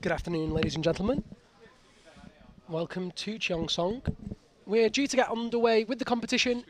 Good afternoon, ladies and gentlemen. Welcome to Cheongsong. We're due to get underway with the competition.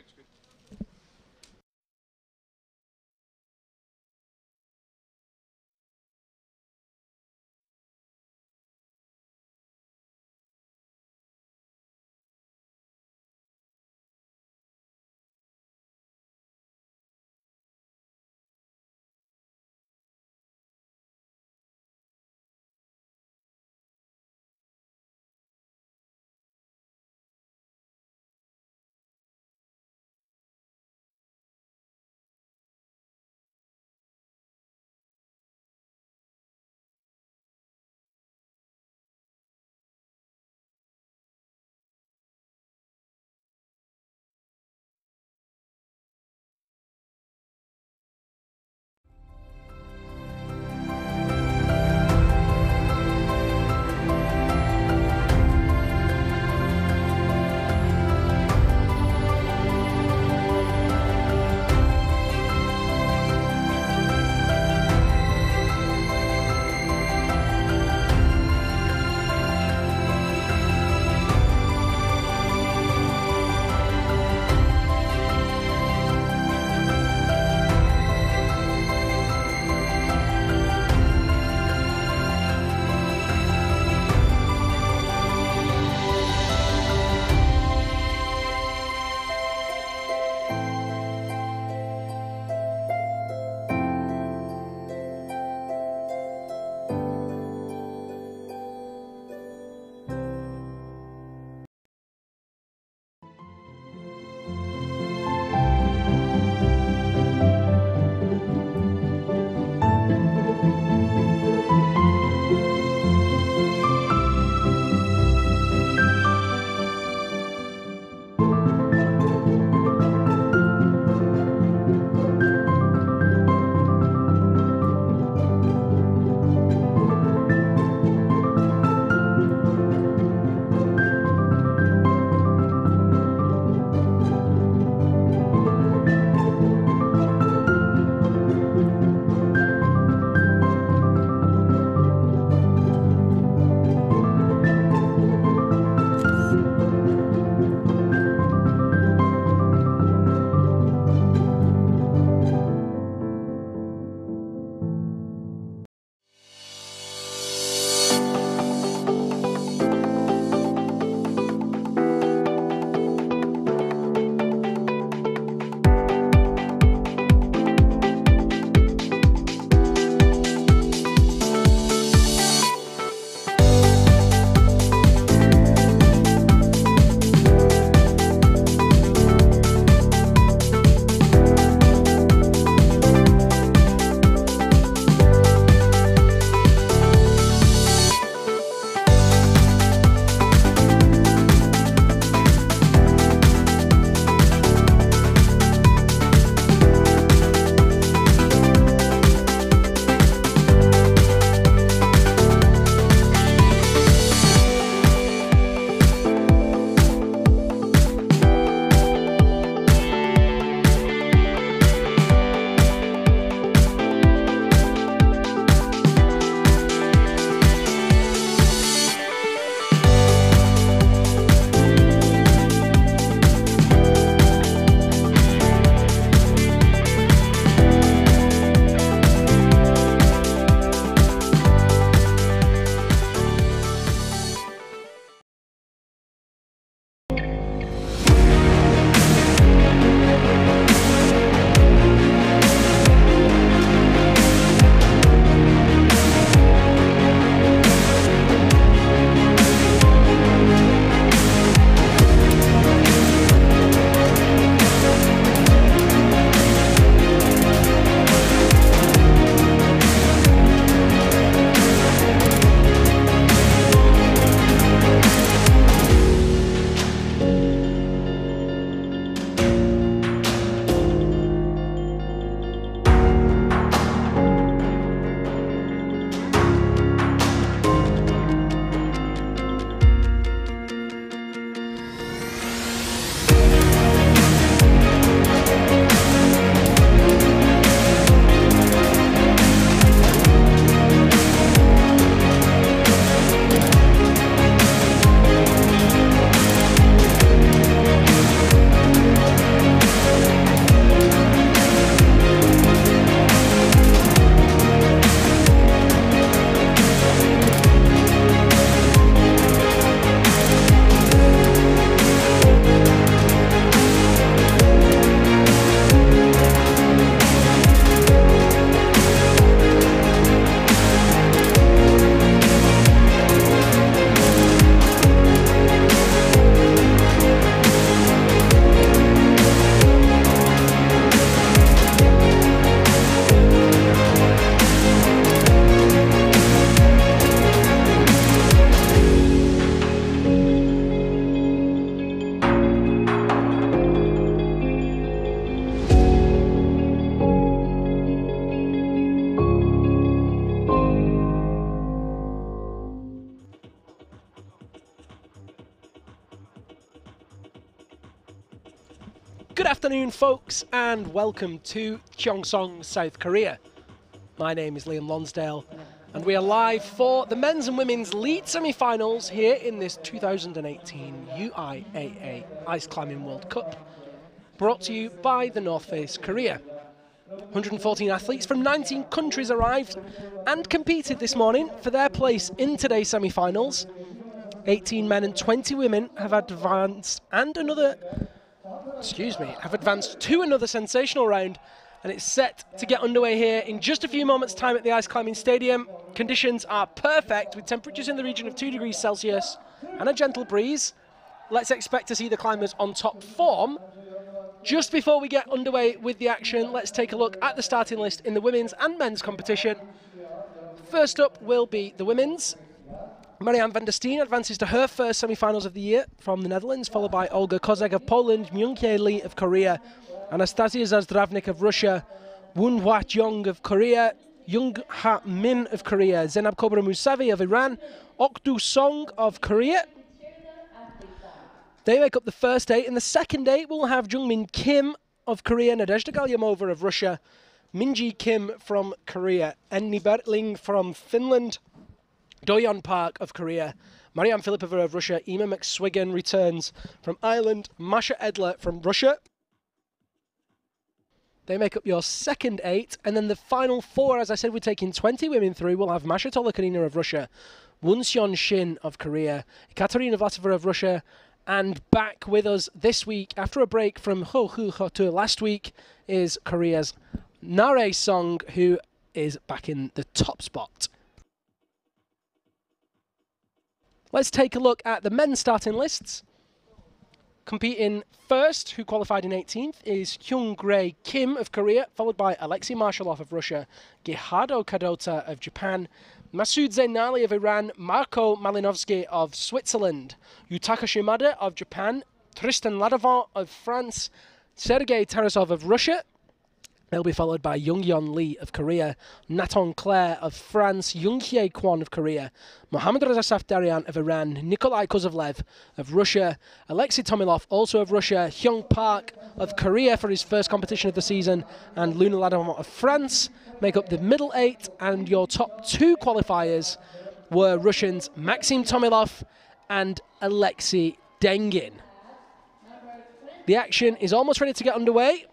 afternoon, folks, and welcome to Cheongsong, South Korea. My name is Liam Lonsdale, and we are live for the men's and women's lead semi-finals here in this 2018 UIAA Ice Climbing World Cup, brought to you by the North Face Korea. 114 athletes from 19 countries arrived and competed this morning for their place in today's semi-finals. 18 men and 20 women have advanced to another sensational round, and it's set to get underway here in just a few moments' time at the Ice Climbing Stadium. Conditions are perfect, with temperatures in the region of 2 degrees Celsius and a gentle breeze. Let's expect to see the climbers on top form. Just before we get underway with the action, let's take a look at the starting list in the women's and men's competition. First up will be the women's. Marianne van der Steen advances to her first semi-finals of the year from the Netherlands, followed by Olga Kozak of Poland, Myung-Hye Lee of Korea, Anastasia Zazdravnik of Russia, Woon Hwa-jung of Korea, Jung-ha Min of Korea, Zenab Kobra Musavi of Iran, Ok-do Song of Korea. They make up the first 8. In the second 8, we'll have Jungmin Kim of Korea, Nadezhda Galyamova of Russia, Minji Kim from Korea, Enni Bertling from Finland, Doyeon Park of Korea, Marianne Filipova of Russia, Ema McSwiggan returns from Ireland, Masha Edler from Russia. They make up your second 8, and then the final 4, as I said, we're taking 20 women through. We'll have Masha Tolokonina of Russia, Wonseon Shin of Korea, Katerina Vlasova of Russia, and back with us this week, after a break from Hotu last week, is Korea's Nare Song, who is back in the top spot. Let's take a look at the men's starting lists. Competing first, who qualified in 18th, is Hyung-rae Kim of Korea, followed by Alexei Marshallov of Russia, Gihado Kadota of Japan, Masoud Zainali of Iran, Marko Malinovsky of Switzerland, Yutaka Shimada of Japan, Tristan Ladavant of France, Sergei Tarasov of Russia. They'll be followed by Jung-yeon Lee of Korea, Naton Claire of France, Jung-hye Kwon of Korea, Mohammad Reza Safdarian of Iran, Nikolai Kozlovlev of Russia, Alexei Tomilov, also of Russia, Hyung Park of Korea for his first competition of the season, and Luna Ladavant of France make up the middle 8, and your top 2 qualifiers were Russians Maxim Tomilov and Alexei Dengin. The action is almost ready to get underway.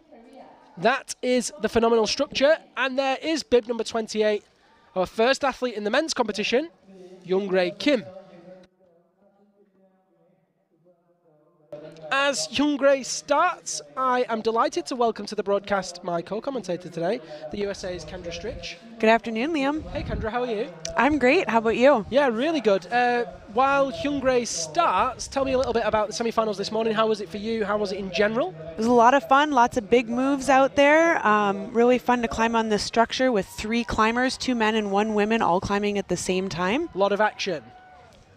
That is the phenomenal structure, and there is bib number 28, our first athlete in the men's competition, Hyung-rae Kim. As Hyung-rae starts, I am delighted to welcome to the broadcast my co-commentator today, the USA's Kendra Stritch. Good afternoon, Liam. Hey Kendra, how are you? I'm great. How about you? Yeah, really good. While Hyung-rae starts, tell me a little bit about the semi-finals this morning. How was it for you? How was it in general? It was a lot of fun. Lots of big moves out there. Really fun to climb on this structure with 3 climbers, 2 men and 1 woman, all climbing at the same time. A lot of action.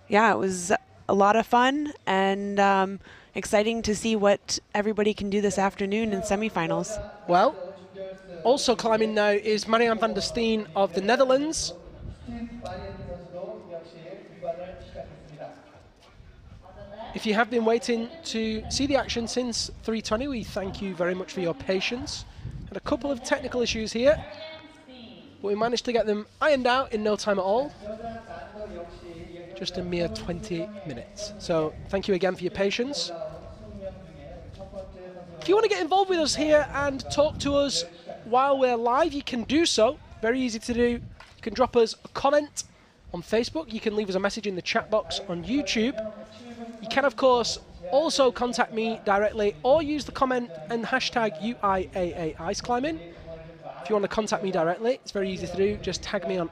Yeah, it was a lot of fun, and exciting to see what everybody can do this afternoon in semifinals. Well, also climbing now is Marianne van der Steen of the Netherlands. If you have been waiting to see the action since 3:20, we thank you very much for your patience. Had a couple of technical issues here, but we managed to get them ironed out in no time at all. Just a mere 20 minutes. So thank you again for your patience. If you want to get involved with us here and talk to us while we're live, you can do so. Very easy to do. You can drop us a comment on Facebook. You can leave us a message in the chat box on YouTube. You can, of course, also contact me directly or use the comment and hashtag UIAA Ice Climbing. If you want to contact me directly, it's very easy to do. Just tag me on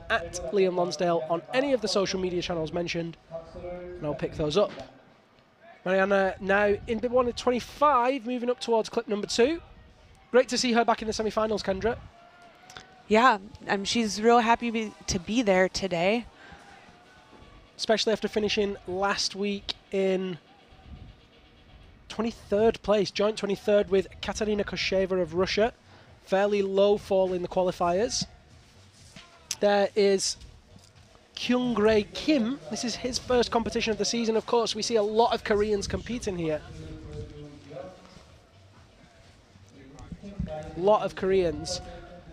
@Liam Lonsdale on any of the social media channels mentioned, and I'll pick those up. Marianne now in bib 1:25, moving up towards clip number 2. Great to see her back in the semi-finals, Kendra. Yeah, she's real happy to be there today. Especially after finishing last week in 23rd place, joint 23rd with Katerina Kosheva of Russia. Fairly low fall in the qualifiers. There is Hyung-rae Kim. This is his first competition of the season. Of course, we see a lot of Koreans competing here. lot of Koreans.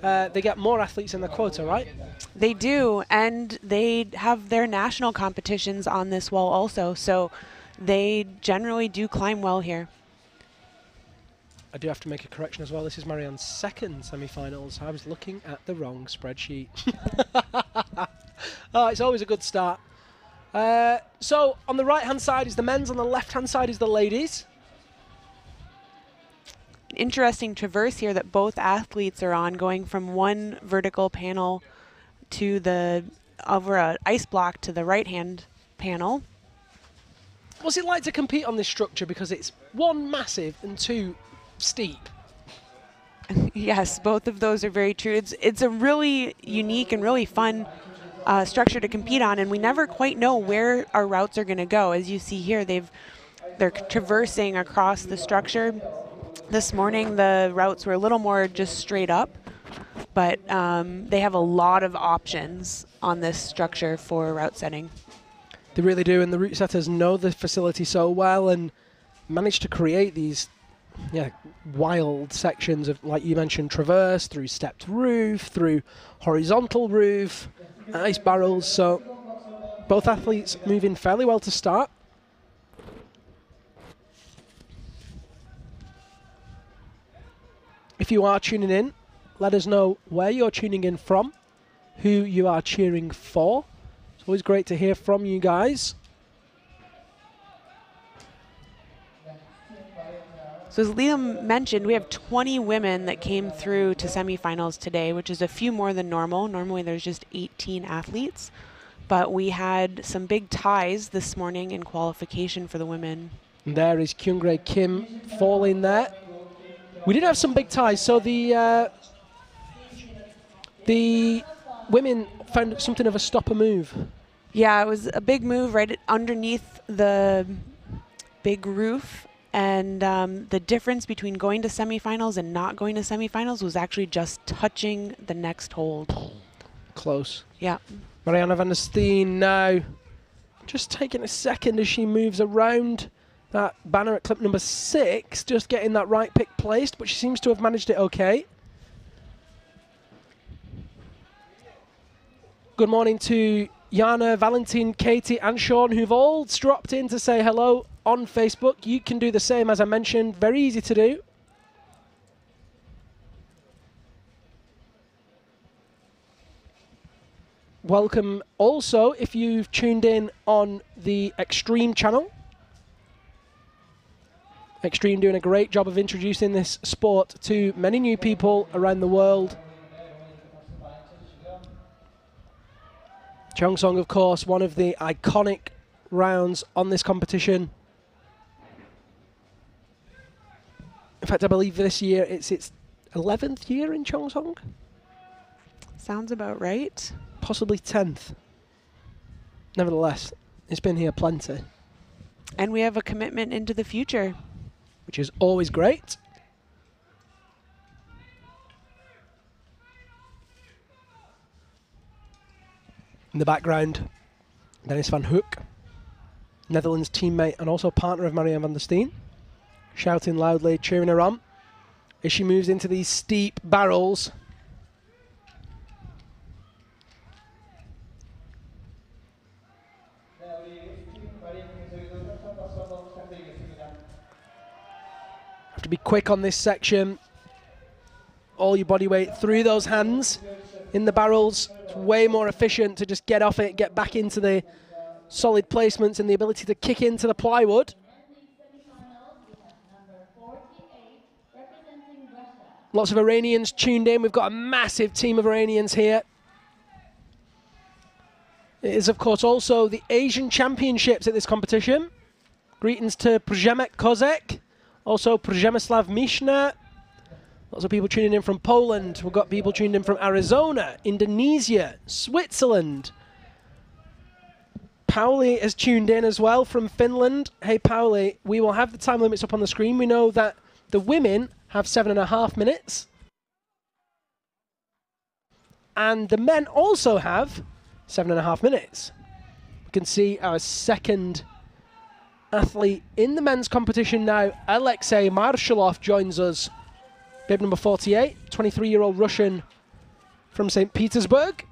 They get more athletes in the quota, right? They do, and they have their national competitions on this wall also, so they generally do climb well here. I do have to make a correction as well. This is Marianne's second semi-finals. I was looking at the wrong spreadsheet. Oh, it's always a good start. So on the right-hand side is the men's, on the left-hand side is the ladies. Interesting traverse here that both athletes are on, going from one vertical panel to the over an ice block to the right-hand panel. What's it like to compete on this structure, because it's one massive and two steep? Yes, both of those are very true. It's a really unique and really fun structure to compete on, and we never quite know where our routes are going to go. As you see here, they're traversing across the structure. This morning the routes were a little more just straight up, but they have a lot of options on this structure for route setting. They really do, and the route setters know the facility so well and manage to create these wild sections of, like you mentioned, traverse, through stepped roof, through horizontal roof, ice barrels. So both athletes moving fairly well to start. If you are tuning in, let us know where you're tuning in from, who you are cheering for. It's always great to hear from you guys. So as Liam mentioned, we have 20 women that came through to semifinals today, which is a few more than normal. Normally there's just 18 athletes, but we had some big ties this morning in qualification for the women. And there is Kyungre Kim falling there. We did have some big ties, so the women found something of a stopper move. Yeah, it was a big move right underneath the big roof. And the difference between going to semifinals and not going to semifinals was actually just touching the next hold. Close. Yeah. Marianne van der Steen now just taking a second as she moves around that banner at clip number 6, just getting that right pick placed, but she seems to have managed it okay. Good morning to Jana, Valentin, Katie and Sean, who've all dropped in to say hello on Facebook. You can do the same, as I mentioned. Very easy to do. Welcome also if you've tuned in on the Extreme channel. Extreme doing a great job of introducing this sport to many new people around the world. Cheongsong, of course, one of the iconic rounds on this competition. In fact, I believe this year it's its 11th year in Cheongsong. Sounds about right. Possibly 10th. Nevertheless, it's been here plenty. And we have a commitment into the future, which is always great. In the background, Dennis van Hoek, Netherlands teammate and also partner of Marianne van der Steen, shouting loudly, cheering her on as she moves into these steep barrels. Have to be quick on this section. All your body weight through those hands in the barrels. It's way more efficient to just get off it, get back into the solid placements and the ability to kick into the plywood. Lots of Iranians tuned in. We've got a massive team of Iranians here. It is, of course, also the Asian Championships at this competition. Greetings to Przemek Kozek, also Przemysław Michner. Lots of people tuning in from Poland. We've got people tuned in from Arizona, Indonesia, Switzerland. Pauli has tuned in as well from Finland. Hey, Pauli, we will have the time limits up on the screen. We know that the women have 7.5 minutes. And the men also have 7.5 minutes. We can see our second athlete in the men's competition now. Alexei Marshallov joins us Bib number 48, 23-year-old Russian from St. Petersburg.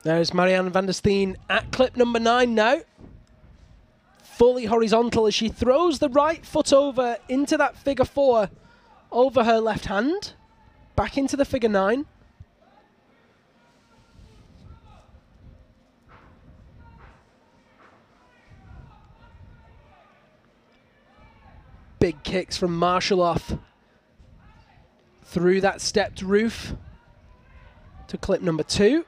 There's Marianne van der Steen at clip number 9 now. Fully horizontal as she throws the right foot over into that figure 4 over her left hand. Back into the figure 9. Big kicks from Marshalloff through that stepped roof to clip number 2.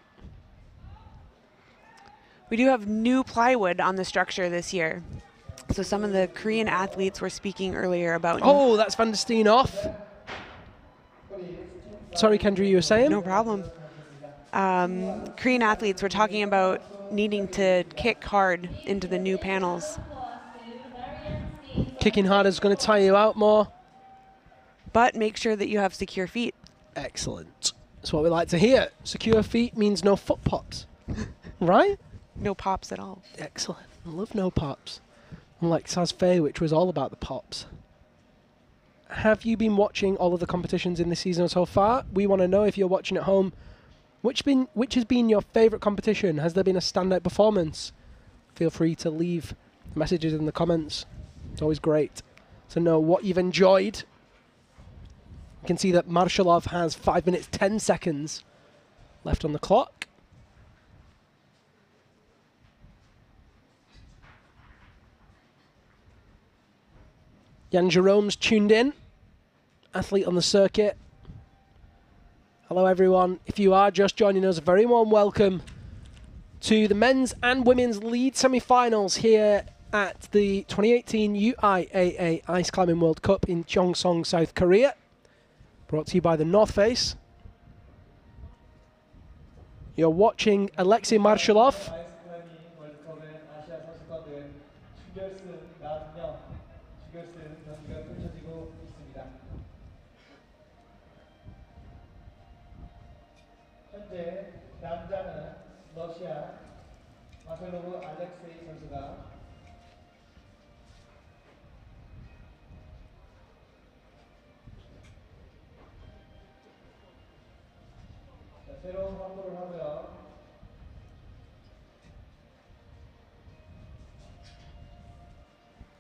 We do have new plywood on the structure this year. So some of the Korean athletes were speaking earlier about... Oh, that's Van der Steen off. Sorry, Kendra, you were saying? No problem. Korean athletes were talking about needing to kick hard into the new panels. Kicking hard is going to tire you out more. But make sure that you have secure feet. Excellent. That's what we like to hear. Secure feet means no foot pops. Right? No pops at all. Excellent. I love no pops. Unlike Saz Fei, which was all about the pops. Have you been watching all of the competitions in this season so far? We want to know, if you're watching at home, which has been your favourite competition? Has there been a standout performance? Feel free to leave messages in the comments. It's always great to know what you've enjoyed. You can see that Marshallov has 5 minutes 10 seconds left on the clock. Jan Jerome's tuned in, athlete on the circuit. Hello everyone. If you are just joining us, a very warm welcome to the men's and women's lead semi-finals here at the 2018 UIAA Ice Climbing World Cup in Cheongsong, South Korea. Brought to you by the North Face. You're watching Alexei Marshallov.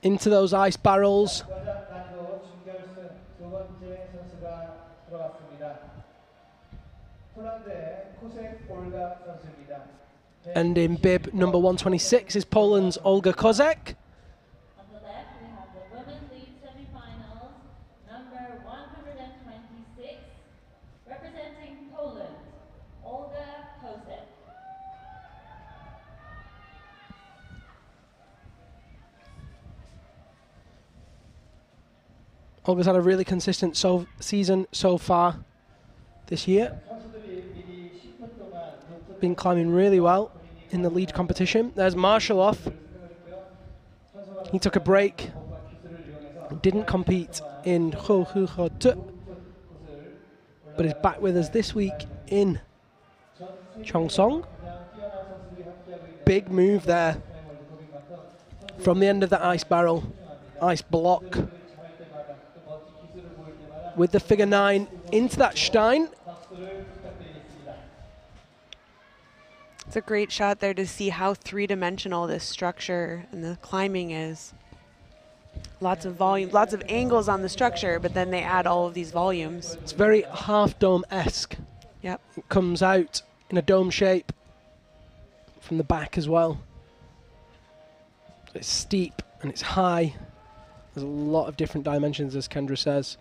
Into those ice barrels. And in bib number 126 is Poland's Olga Kozek. On the left, we have the women's lead semifinals, number 126, representing Poland, Olga Kozek. Olga's had a really consistent season so far this year. Been climbing really well in the lead competition. There's Marshallov. He took a break. Didn't compete in Cheongsong, but is back with us this week in Cheongsong. Big move there from the end of the ice barrel, ice block, with the figure 9 into that Stein. It's a great shot there to see how three-dimensional this structure and the climbing is. Lots of volume, lots of angles on the structure, but then they add all of these volumes. It's very half-dome-esque. Yep. It comes out in a dome shape from the back as well. It's steep and it's high. There's a lot of different dimensions, as Kendra says.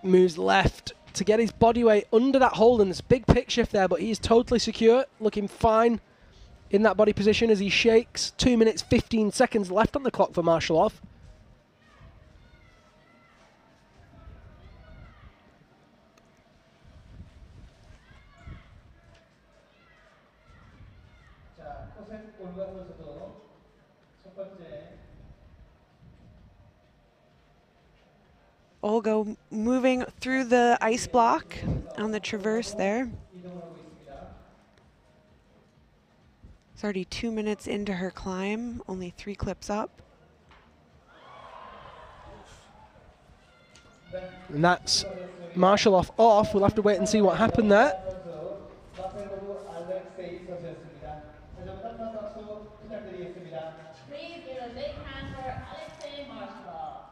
Moves left to get his body weight under that hold, and there's a big pick shift there, but he's totally secure, looking fine in that body position as he shakes. 2 minutes 15 seconds left on the clock for Marshallov. Olga moving through the ice block on the traverse there. It's already 2 minutes into her climb, only 3 clips up. And that's Marshalloff off. We'll have to wait and see what happened there. Please give a big hand for Alexei Marshalov.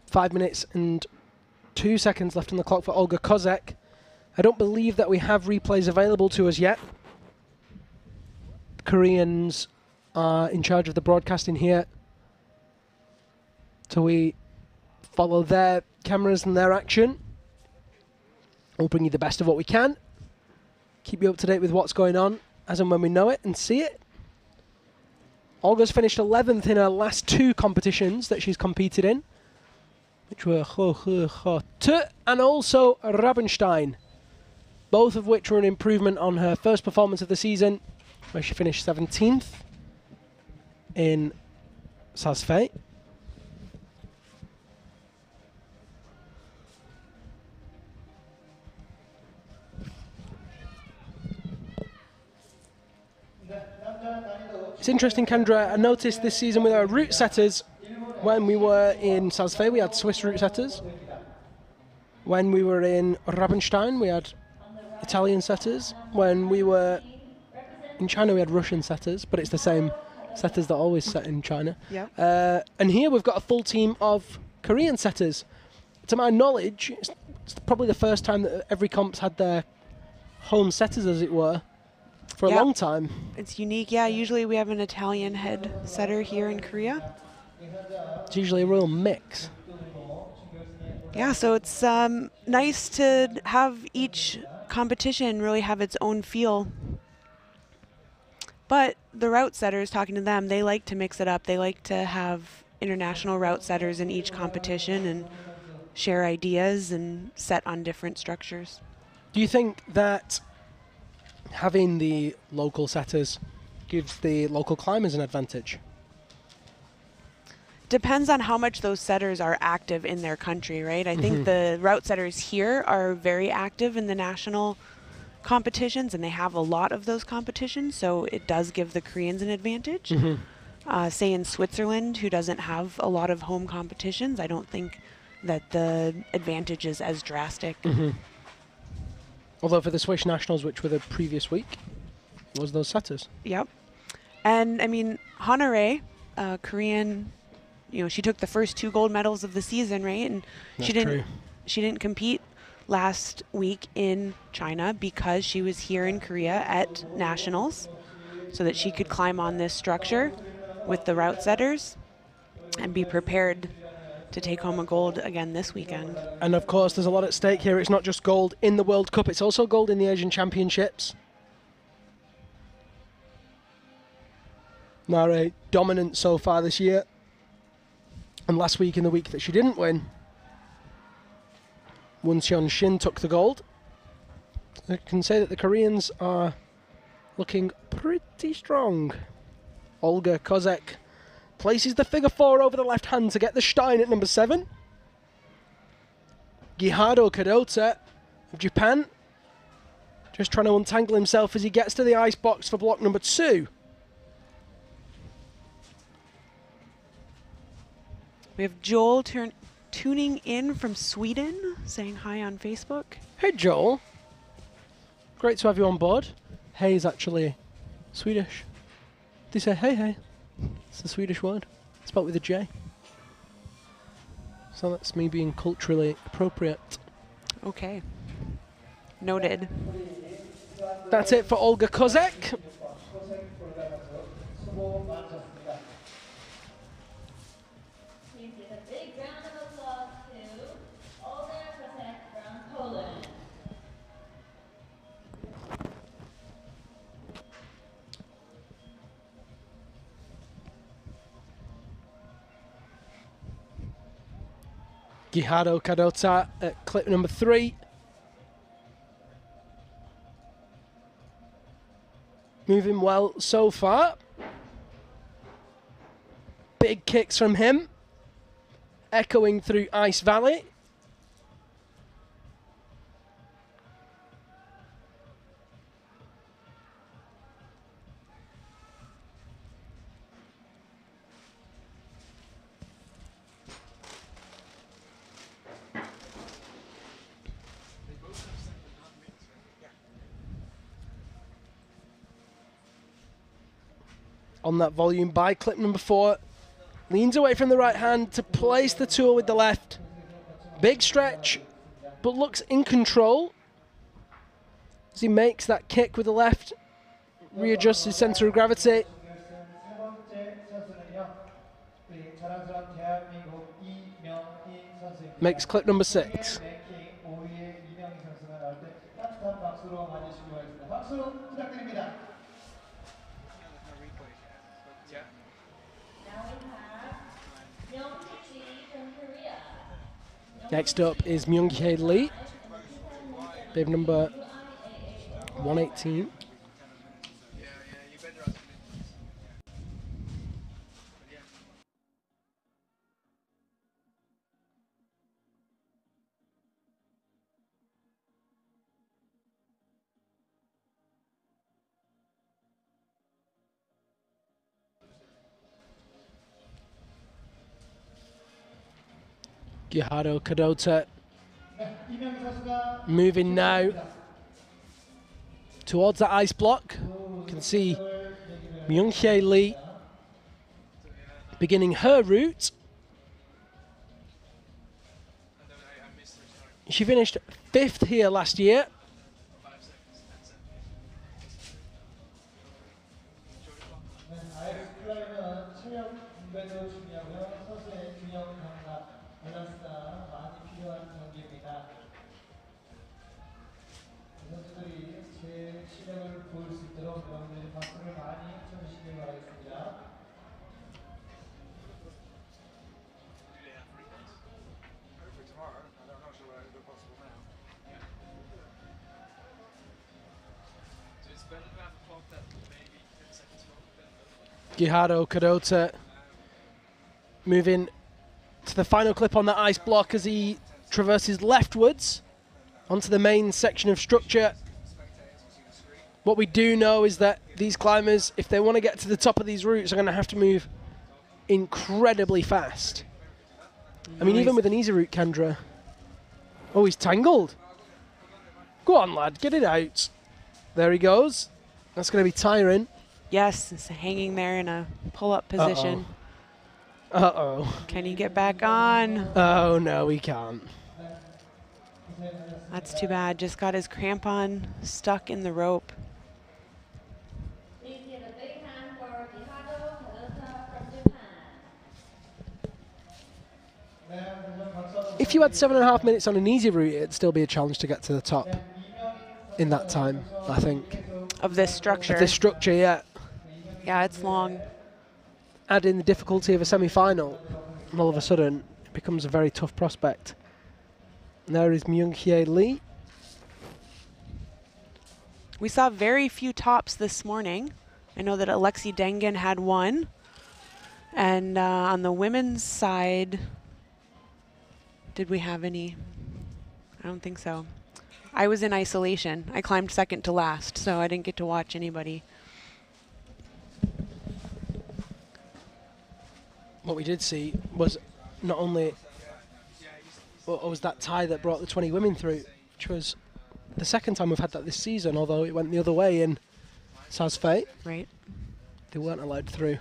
Five minutes and 2 seconds left on the clock for Olga Kozek. I don't believe that we have replays available to us yet. The Koreans are in charge of the broadcasting here, so we follow their cameras and their action. We'll bring you the best of what we can. Keep you up to date with what's going on as and when we know it and see it. Olga's finished 11th in her last 2 competitions that she's competed in, which were Hochhut and also Rabenstein, both of which were an improvement on her first performance of the season, where she finished 17th in Saas-Fee. It's interesting, Kendra, I noticed this season with our route setters, when we were in Saas-Fee we had Swiss route setters. When we were in Rabenstein we had Italian setters. When we were in China we had Russian setters, but it's the same setters that always set in China. Yep. And here we've got a full team of Korean setters. To my knowledge, it's probably the first time that every comp's had their home setters, as it were, for a long time. It's unique. Yeah, usually we have an Italian head setter here in Korea. It's usually a real mix. Yeah, so it's nice to have each competition really have its own feel. But the route setters, talking to them, they like to mix it up. They like to have international route setters in each competition and share ideas and set on different structures. Do you think that having the local setters gives the local climbers an advantage? Depends on how much those setters are active in their country, right? I think the route setters here are very active in the national competitions, and they have a lot of those competitions, so it does give the Koreans an advantage. Say in Switzerland, who doesn't have a lot of home competitions, I don't think that the advantage is as drastic. Although for the Swiss Nationals, which were the previous week, it was those setters. Yep. And I mean, Hanare, Korean, you know, she took the first 2 gold medals of the season, right? And That's she didn't compete last week in China because she was here in Korea at nationals, so that she could climb on this structure with the route setters and be prepared to take home a gold again this weekend. And of course, there's a lot at stake here. It's not just gold in the World Cup, it's also gold in the Asian Championships. Nare dominant so far this year. And last week, in the week that she didn't win, Won Cheon-shin took the gold. I can say that the Koreans are looking pretty strong. Olga Kozek places the figure 4 over the left hand to get the Stein at number 7. Gihado Kadota of Japan just trying to untangle himself as he gets to the ice box for block number 2. We have Joel tuning in from Sweden, saying hi on Facebook. Hey Joel, great to have you on board. Hey is actually Swedish. They say hey hey. It's the Swedish word, spelled with a J. So that's me being culturally appropriate. Okay. Noted. That's it for Olga Kozek. Please give a big round of applause to Olga Kozek from Poland. Gihado Kadota at clip number 3. moving well so far. Big kicks from him, echoing through Ice Valley. On that volume by clip number 4. Leans away from the right hand to place the tool with the left. Big stretch, but looks in control as he makes that kick with the left. Readjusts his center of gravity. Makes clip number 6. Next up is Myung-Hye Lee, bib number 118. Gihado Kadota moving now towards that ice block. You can see Myung-Hye Lee beginning her route. She finished 5th here last year. Gihado Kadota moving to the final clip on that ice block as he traverses leftwards onto the main section of structure. What we do know is that these climbers, if they want to get to the top of these routes, are going to have to move incredibly fast. I mean, even with an easy route, Kendra. Oh, he's tangled. Go on, lad, get it out. There he goes. That's going to be tiring. Yes, it's hanging there in a pull-up position. Uh-oh. Can he get back on? Oh, no, he can't. That's too bad. Just got his crampon stuck in the rope. Please give a big hand for Gihado Kadota from Japan. If you had 7.5 minutes on an easy route, it'd still be a challenge to get to the top in that time, I think. Of this structure. Of this structure, yeah. Yeah, it's long. Add in the difficulty of a semi-final, and all of a sudden, it becomes a very tough prospect. And there is Myung-Hye Lee. We saw very few tops this morning. I know that Alexi Dengen had one. And on the women's side, did we have any? I don't think so. I was in isolation. I climbed second to last, so I didn't get to watch anybody. What we did see was not only was that tie that brought the 20 women through, which was the second time we've had that this season, although it went the other way in Sazfei. Right. They weren't allowed through.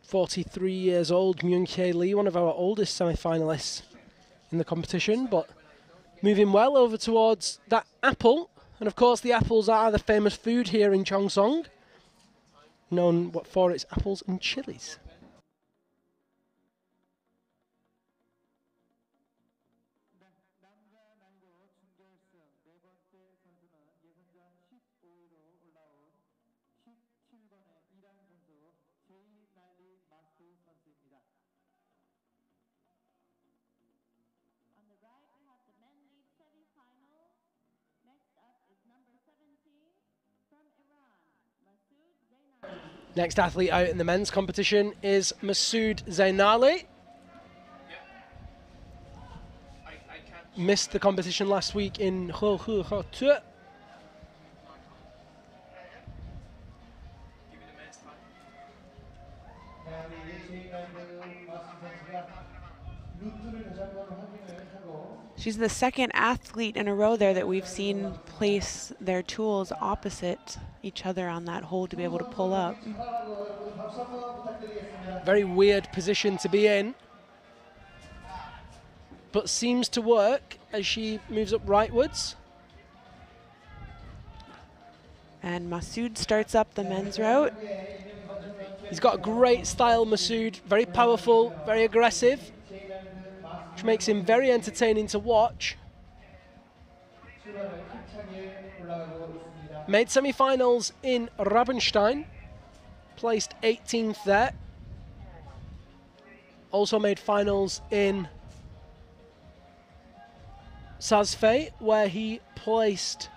.43 old Myung-Hye Lee, one of our oldest semi-finalists in the competition, but moving well over towards that apple. And of course the apples are the famous food here in Cheongsong, known for its apples and chilies. Next athlete out in the men's competition is Masood Zainali. Missed the competition last week in Cheongsong. She's the second athlete in a row there that we've seen place their tools opposite each other on that hole to be able to pull up. Very weird position to be in, but seems to work as she moves up rightwards. And Masood starts up the men's route. He's got a great style, Masood, very powerful, very aggressive, which makes him very entertaining to watch. Made semi-finals in Rabenstein, placed 18th there. Also made finals in Sazfei, where he placed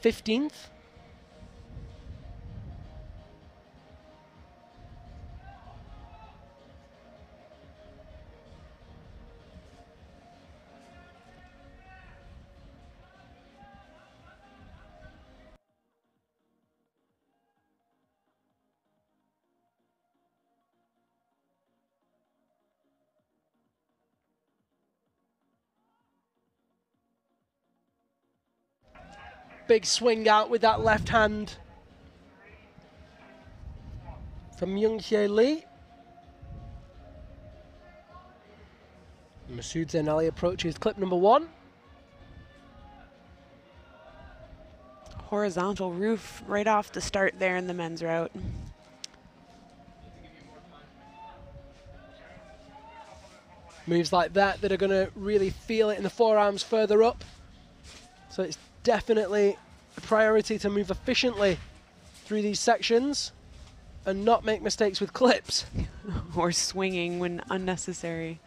15th. Big swing out with that left hand from Young-Hye Lee. Masood Zainali approaches clip number 1. Horizontal roof right off the start there in the men's route. Moves like that are going to really feel it in the forearms further up. So it's definitely a priority to move efficiently through these sections and not make mistakes with clips. Or swinging when unnecessary.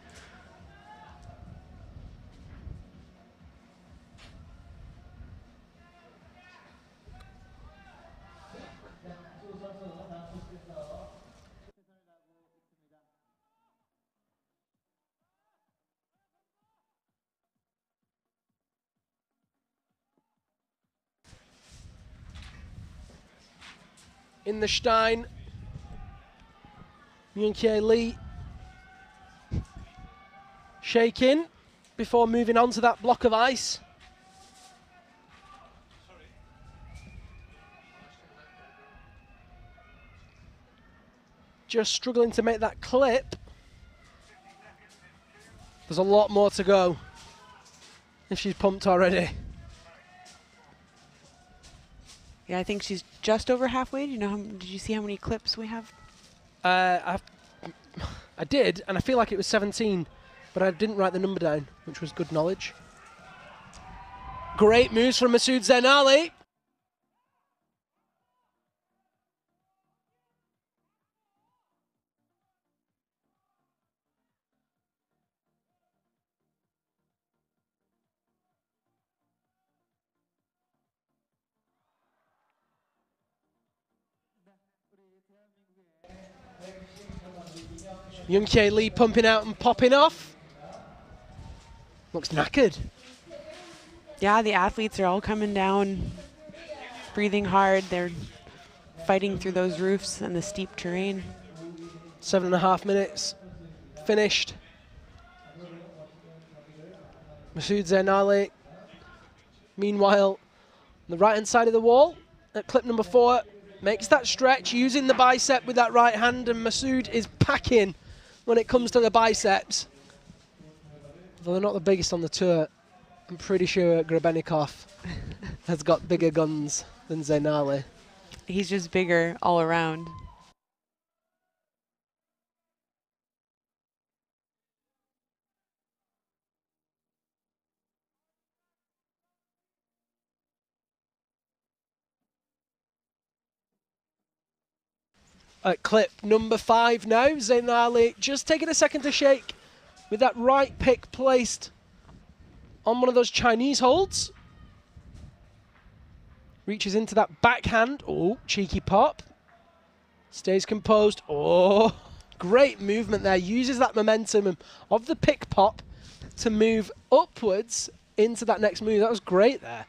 In the Stein, Young-Hye Lee shaking before moving on to that block of ice. Just struggling to make that clip. There's a lot more to go if she's pumped already. Yeah, I think she's just over halfway. Do you know? Did you see how many clips we have? I did, and I feel like it was 17, but I didn't write the number down, which was good knowledge. Great moves from Masood Zainali. Young-Hye Lee pumping out and popping off. Looks knackered. Yeah, the athletes are all coming down, breathing hard. They're fighting through those roofs and the steep terrain. 7.5 minutes finished. Masood Zainali, meanwhile, on the right-hand side of the wall, at clip number 4, makes that stretch using the bicep with that right hand, and Masood is packing when it comes to the biceps. Though they're not the biggest on the tour, I'm pretty sure Grebennikov has got bigger guns than Zainali. He's just bigger all around. At clip number 5 now, Zainali just taking a second to shake with that right pick placed on one of those Chinese holds. Reaches into that backhand. Oh, cheeky pop. Stays composed. Oh, great movement there. Uses that momentum of the pick pop to move upwards into that next move. That was great there.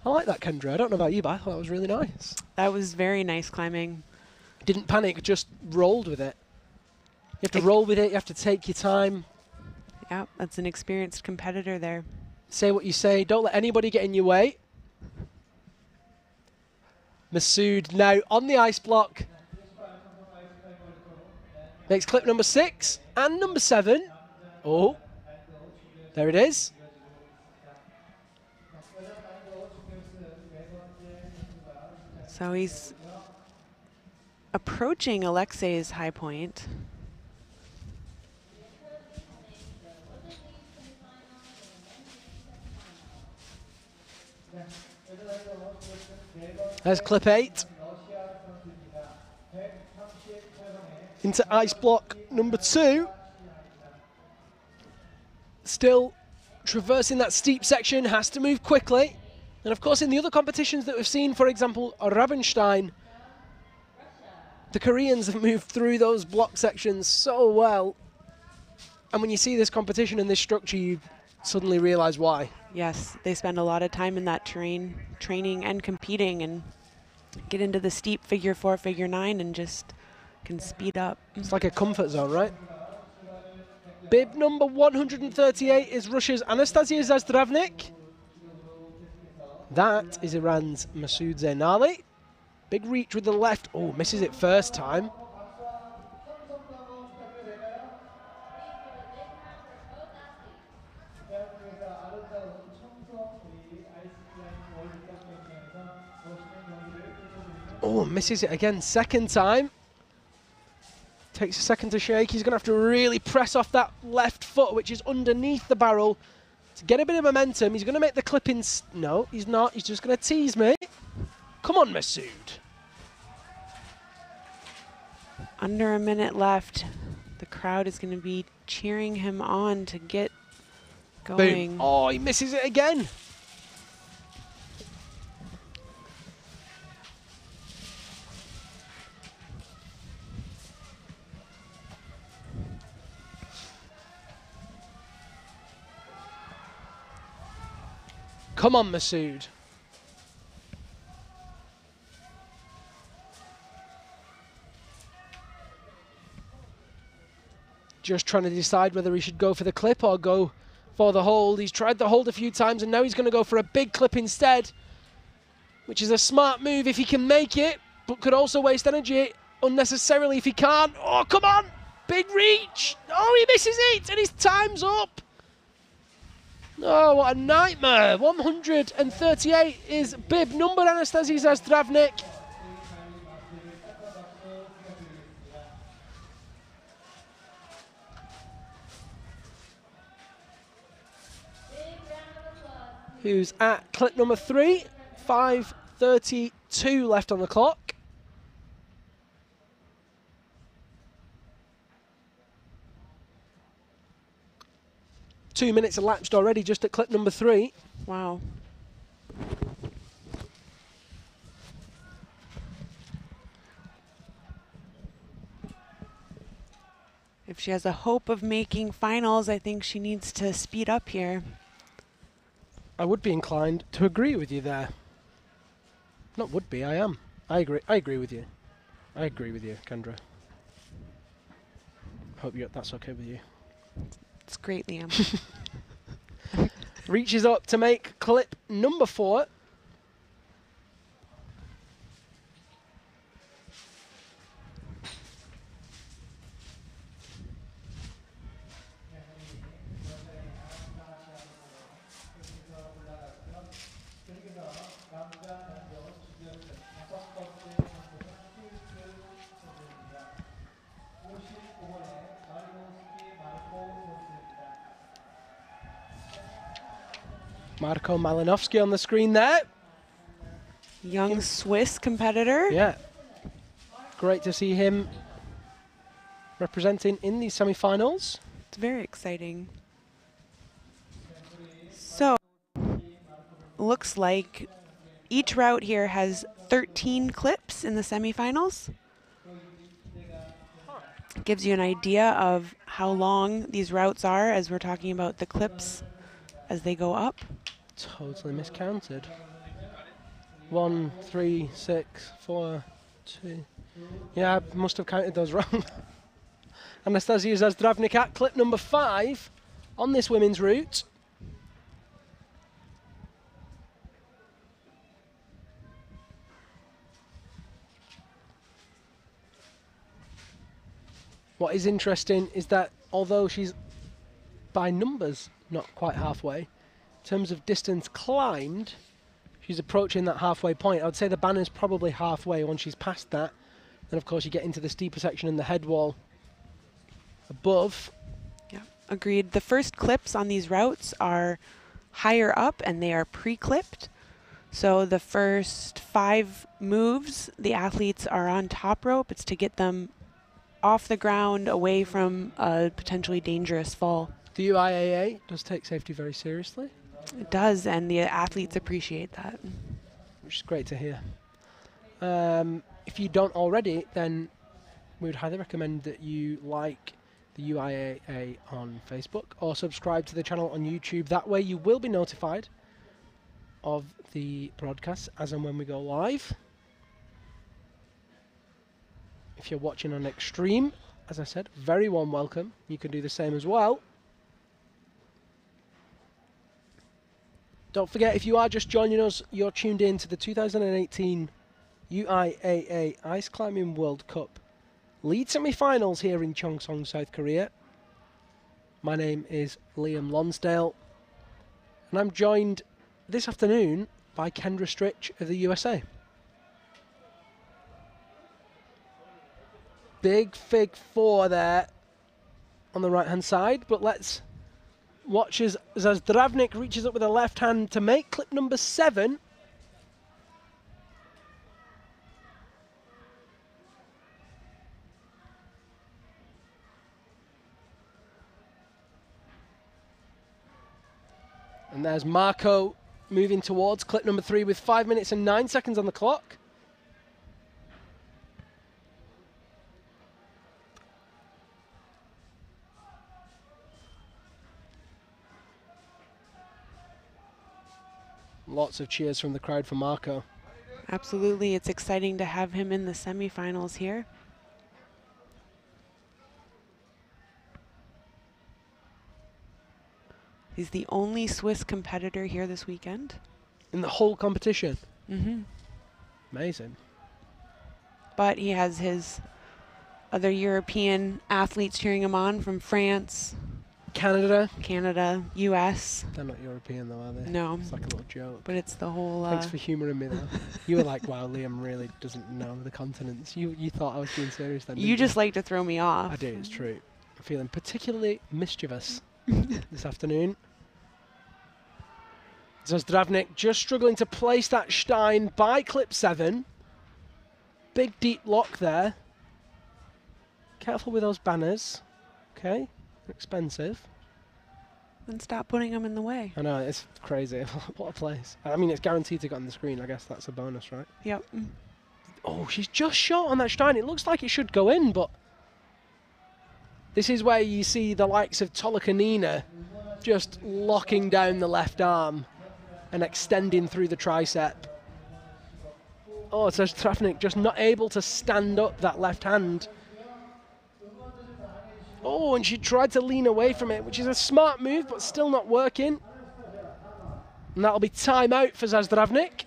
I like that, Kendra. I don't know about you, but I thought that was really nice. That was very nice climbing. Didn't panic, just rolled with it. You have to roll with it. You have to take your time. Yeah, that's an experienced competitor there. Say what you say. Don't let anybody get in your way. Masood now on the ice block. Makes clip number 6 and number 7. Oh, there it is. So he's approaching Alexei's high point. There's clip 8. Into ice block number 2. Still traversing that steep section, has to move quickly. And of course, in the other competitions that we've seen, for example, Ravenstein, the Koreans have moved through those block sections so well. And when you see this competition and this structure, you suddenly realize why. Yes, they spend a lot of time in that terrain, training and competing, and get into the steep figure 4, figure 9, and just can speed up. It's like a comfort zone, right? Bib number 138 is Russia's Anastasia Zazdravnik. That is Iran's Masood Zainali. Big reach with the left. Oh, misses it first time. Oh, misses it again second time. Takes a second to shake. He's going to have to really press off that left foot, which is underneath the barrel, to get a bit of momentum. He's going to make the clip in. No, he's not. He's just going to tease me. Come on, Masood. Under a minute left. The crowd is going to be cheering him on to get going. Boom. Oh, he misses it again. Come on, Masood. Just trying to decide whether he should go for the clip or go for the hold. He's tried the hold a few times and now he's going to go for a big clip instead, which is a smart move if he can make it, but could also waste energy unnecessarily if he can't. Oh, come on! Big reach! Oh, he misses it and his time's up! Oh, what a nightmare. 138 is bib number Anastasia Zazdravnik. Who's at clip number 3. 5:32 left on the clock. Two minutes elapsed already just at clip number 3. Wow. If she has a hope of making finals, I think she needs to speed up here. I would be inclined to agree with you there. Not would be, I am. I agree with you. I agree with you, Kendra. Hope that's okay with you. It's great, Liam. Reaches up to make clip number 4. Marko Malinovsky on the screen there. Young Swiss competitor. Yeah. Great to see him representing in these semi-finals. It's very exciting. So, looks like each route here has 13 clips in the semifinals. Gives you an idea of how long these routes are as we're talking about the clips as they go up. Totally miscounted. 1, 3, 6, 4, 2. Yeah, I must have counted those wrong. Anastasia Zazdravnik at clip number 5 on this women's route. What is interesting is that although she's by numbers not quite halfway, in terms of distance climbed, she's approaching that halfway point. I would say the banner's probably halfway once she's past that. Then of course you get into the steeper section and the head wall above. Yeah, agreed. The first clips on these routes are higher up and they are pre-clipped. So the first 5 moves, the athletes are on top rope. It's to get them off the ground, away from a potentially dangerous fall. The UIAA does take safety very seriously. It does, and the athletes appreciate that. Which is great to hear. If you don't already, then we would highly recommend that you like the UIAA on Facebook or subscribe to the channel on YouTube. That way you will be notified of the broadcasts as and when we go live. If you're watching on Extreme, as I said, very warm welcome. You can do the same as well. Don't forget, if you are just joining us, you're tuned in to the 2018 UIAA Ice Climbing World Cup lead semi-finals here in Cheongsong, South Korea. My name is Liam Lonsdale, and I'm joined this afternoon by Kendra Stritch of the USA. Big Fig 4 there on the right-hand side, but let's watch as Zazdravnik reaches up with a left hand to make clip number 7. And there's Marco moving towards clip number 3 with 5 minutes and 9 seconds on the clock. Lots of cheers from the crowd for Marco. Absolutely, it's exciting to have him in the semifinals here. He's the only Swiss competitor here this weekend. In the whole competition? Mm-hmm. Amazing. But he has his other European athletes cheering him on from France, Canada, US. They're not European though, are they? No. It's like a little joke. But it's the whole... Thanks for humouring me though. You were like, wow, Liam really doesn't know the continents. You thought I was being serious then, You just like to throw me off. I do, it's true. I'm feeling particularly mischievous this afternoon. Zazdravnik just struggling to place that Stein by clip 7. Big deep lock there. Careful with those banners. Okay, they're expensive. And stop putting them in the way. I know, it's crazy. What a place. I mean, it's guaranteed to get on the screen. I guess that's a bonus, right? Yep. Oh, she's just short on that Stein. It looks like it should go in, but this is where you see the likes of Tolokanina just locking down the left arm and extending through the tricep. Oh, it's Zazdravnik just not able to stand up that left hand. Oh, and she tried to lean away from it, which is a smart move, but still not working. And that'll be time out for Zazdravnik.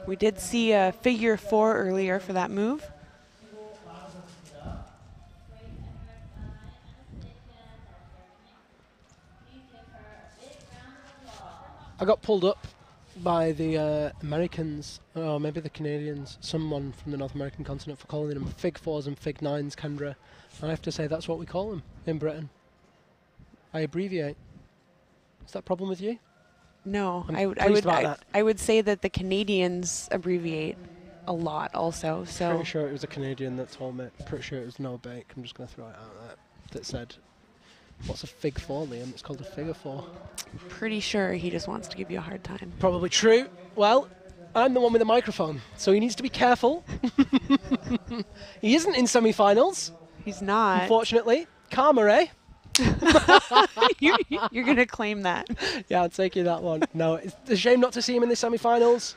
We did see a figure 4 earlier for that move. I got pulled up by the Americans, or maybe the Canadians, someone from the North American continent, for calling them Fig 4s and Fig 9s, Kendra. And I have to say that's what we call them in Britain. I abbreviate. Is that a problem with you? No, I'm I would say that the Canadians abbreviate a lot also. So Pretty sure it was a Canadian that told me. Pretty sure it was no bake. I'm just going to throw it out there. That said, What's a fig 4, Liam? It's called a figure 4. Pretty sure he just wants to give you a hard time. Probably true. Well, I'm the one with the microphone, so he needs to be careful. He isn't in semi-finals, He's not. unfortunately. Karma, eh? You're going to claim that. Yeah, I'll take you that one. No, it's a shame not to see him in the semi-finals,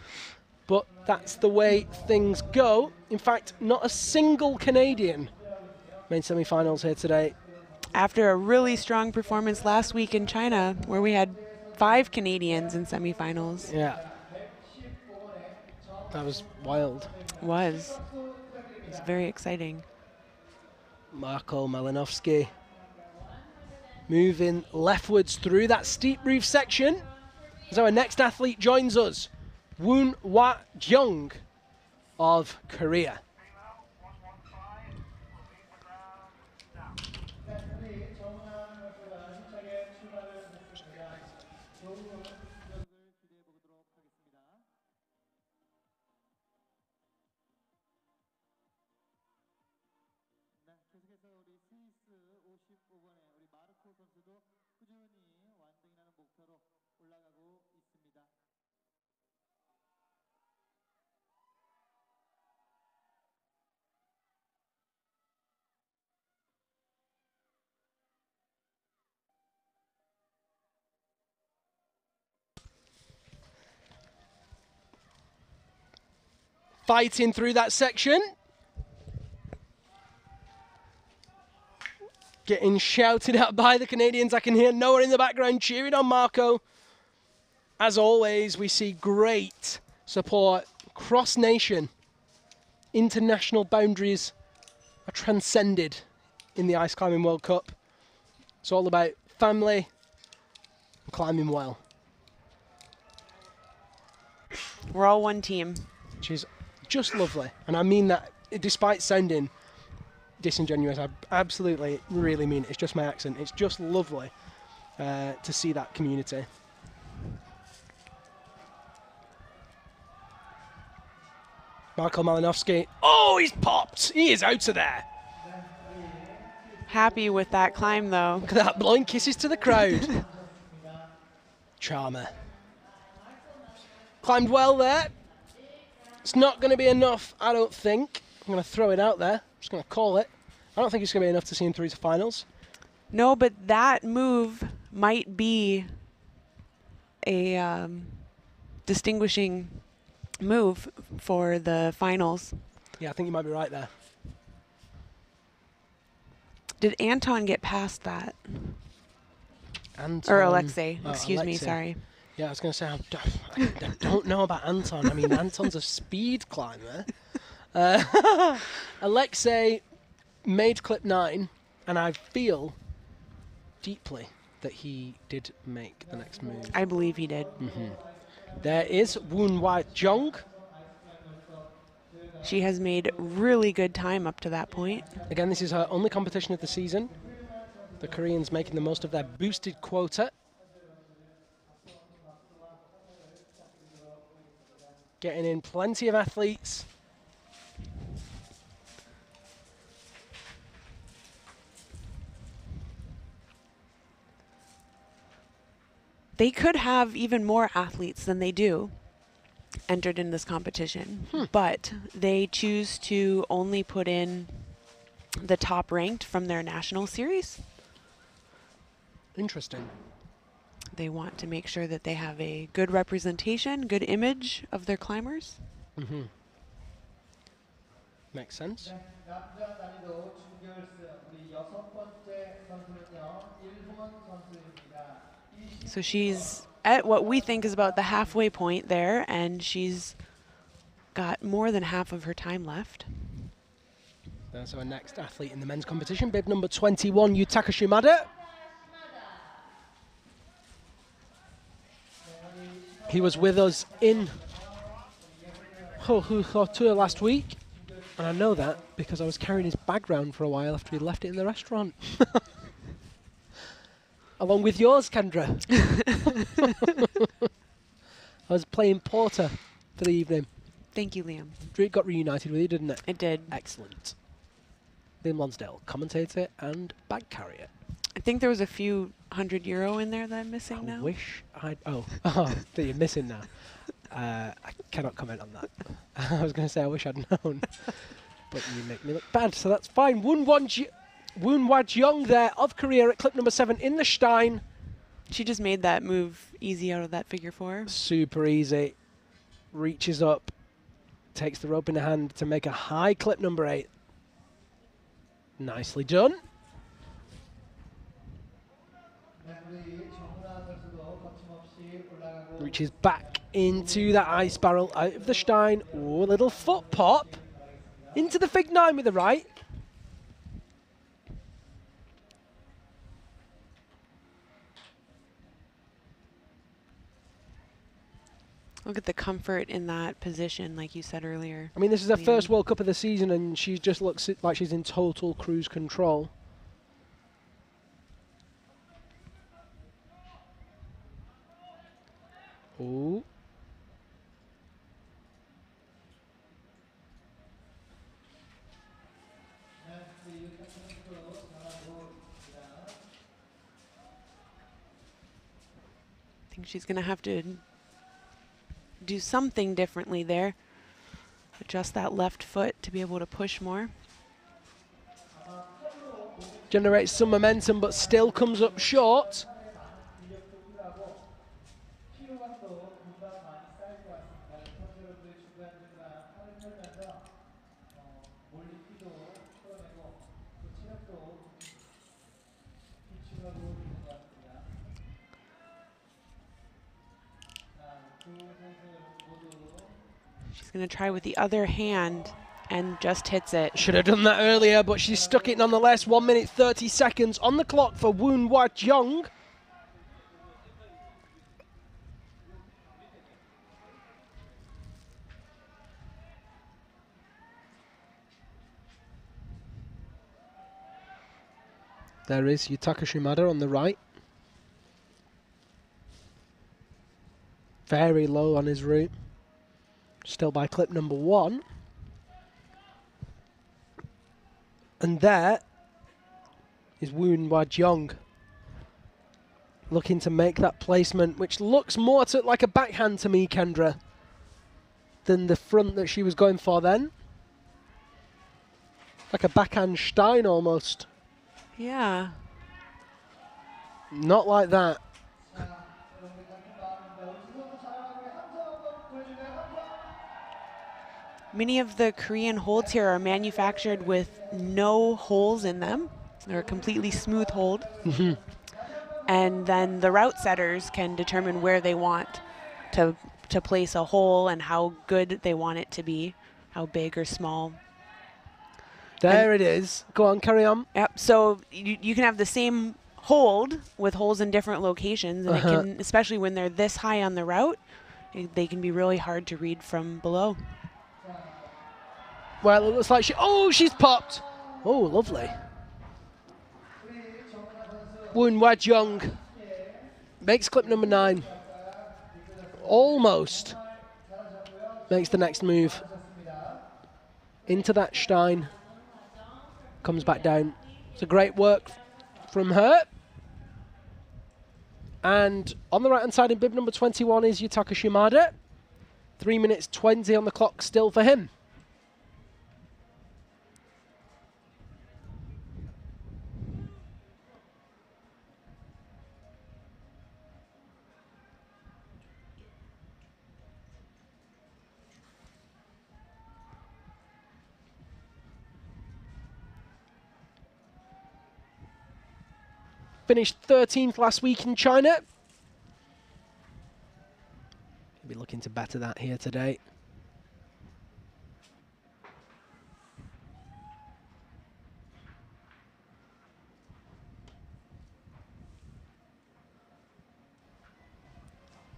but that's the way things go. In fact, not a single Canadian made semi-finals here today. After a really strong performance last week in China, where we had 5 Canadians in semifinals. Yeah. That was wild. It was very exciting. Marko Malinovsky moving leftwards through that steep roof section. So our next athlete joins us, Woon Hwa Jeong of Korea. Fighting through that section. Getting shouted at by the Canadians. I can hear Noah in the background cheering on Marko. As always, we see great support cross-nation. International boundaries are transcended in the Ice Climbing World Cup. It's all about family and climbing well. We're all one team. Which is just lovely. And I mean that despite sounding disingenuous. I absolutely really mean it. It's just my accent. It's just lovely to see that community. Marko Malinovsky. Oh, he's popped. He is out of there. Happy with that climb, though. Look at that, blowing kisses to the crowd. Charmer. Climbed well there. It's not going to be enough, I don't think. I'm going to throw it out there. I'm just going to call it. I don't think it's going to be enough to see him through to finals. No, but that move might be a distinguishing move for the finals. Yeah, I think you might be right there. Did Anton get past that? Anton, Or Alexei, excuse me, Alexei. sorry. Yeah, I was going to say, I don't know about Anton. I mean, Anton's a speed climber. Alexei made clip 9, and I feel deeply that he did make the next move. I believe he did. There is Woon Hwa Jeong. She has made really good time up to that point. Again, this is her only competition of the season. The Koreans making the most of their boosted quota. Getting in plenty of athletes. They could have even more athletes than they do entered in this competition, but they choose to only put in the top ranked from their national series. Interesting. They want to make sure that they have a good representation, good image of their climbers. Makes sense. So she's at what we think is about the halfway point there, and she's got more than half of her time left. That's our next athlete in the men's competition, bib number 21, Yutaka Shimada. He was with us in tour last week, and I know that because I was carrying his bag round for a while after he left it in the restaurant. Along with yours, Kendra. I was playing porter for the evening. Thank you, Liam. It got reunited with you, didn't it? It did. Excellent. Liam Lonsdale, commentator and bag carrier. I think there was a few €100 in there that I'm missing I now. wish I'd... Oh, that you're missing now. I cannot comment on that. I was going to say I wish I'd known. But you make me look bad, so that's fine. Woon Wad-Young there of Korea at clip number 7 in the Stein. She just made that move easy out of that figure 4. Super easy. Reaches up. Takes the rope in the hand to make a high clip number 8. Nicely done. Reaches back into that ice barrel out of the Stein. Oh, a little foot pop. Into the Fig 9 with the right. Look at the comfort in that position, like you said earlier. I mean, this is her Liam. first World Cup of the season, and she just looks like she's in total cruise control. Oh. I think she's going to have to do something differently there. Adjust that left foot to be able to push more. Generates some momentum, but still comes up short. She's going to try with the other hand and just hits it. Should have done that earlier, but she stuck it nonetheless. 1 minute 30 seconds on the clock for Woon Wad-Young. There is Yutaka Shimada on the right. Very low on his route. Still by clip number 1. And there is Woon Wad-Young looking to make that placement, which looks more to like a backhand to me, Kendra, than the front that she was going for then. Like a backhand Stein almost. Yeah. Not like that. Many of the Korean holds here are manufactured with no holes in them. They're a completely smooth hold. And then the route setters can determine where they want to place a hole and how good they want it to be, how big or small. There it is. Go on, carry on. Yep. So you can have the same hold with holes in different locations, and it can, especially when they're this high on the route, they can be really hard to read from below. Well, it looks like she's popped. Oh, lovely. Woon Wad-Young makes clip number 9. Almost makes the next move. Into that Stein. Comes back down. It's a great work from her. And on the right-hand side in bib number 21 is Yutaka Shimada. 3 minutes 20 on the clock still for him. Finished 13th last week in China. He'll be looking to better that here today.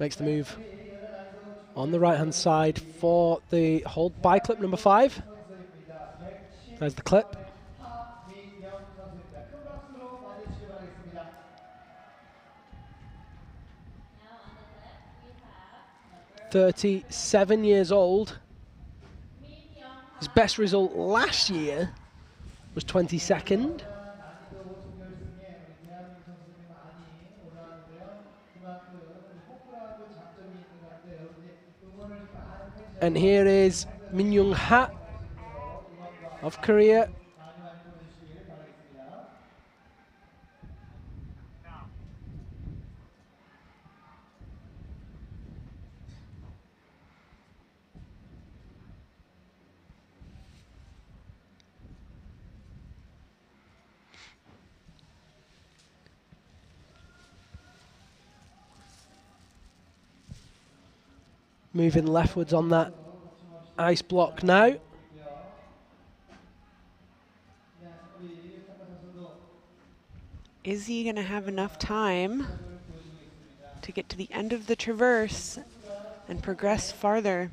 Makes the move on the right-hand side for the hold by clip number 5. There's the clip. 37 years old. His best result last year was 22nd. And here is Min Young Ha of Korea. Moving leftwards on that ice block now. Is he going to have enough time to get to the end of the traverse and progress farther?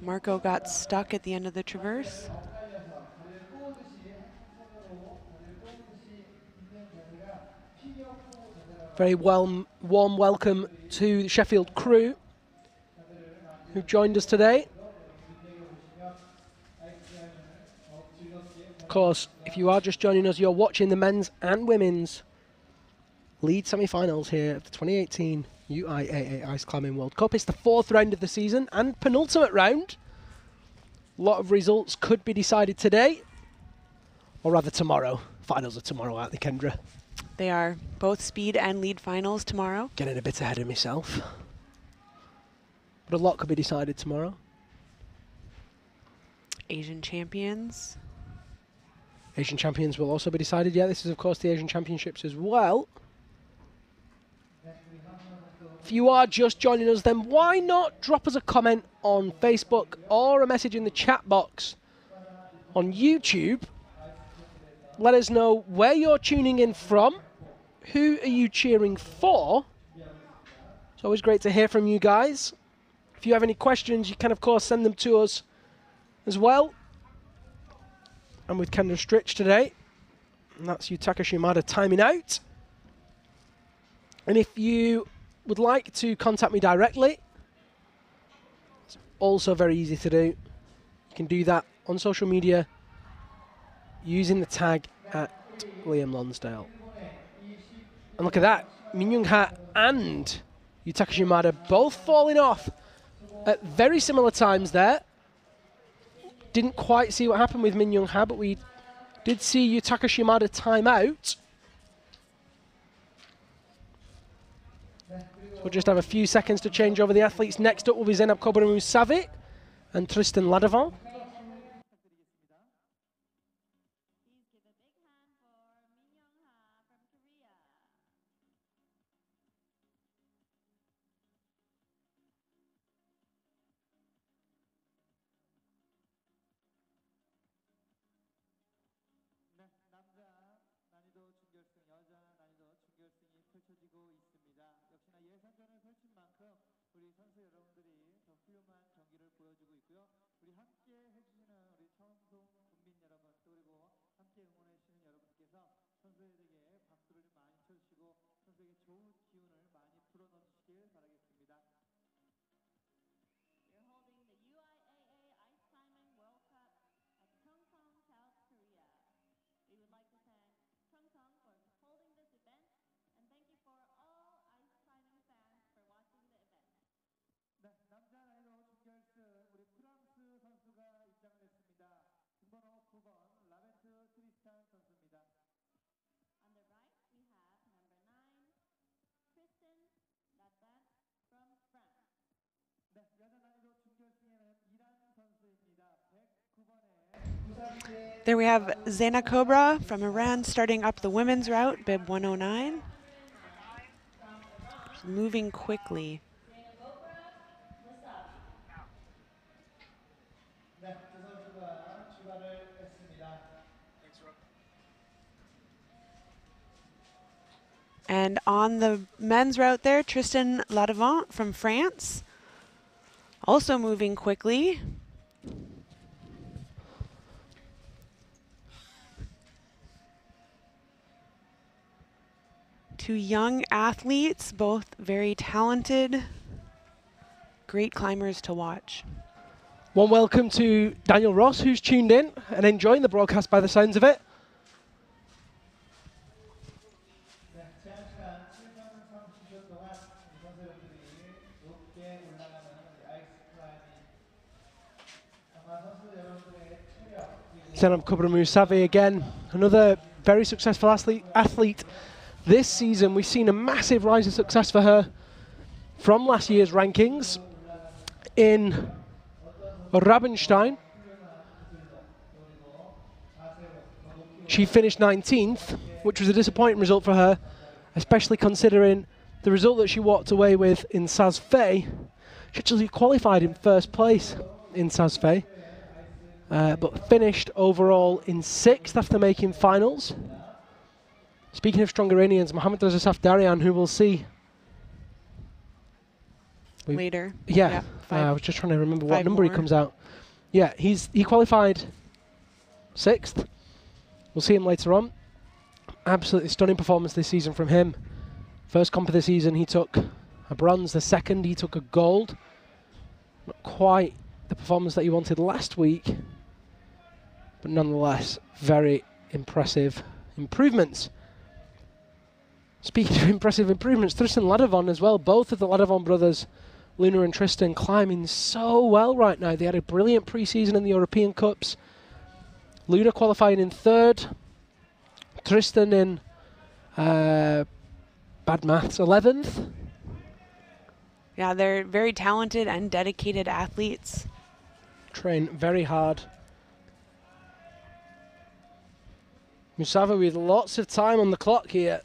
Marco got stuck at the end of the traverse. Very warm welcome to the Sheffield crew who joined us today. Of course, if you are just joining us, you're watching the men's and women's lead semi-finals here of the 2018 UIAA Ice Climbing World Cup. It's the 4th round of the season and penultimate round. A lot of results could be decided today, or rather tomorrow. Finals are tomorrow, aren't they, Kendra? They are both speed and lead finals tomorrow. Getting a bit ahead of myself. But a lot could be decided tomorrow. Asian champions. Asian champions will also be decided. Yeah, this is, of course, the Asian Championships as well. If you are just joining us, then why not drop us a comment on Facebook or a message in the chat box on YouTube. Let us know where you're tuning in from. Who are you cheering for? It's always great to hear from you guys. If you have any questions, you can, of course, send them to us as well. I'm with Kendra Stritch today. And that's Yutaka Shimada timing out. And if you would like to contact me directly, it's also very easy to do. You can do that on social media using the tag at Liam Lonsdale. And look at that, Min Young Ha and Yutaka Shimada both falling off at very similar times there. Didn't quite see what happened with Min Young Ha, but we did see Yutaka Shimada time out. We'll just have a few seconds to change over the athletes. Next up will be Zainab Kobaramou-Savic and Tristan Ladavant. We're holding the UIAA Ice Climbing World Cup at Cheongsong, South Korea. We would like to thank Cheongsong for holding this event, and thank you for all ice climbing fans for watching the event. 네, 남자 난이도 준결승 우리 프랑스 선수가 입장을 했습니다. 등번호 9번 라벤트 트리스탄 선수입니다. On the right, we have number 9, Tristan Ladant from France. 네, 여자 난이도 준결승에는 이란 선수입니다. 109번에 There we have Zaina Cobra from Iran starting up the women's route, bib 109. Moving quickly. 네, 두 선수가 출발을 했습니다. And on the men's route there, Tristan Ladavant from France. Also moving quickly. Two young athletes, both very talented, great climbers to watch. One welcome to Daniel Ross, who's tuned in and enjoying the broadcast by the sounds of it. 네, 제한 시간 7분 30초 동안 이 선수들이 높게 올라가는 아이스 Zenab Kubramusavi again, another very successful athlete this season. We've seen a massive rise of success for her from last year's rankings in Rabenstein. She finished 19th, which was a disappointing result for her, especially considering the result that she walked away with in Sazfei. She actually qualified in first place in Sazfei, but finished overall in 6th after making finals. Speaking of strong Iranians, Mohammad Reza Safdarian, who we'll see later. Yeah, I was just trying to remember what number he comes out. Yeah, he qualified 6th. We'll see him later on. Absolutely stunning performance this season from him. First comp of the season, he took a bronze. The second, he took a gold. Not quite the performance that he wanted last week, but nonetheless, very impressive improvements. Speaking of impressive improvements, Tristan Ladovon as well. Both of the Ladovon brothers, Luna and Tristan, climbing so well right now. They had a brilliant pre-season in the European Cups. Luna qualifying in 3rd. Tristan in, bad maths, 11th. Yeah, they're very talented and dedicated athletes. Train very hard. Musava with lots of time on the clock here.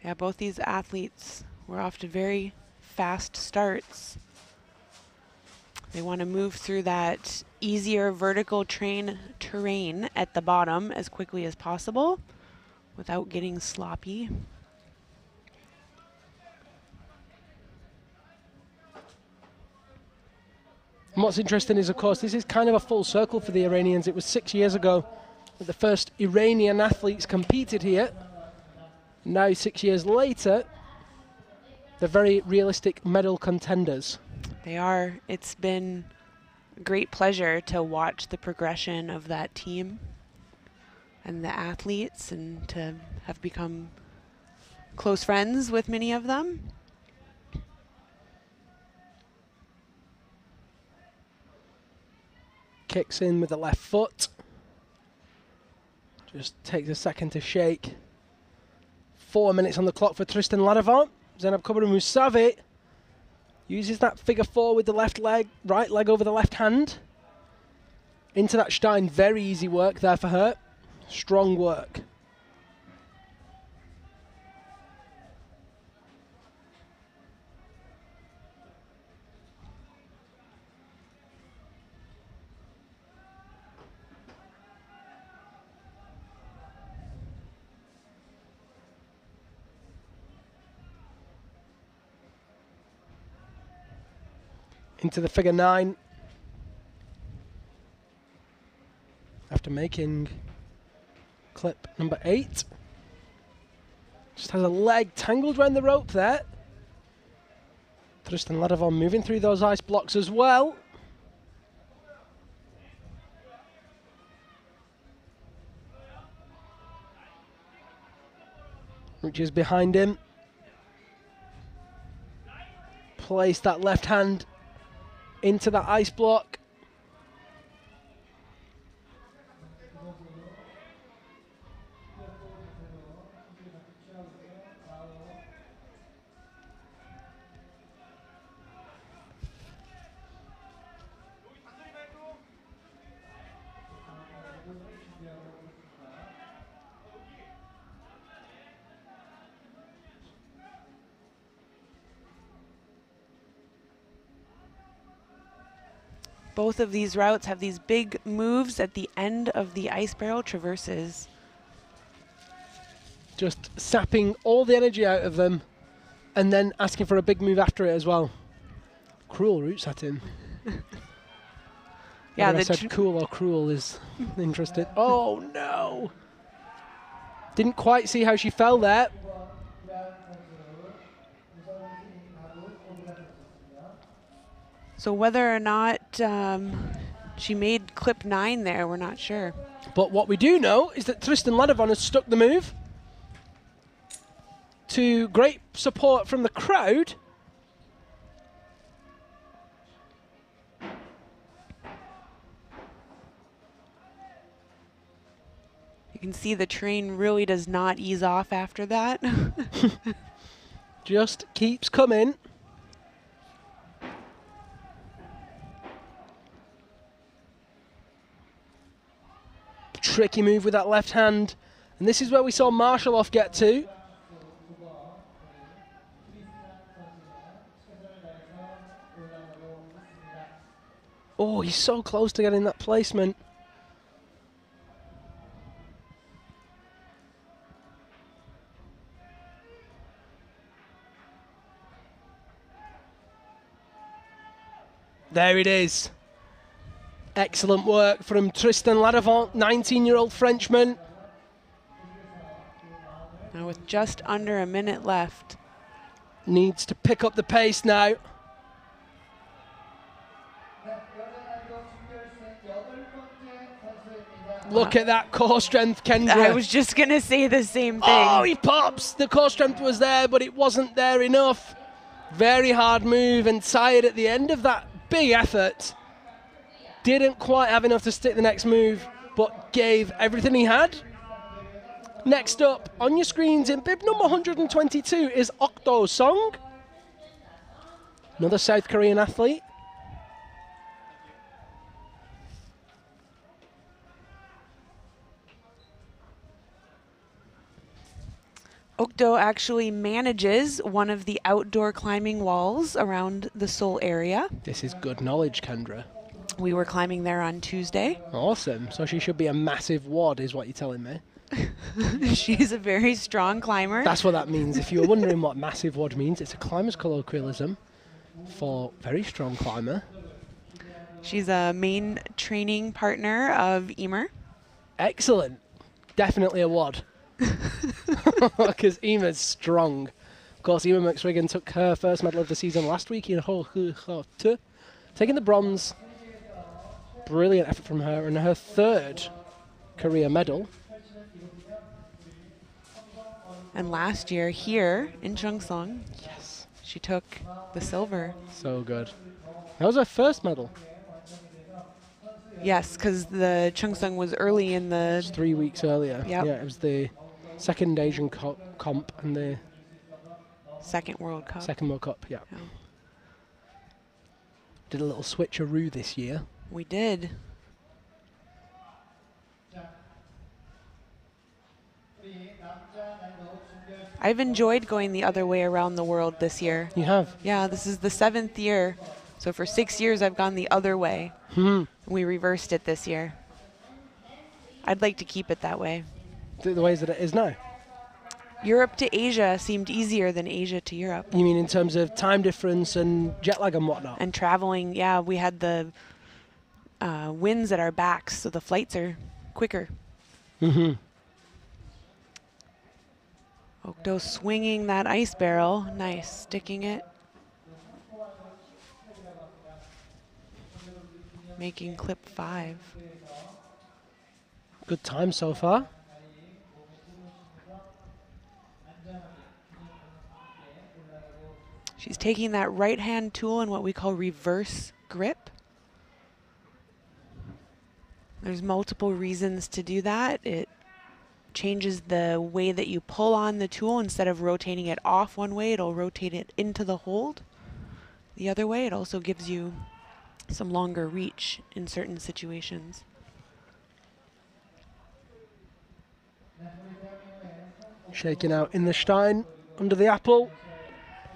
Yeah, both these athletes were off to very fast starts. They want to move through that easier vertical terrain at the bottom as quickly as possible without getting sloppy. And what's interesting is, of course, this is kind of a full circle for the Iranians. It was 6 years ago that the first Iranian athletes competed here. Now, 6 years later, they're very realistic medal contenders. They are. It's been a great pleasure to watch the progression of that team and the athletes, and to have become close friends with many of them. Kicks in with the left foot. Just takes a second to shake. 4 minutes on the clock for Tristan Ladovon. Zenab Kubramusavi uses that figure 4 with the left leg, right leg over the left hand. Into that Stein, very easy work there for her. Strong work. Into the figure 9. After making clip number 8. Just has a leg tangled around the rope there. Tristan Ladovon moving through those ice blocks as well. Reaches behind him. Place that left hand into that ice block. Both of these routes have these big moves at the end of the ice barrel traverses. Just sapping all the energy out of them and then asking for a big move after it as well. Cruel roots at him. Yeah, whether I said cool or cruel is interesting. Oh no! Didn't quite see how she fell there. So whether or not she made clip 9 there, we're not sure. But what we do know is that Tristan Ladovon has stuck the move to great support from the crowd. You can see the train really does not ease off after that. Just keeps coming. Tricky move with that left hand. And this is where we saw Marshalloff get to. Oh, he's so close to getting that placement. There it is. Excellent work from Tristan Ladavant, 19-year-old Frenchman. Now with just under a minute left. Needs to pick up the pace now. Look at that core strength, Kendra. I was just going to say the same thing. Oh, he pops. The core strength was there, but it wasn't there enough. Very hard move, and tired at the end of that big effort. Didn't quite have enough to stick the next move, but gave everything he had. Next up on your screens in bib number 122 is Cheongsong, another South Korean athlete. Okdo actually manages one of the outdoor climbing walls around the Seoul area. This is good knowledge, Kendra. We were climbing there on Tuesday. Awesome. So she should be a massive wad, is what you're telling me. She's a very strong climber. That's what that means. If you were wondering what massive wad means, it's a climber's colloquialism for very strong climber. She's a main training partner of Emer. Excellent. Definitely a wad. Because Emer's strong. Of course, Emer McSwiggan took her first medal of the season last week in Ho-Hu-Ho-Tu, taking the bronze. Brilliant effort from her, and her third career medal. And last year here in Cheongsong, Yes. she took the silver. So good. That was her first medal. Yes, because the Cheongsong was early in the... 3 weeks earlier. Yep. Yeah, it was the second Asian comp and the Second World Cup. second World Cup, yeah. Yeah. Did a little switcheroo this year. We did. I've enjoyed going the other way around the world this year. You have? Yeah, this is the 7th year. So for 6 years, I've gone the other way. We reversed it this year. I'd like to keep it that way. The ways that it is now. Europe to Asia seemed easier than Asia to Europe. You mean in terms of time difference and jet lag and whatnot? And traveling, yeah, we had the winds at our backs, so the flights are quicker. Mm-hmm. Okdo swinging that ice barrel. Nice, sticking it. Making clip 5. Good time so far. She's taking that right hand tool in what we call reverse grip. There's multiple reasons to do that. It changes the way that you pull on the tool. Instead of rotating it off one way, it'll rotate it into the hold. The other way, it also gives you some longer reach in certain situations. Shaking out in the Stein, under the apple.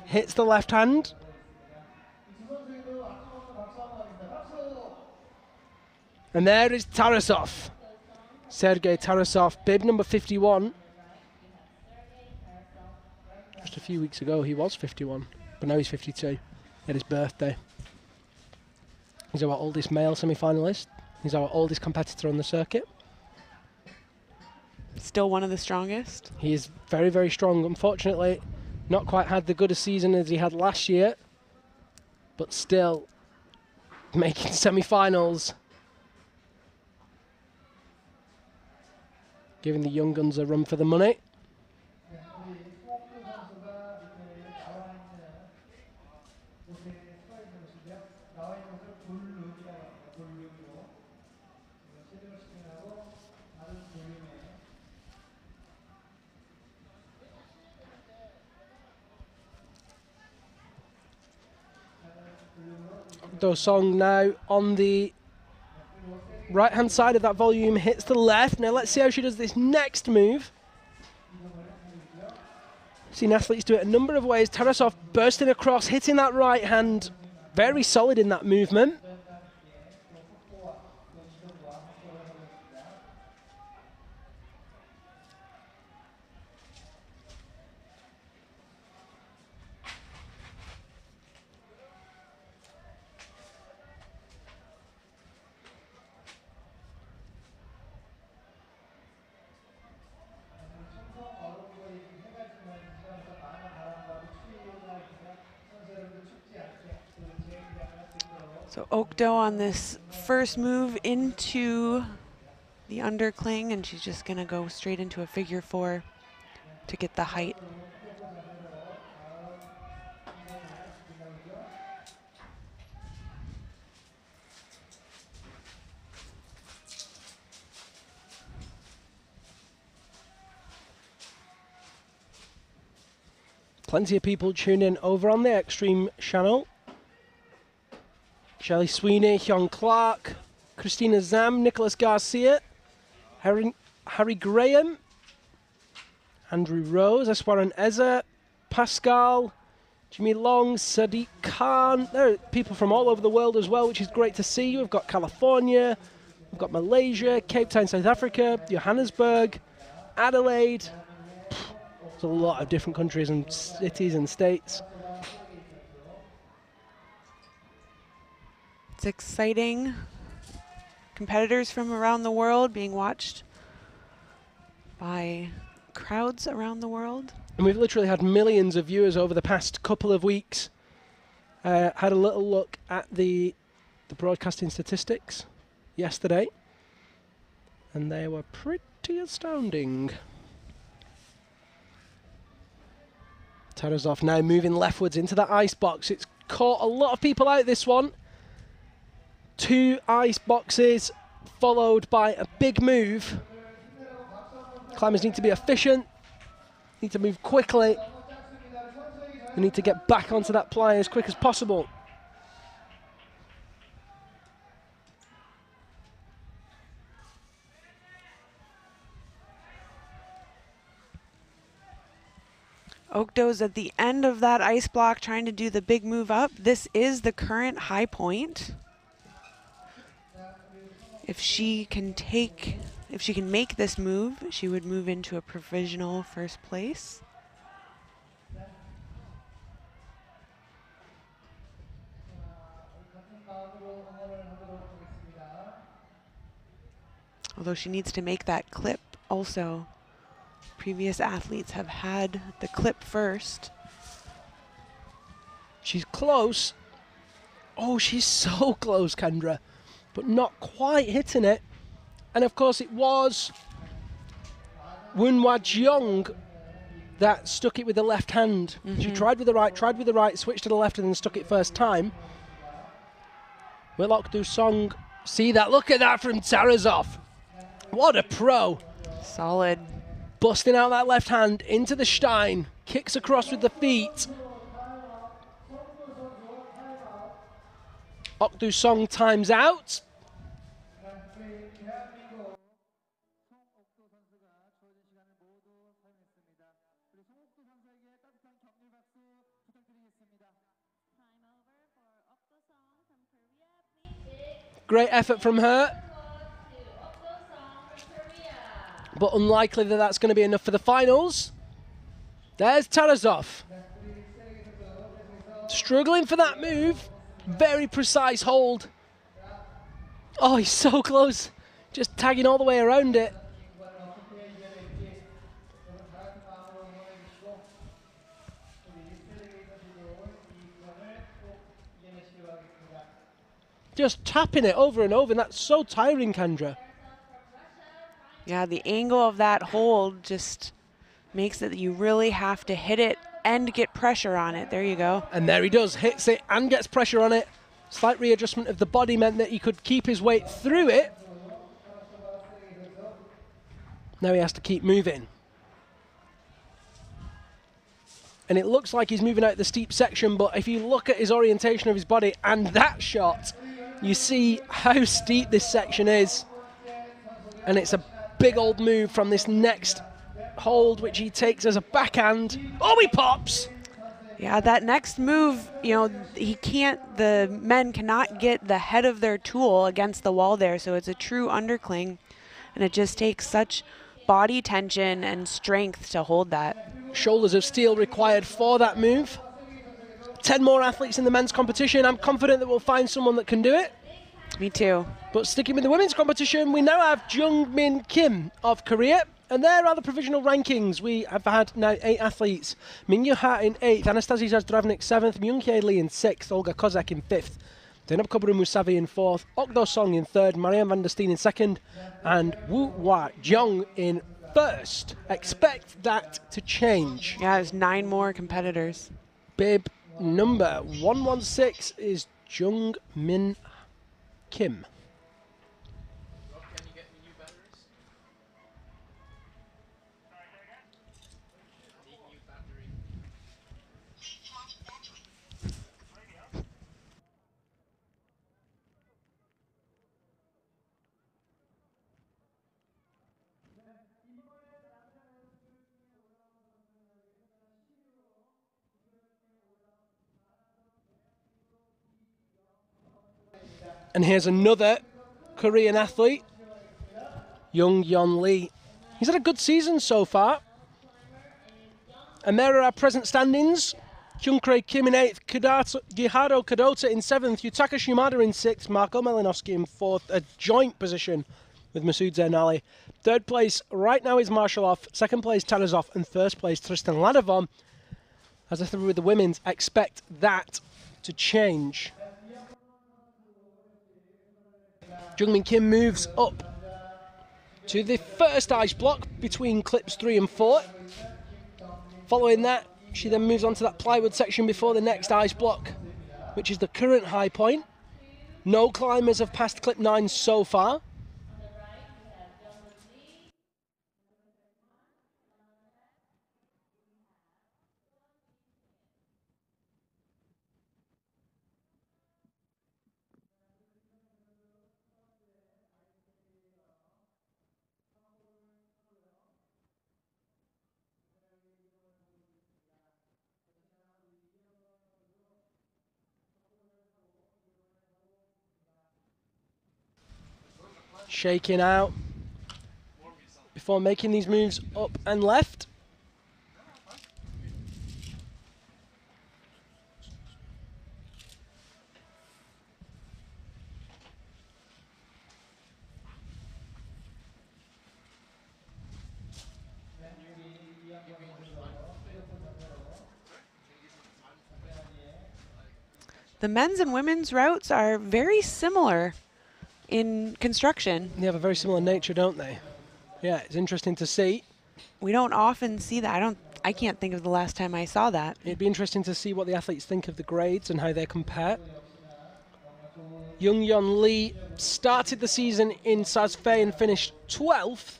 Hits the left hand. And there is Tarasov. Sergei Tarasov, bib number 51. Just a few weeks ago he was 51, but now he's 52. At his birthday. He's our oldest male semi-finalist. He's our oldest competitor on the circuit. Still one of the strongest. He is very, very strong. Unfortunately, not quite had the good a season as he had last year, but still making semi-finals. Giving the young guns a run for the money. Cheongsong now on the right-hand side of that volume, hits the left. Now let's see how she does this next move. Seen athletes do it a number of ways. Tarasov bursting across, hitting that right hand. Very solid in that movement. So Okdo on this first move into the undercling, and she's just gonna go straight into a figure 4 to get the height. Plenty of people tune in over on the Extreme channel. Shelley Sweeney, Hyun Clark, Christina Zam, Nicholas Garcia, Harry Graham, Andrew Rose, Eswaran Eza, Pascal, Jimmy Long, Sadiq Khan. There are people from all over the world as well, which is great to see. We've got California, we've got Malaysia, Cape Town, South Africa, Johannesburg, Adelaide. There's a lot of different countries and cities and states. It's exciting. Competitors from around the world being watched by crowds around the world. And we've literally had millions of viewers over the past couple of weeks. Had a little look at the broadcasting statistics yesterday, and they were pretty astounding. Tarasov now moving leftwards into that ice box. It's caught a lot of people out, this one. 2 ice boxes followed by a big move. Climbers need to be efficient, need to move quickly. They need to get back onto that ply as quick as possible. Okdo's at the end of that ice block trying to do the big move up. This is the current high point. If she can make this move, she would move into a provisional first place. Although she needs to make that clip also. Previous athletes have had the clip first. She's close. Oh, she's so close, Kendra, but not quite hitting it. And of course it was Woonwha Jeong that stuck it with the left hand. She tried with the right, switched to the left and then stuck it first time. Will Ok-do Song see that? Look at that from Tarasov. What a pro. Solid. Busting out that left hand into the Stein. Kicks across with the feet. Ok-do Song times out. Great effort from her. But unlikely that that's going to be enough for the finals. There's Tarasov. Struggling for that move. Very precise hold. Oh, he's so close. Just tagging all the way around it. Just tapping it over and over, and that's so tiring, Kendra. Yeah, the angle of that hold just makes it that you really have to hit it and get pressure on it. There you go. And there he does, hits it and gets pressure on it. Slight readjustment of the body meant that he could keep his weight through it. Now he has to keep moving. and it looks like he's moving out the steep section, but if you look at his orientation of his body and that shot, you see how steep this section is. And it's a big old move from this next hold, which he takes as a backhand. Oh, he pops! Yeah, that next move, you know, the men cannot get the head of their tool against the wall there, so it's a true undercling, and it just takes such body tension and strength to hold that. Shoulders of steel required for that move. 10 more athletes in the men's competition. I'm confident that we'll find someone that can do it. Me too. But sticking with the women's competition, we now have Jung-min Kim of Korea. And there are the provisional rankings. We have had now 8 athletes. Min-Yu Ha in 8th, Anastasia Zdravnik 7th, Myung-Hye Lee in 6th, Olga Kozak in 5th, Zainab Kobru Musavi in 4th, Ok Song in 3rd, Marianne van der Steen in 2nd, and Woo Hwa Jung in 1st. Expect that to change. Yeah, there's 9 more competitors. Bib number 116 is Jung-min Kim. And here's another Korean athlete, Young-Yeon Lee. He's had a good season so far. And there are our present standings. Kyung-Krae Kim in 8th, Giharo Kadota in 7th, Yutaka Shimada in 6th, Marko Malinovsky in 4th, a joint position with Masoud Zainali. 3rd place right now is Marshalov, 2nd place Tanazov, and 1st place Tristan Ladovon. As I said with the women's, expect that to change. Jung-Min Kim moves up to the first ice block between clips 3 and 4. Following that, she then moves on to that plywood section before the next ice block, which is the current high point. No climbers have passed clip 9 so far. Shaking out before making these moves up and left. The men's and women's routes are very similar in construction. They have a very similar nature, don't they? Yeah, it's interesting to see. We don't often see that. I can't think of the last time I saw that. It'd be interesting to see what the athletes think of the grades and how they compare. Young-Yeon Lee started the season in Sazfei and finished 12th.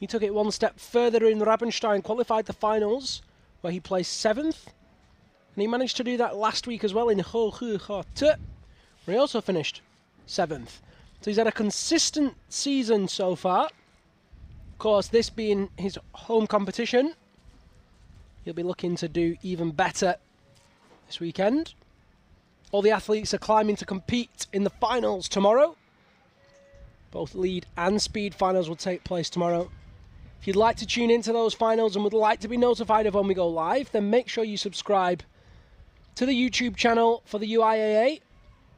He took it one step further in Rabenstein, qualified the finals, where he placed 7th. And he managed to do that last week as well in Hohut, where he also finished 7th. So he's had a consistent season so far. Of course, this being his home competition, he'll be looking to do even better this weekend. All the athletes are climbing to compete in the finals tomorrow. Both lead and speed finals will take place tomorrow. If you'd like to tune into those finals and would like to be notified of when we go live, then make sure you subscribe to the YouTube channel for the UIAA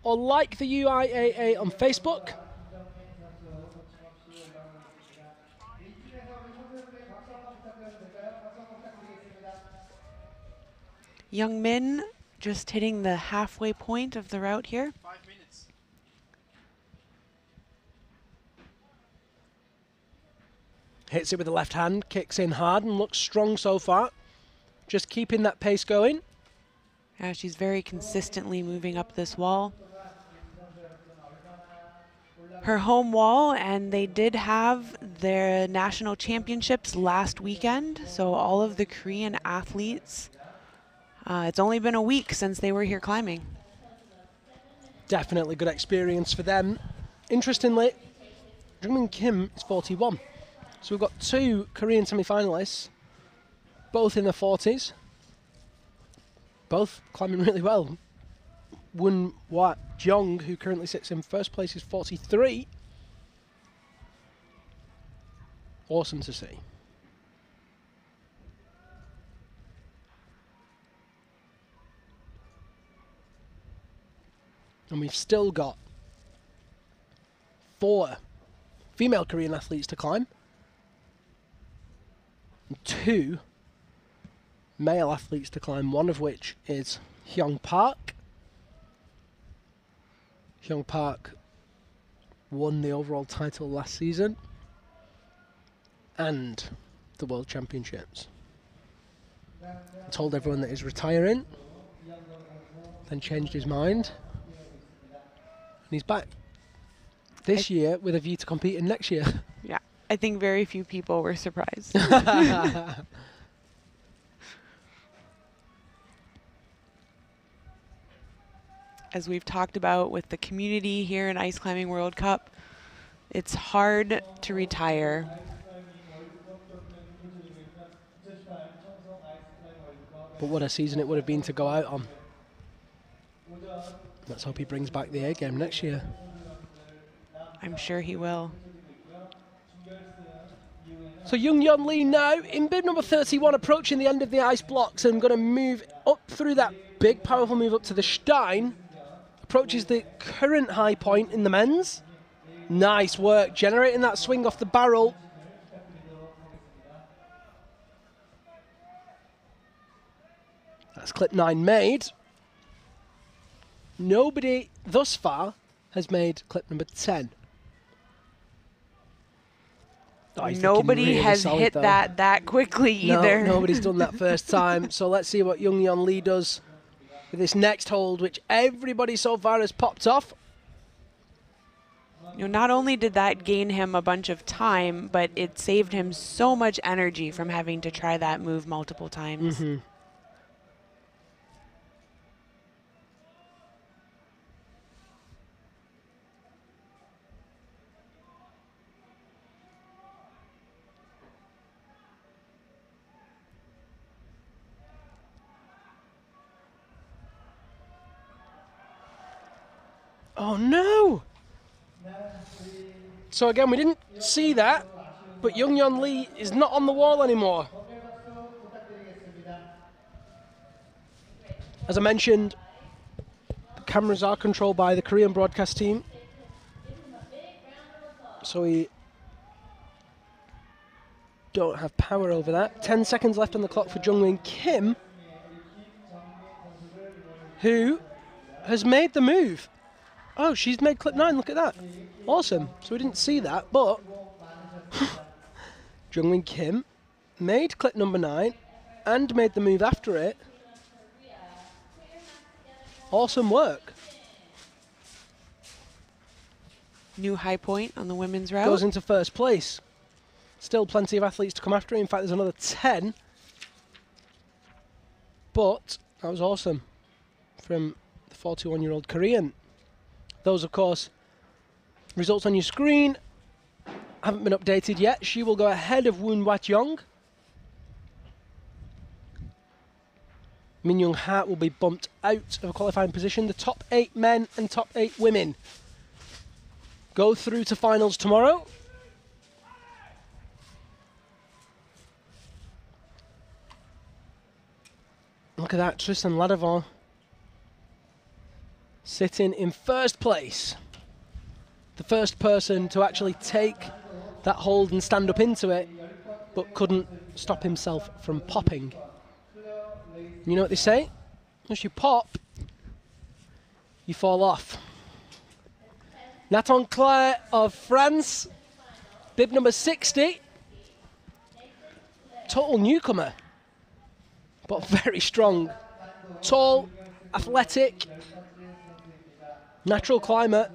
or like the UIAA on Facebook. Young Min just hitting the halfway point of the route here. 5 minutes. Hits it with the left hand, kicks in hard and looks strong so far. Just keeping that pace going. Yeah, she's very consistently moving up this wall. her home wall, and they did have their national championships last weekend. So all of the Korean athletes, it's only been a week since they were here climbing. Definitely good experience for them. Interestingly, Jungmin Kim is 41. So we've got 2 Korean semi-finalists, both in their 40s. Both climbing really well. Woon Wat Jung, who currently sits in first place, is 43. Awesome to see. And we've still got 4 female Korean athletes to climb. And 2 male athletes to climb, one of which is Hyung Park. Hyung Park won the overall title last season and the World Championships. Told everyone that he's retiring, then changed his mind, and he's back this year with a view to competing next year. Yeah, I think very few people were surprised. As we've talked about with the community here in Ice Climbing World Cup, it's hard to retire. But what a season it would have been to go out on. Let's hope he brings back the A game next year. I'm sure he will. So Jung Yeon Lee now in bib number 31, approaching the end of the ice blocks and going to move up through that big powerful move up to the Stein. Approaches the current high point in the men's. Nice work, generating that swing off the barrel. That's clip 9 made. Nobody thus far has made clip number 10. Oh, Nobody really has solid, hit though. that quickly either. No, nobody's done that first time. So let's see what Jung Yeon Lee does with this next hold, which everybody so far has popped off. You know, not only did that gain him a bunch of time, but it saved him so much energy from having to try that move multiple times. Mm-hmm. Oh no! So again, we didn't see that, but Jung Yeon Lee is not on the wall anymore. As I mentioned, the cameras are controlled by the Korean broadcast team. So we don't have power over that. 10 seconds left on the clock for Jungmin Kim, who has made the move. Oh, she's made clip 9, look at that. Awesome. So we didn't see that, but Jungmin Kim made clip number 9 and made the move after it. Awesome work. New high point on the women's route. Goes into first place. Still plenty of athletes to come after it. In fact, there's another 10. But that was awesome from the 41-year-old Korean. Those, of course, results on your screen haven't been updated yet. She will go ahead of Woon Wat Young. Min Young Ha will be bumped out of a qualifying position. The top 8 men and top 8 women go through to finals tomorrow. Look at that, Tristan Ladavant sitting in first place. The first person to actually take that hold and stand up into it, but couldn't stop himself from popping. You know what they say? Once you pop, you fall off. Nathan Claire of France, bib number 60. Total newcomer, but very strong. Tall, athletic, natural climber.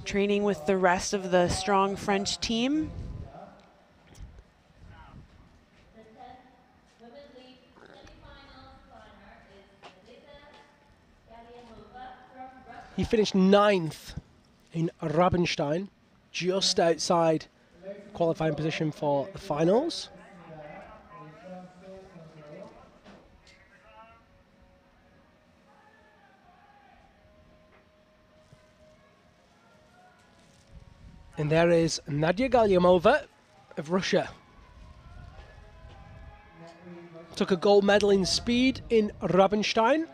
training with the rest of the strong French team. He finished 9th in Rabenstein, just outside qualifying position for the finals. And there is Nadia Galyamova of Russia. Took a gold medal in speed in Rabenstein.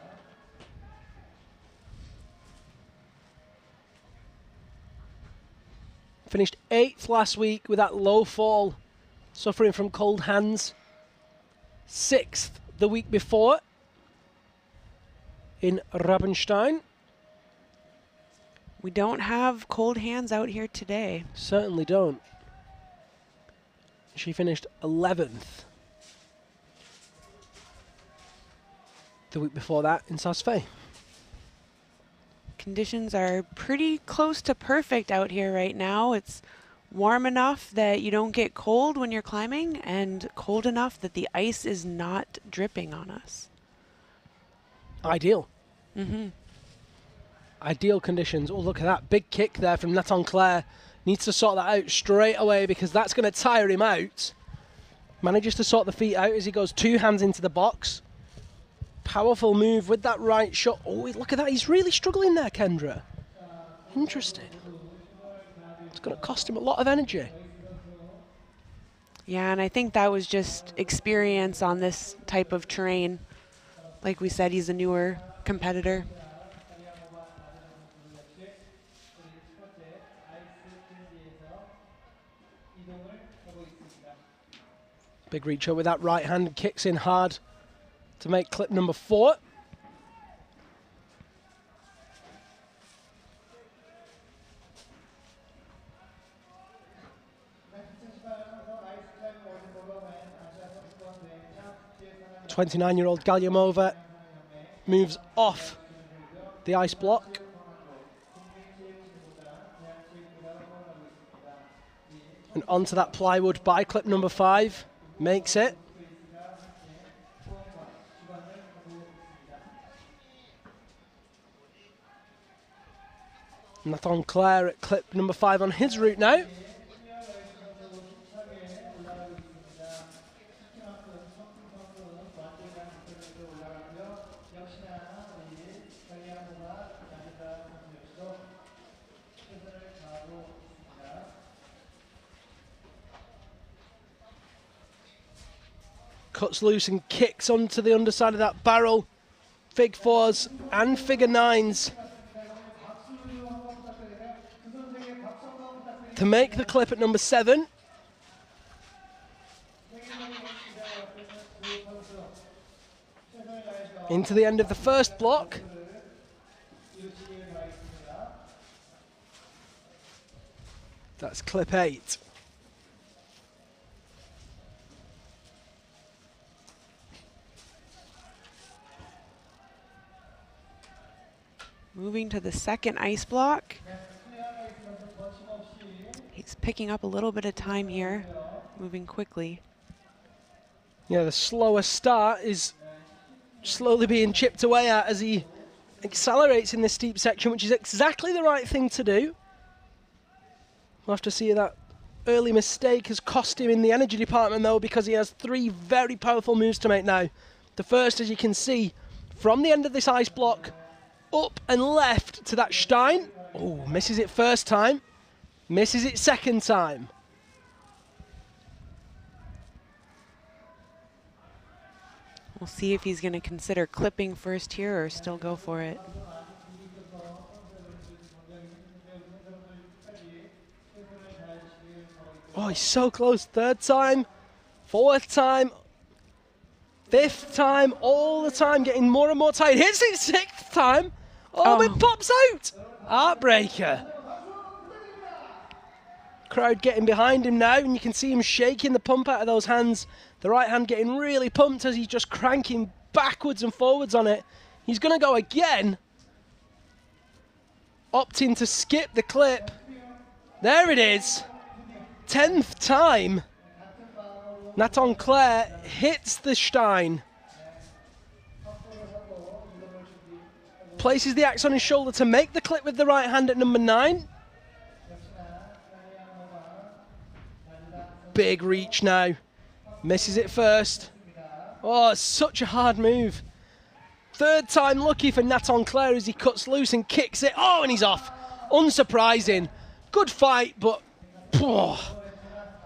Finished 8th last week with that low fall, suffering from cold hands. 6th the week before in Rabenstein. We don't have cold hands out here today. Certainly don't. She finished 11th the week before that in Saas-Fee. Conditions are pretty close to perfect out here right now. It's warm enough that you don't get cold when you're climbing, and cold enough that the ice is not dripping on us. Ideal. Mm-hmm. Ideal conditions. Oh, look at that big kick there from Nathan Clare. Needs to sort that out straight away because that's going to tire him out. Manages to sort the feet out as he goes 2 hands into the box. Powerful move with that right shot. Oh, look at that. He's really struggling there, Kendra. Interesting. It's going to cost him a lot of energy. Yeah, and I think that was just experience on this type of terrain. Like we said, he's a newer competitor. Big reacher with that right hand, kicks in hard to make clip number 4. The 29-year-old Galyamova moves off the ice block. And onto that plywood by clip number 5. Makes it. Nathan Clare at clip number 5 on his route now. Cuts loose and kicks onto the underside of that barrel. Fig 4s and figure 9s to make the clip at number 7. Into the end of the first block. That's clip 8. Moving to the second ice block. He's picking up a little bit of time here, moving quickly. Yeah, the slower start is slowly being chipped away at as he accelerates in this steep section, which is exactly the right thing to do. We'll have to see if that early mistake has cost him in the energy department, though, because he has 3 very powerful moves to make now. The first, as you can see, from the end of this ice block, up and left to that Stein. Oh, misses it first time. Misses it second time. We'll see if he's going to consider clipping first here or still go for it. Oh, he's so close. 3rd time, 4th time, 5th time, all the time, getting more and more tired. Hits it 6th time. Oh, it pops out. Heartbreaker. Crowd getting behind him now, and you can see him shaking the pump out of those hands. The right hand getting really pumped as he's just cranking backwards and forwards on it. He's going to go again. Opting to skip the clip. There it is. 10th time. Nathan Claire hits the Stein. Places the axe on his shoulder to make the clip with the right hand at number 9. Big reach now. Misses it first. Oh, it's such a hard move. 3rd time lucky for Nathan Claire as he cuts loose and kicks it. Oh, and he's off. Unsurprising. Good fight, but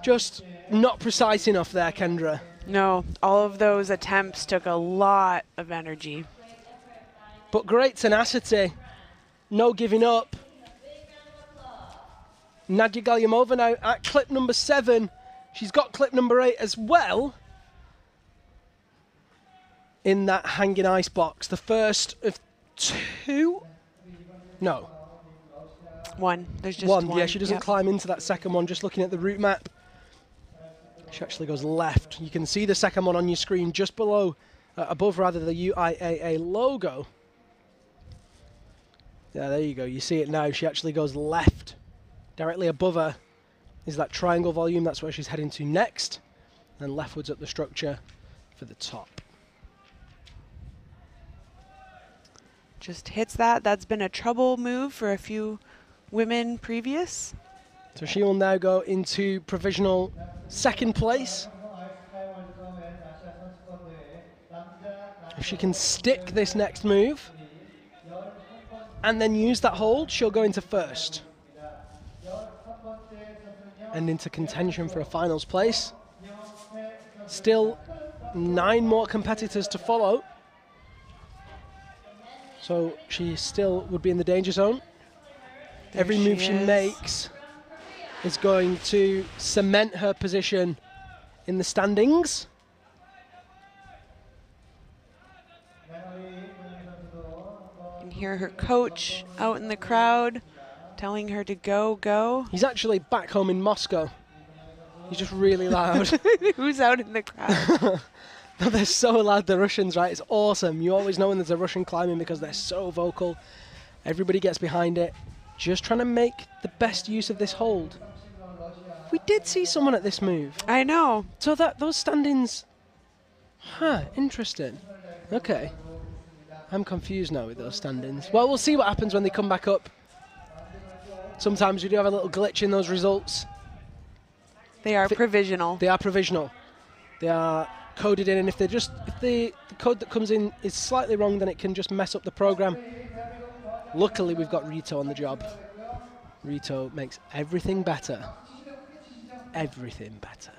just not precise enough there, Kendra. No, all of those attempts took a lot of energy. But great tenacity. No giving up. Nadia Galyamova now at clip number 7. She's got clip number 8 as well in that hanging ice box. The first of 2? No. 1. There's just 1. one. Yeah, she doesn't climb into that second one. Just looking at the route map. She actually goes left. You can see the second one on your screen just below, above rather, the UIAA logo. Yeah, there you go. You see it now. She actually goes left. Directly above her is that triangle volume. That's where she's heading to next. And leftwards up the structure for the top. Just hits that. That's been a trouble move for a few women previous. So she will now go into provisional 2nd place. If she can stick this next move and then use that hold, she'll go into 1st. And into contention for a finals place. Still 9 more competitors to follow. So she still would be in the danger zone. Every move she makes is going to cement her position in the standings. You can hear her coach out in the crowd telling her to go, go. He's actually back home in Moscow. He's just really loud. Who's out in the crowd? No, they're so loud, the Russians, right? It's awesome. You always know when there's a Russian climbing because they're so vocal. Everybody gets behind it. Just trying to make the best use of this hold. We did see someone at this move. I know. So those standings... Huh, interesting. Okay. I'm confused now with those standings. Well, we'll see what happens when they come back up. Sometimes we do have a little glitch in those results. They are provisional. They are provisional. They are coded in, and if the code that comes in is slightly wrong, then it can just mess up the program. Luckily, we've got Rito on the job. Rito makes everything better. Everything better.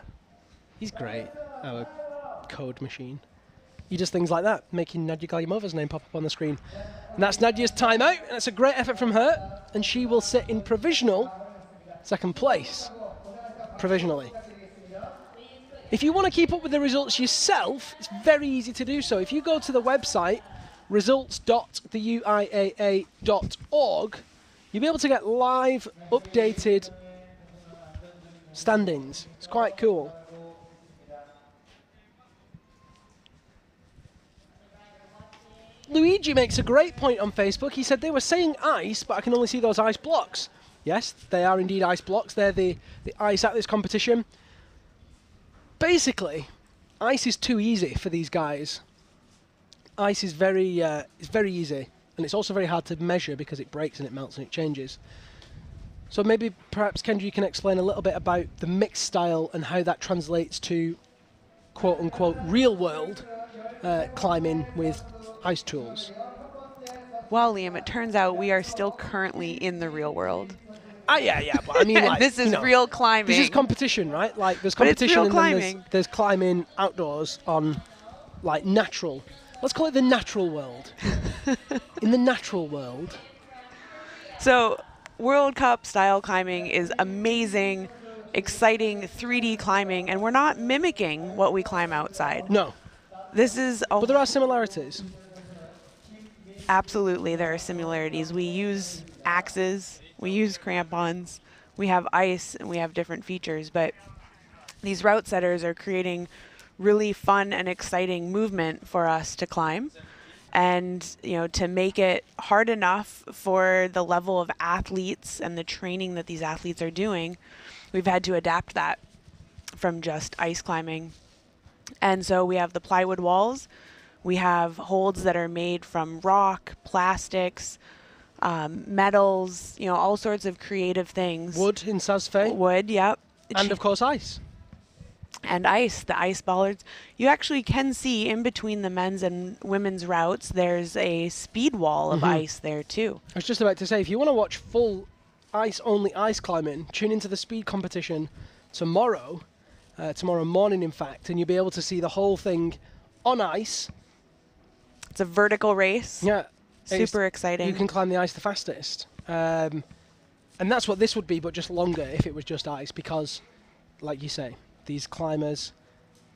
He's great, our code machine. He does things like that, making Nadia Galyamova's name pop up on the screen. And that's Nadia's timeout, and that's a great effort from her, and she will sit in provisional 2nd place. Provisionally. If you want to keep up with the results yourself, it's very easy to do so. If you go to the website, results.theuiaa.org, you'll be able to get live, updated standings. It's quite cool. Luigi makes a great point on Facebook. He said they were saying ice, but I can only see those ice blocks. Yes, they are indeed ice blocks. They're the ice at this competition. Basically, ice is too easy for these guys. Ice is very easy, and it's also very hard to measure because it breaks and it melts and it changes. So maybe perhaps Kendra, you can explain a little bit about the mixed style and how that translates to quote-unquote real world climbing with ice tools. Well, Liam, it turns out we are still currently in the real world. Yeah, but I mean, like, this is real climbing. This is competition, right? Like, there's But it's competition real and then climbing. there's climbing outdoors on, like, natural. Let's call it the natural world. In the natural world. So, World Cup style climbing is amazing, exciting 3D climbing, and we're not mimicking what we climb outside. No, This is but there are similarities. absolutely, there are similarities. We use axes, we use crampons, we have ice, and we have different features, but these route setters are creating really fun and exciting movement for us to climb. And, to make it hard enough for the level of athletes and the training that these athletes are doing, we've had to adapt that from just ice climbing. And so we have the plywood walls. We have holds that are made from rock, plastics, metals, all sorts of creative things. Wood in Sasfay. Wood, yep. And, of course, ice. And ice, the ice bollards. You actually can see in between the men's and women's routes, there's a speed wall of ice there too. I was just about to say, if you want to watch full ice-only ice climbing, tune into the speed competition tomorrow morning, in fact, and you'll be able to see the whole thing on ice. It's a vertical race. Yeah. Super exciting. You can climb the ice the fastest. And that's what this would be, but just longer if it was just ice, because, like you say, these climbers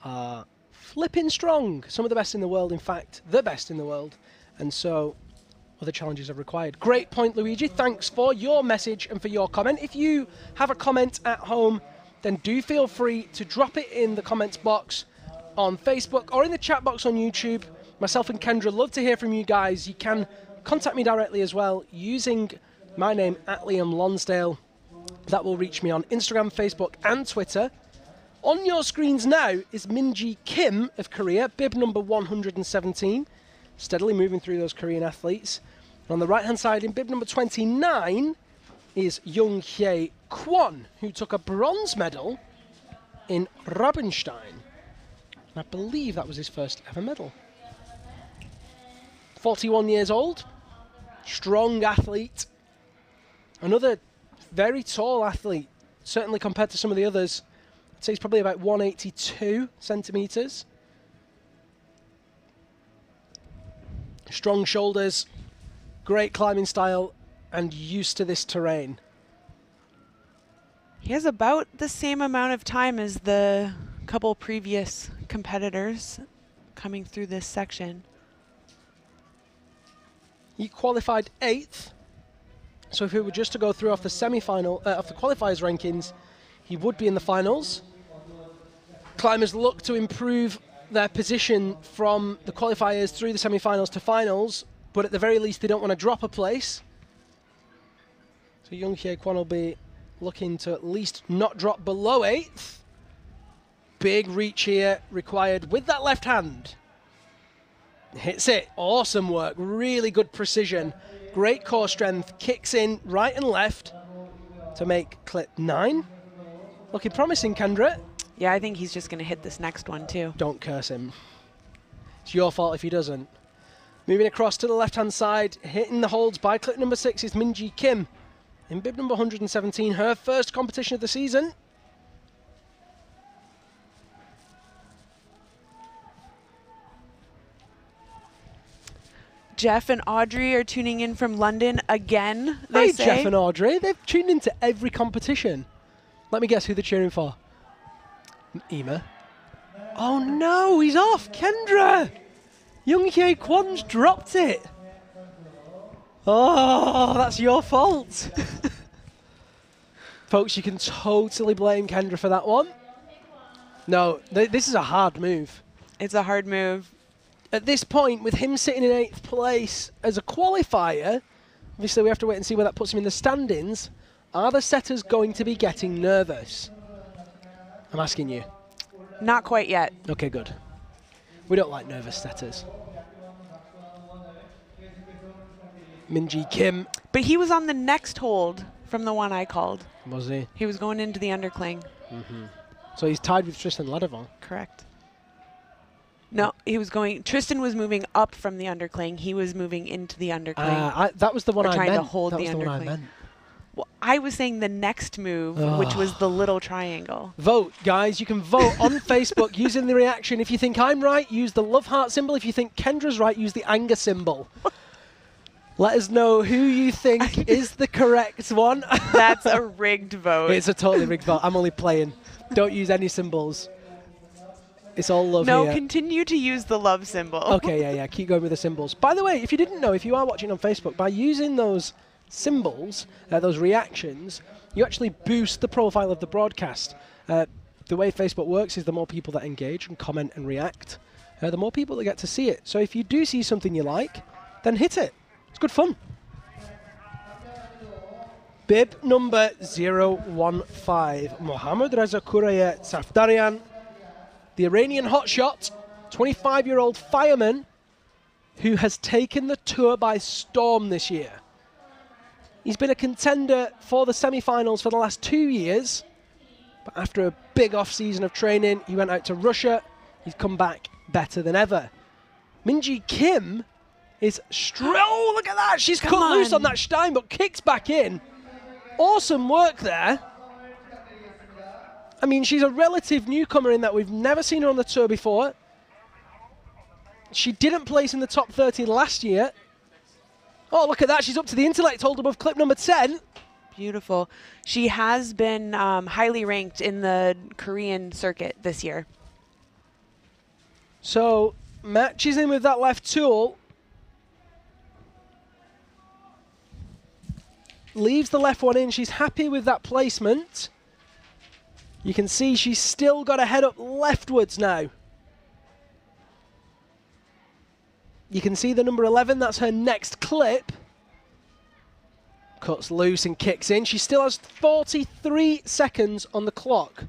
are flipping strong. Some of the best in the world, in fact, the best in the world. And so other challenges are required. Great point, Luigi. Thanks for your message and for your comment. If you have a comment at home, then do feel free to drop it in the comments box on Facebook or in the chat box on YouTube. Myself and Kendra love to hear from you guys. You can contact me directly as well using my name at Liam Lonsdale. That will reach me on Instagram, Facebook and Twitter. On your screens now is Minji Kim of Korea, bib number 117, steadily moving through those Korean athletes. And on the right-hand side in bib number 29 is Young-Hae Kwon, who took a bronze medal in Rabenstein. And I believe that was his first ever medal. 41 years old, strong athlete, another very tall athlete, certainly compared to some of the others. So he's probably about 182 centimetres. Strong shoulders, great climbing style, and used to this terrain. He has about the same amount of time as the couple previous competitors coming through this section. He qualified 8th. So if it were just to go through off the semi-final, off the qualifiers rankings, he would be in the finals. Climbers look to improve their position from the qualifiers through the semi-finals to finals, but at the very least they don't want to drop a place. So Young-Hae Kwon will be looking to at least not drop below 8th. Big reach here required with that left hand. Hits it. Awesome work. Really good precision. Great core strength. Kicks in right and left to make clip 9. Looking promising, Kendra. Yeah, I think he's just going to hit this next one too. Don't curse him. It's your fault if he doesn't. Moving across to the left-hand side, hitting the holds by clip number 6 is Minji Kim. In bib number 117, her first competition of the season. Jeff and Audrey are tuning in from London again, they say. Jeff and Audrey. They've tuned into every competition. Let me guess who they're cheering for. Ema. Oh no, he's off. Kendra! Young-Hae Kwon's dropped it. Oh, that's your fault. Folks, you can totally blame Kendra for that one. No, this is a hard move. It's a hard move. At this point, with him sitting in 8th place as a qualifier, obviously we have to wait and see where that puts him in the standings. Are the setters going to be getting nervous? I'm asking you. Not quite yet. Okay, good. We don't like nervous setters. Minji Kim. But he was on the next hold from the one I called. Was he? He was going into the undercling. So he's tied with Tristan Ladevant. Correct. No, he was going. Tristan was moving up from the undercling. He was moving into the undercling. That was the one I meant. Trying to hold that the was the one I undercling. meant. Well, I was saying the next move, which was the little triangle. Vote, guys. You can vote on Facebook using the reaction. If you think I'm right, use the love heart symbol. If you think Kendra's right, use the anger symbol. Let us know who you think is the correct one. That's a rigged vote. It's a totally rigged vote. I'm only playing. Don't use any symbols. It's all love here. No, continue to use the love symbol. Okay, yeah. Keep going with the symbols. By the way, if you didn't know, if you are watching on Facebook, by using those symbols, those reactions, you actually boost the profile of the broadcast. The way Facebook works is the more people that engage and comment and react, the more people that get to see it. So if you do see something you like, then hit it. It's good fun. Bib number 015, Mohammad Reza Kuraya Safdarian, the Iranian hotshot, 25-year-old fireman who has taken the tour by storm this year. He's been a contender for the semi-finals for the last 2 years, but after a big off-season of training, he went out to Russia. He's come back better than ever. Minji Kim is oh, look at that! She's cut loose on that Stein, but kicks back in. Awesome work there. I mean, she's a relative newcomer in that we've never seen her on the tour before. She didn't place in the top 30 last year. Oh, look at that. She's up to the intellect hold above clip number 10. Beautiful. She has been highly ranked in the Korean circuit this year. So, matches in with that left tool. Leaves the left one in. She's happy with that placement. You can see she's still got to head up leftwards now. You can see the number 11. That's her next clip. Cuts loose and kicks in. She still has 43 seconds on the clock.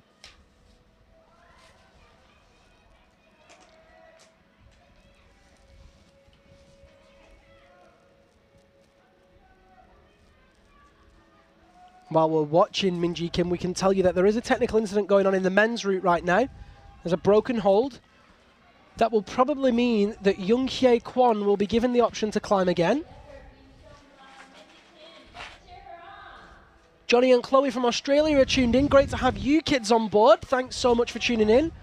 While we're watching Minji Kim, we can tell you that there is a technical incident going on in the men's route right now. There's a broken hold. That will probably mean that Young Hye Kwon will be given the option to climb again. Johnny and Chloe from Australia are tuned in. Great to have you kids on board. Thanks so much for tuning in.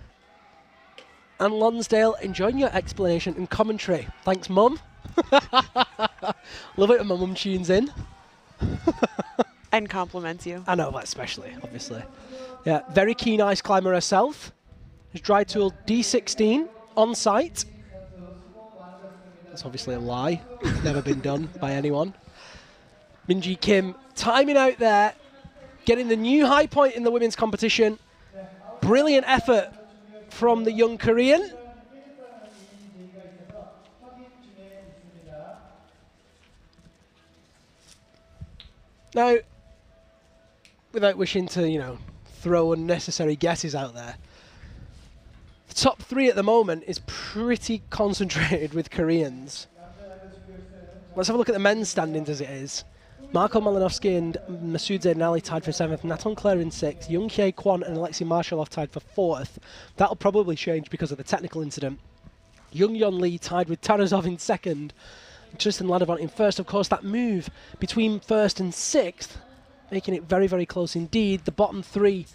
And Lonsdale, enjoying your explanation and commentary. Thanks, Mum. Love it when my mum tunes in. And compliments you. I know, but especially, obviously. Yeah, very keen ice climber herself. Has dry tool D16 on site. That's obviously a lie. Never been done by anyone. Minji Kim timing out there, getting the new high point in the women's competition. Brilliant effort from the young Korean. Now, without wishing to, throw unnecessary guesses out there, the top 3 at the moment is pretty concentrated with Koreans. Let's have a look at the men's standings as it is. Marko Malinovsky and Masoud Zainali tied for 7th, Naton Claire in 6th, Young Hye Kwon and Alexei Marshallov tied for 4th. That'll probably change because of the technical incident. Young Yeon Lee tied with Tarazov in 2nd, Tristan Ladavant in 1st. Of course, that move between 1st and 6th, making it very, very close indeed. The bottom 3,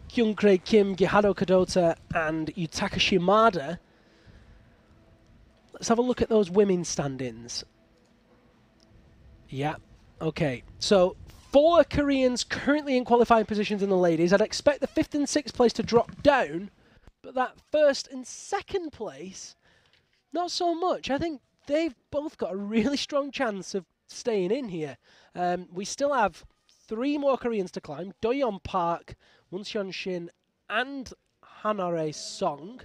Kyungkrae Kim, Gihado Kadota and Yutaka Shimada. Let's have a look at those women's standings. Yeah, okay. So 4 Koreans currently in qualifying positions in the ladies. I'd expect the 5th and 6th place to drop down, but that 1st and 2nd place, not so much. I think they've both got a really strong chance of staying in here. We still have 3 more Koreans to climb. Doyeon Park, Wonseon Shin and Hanare Song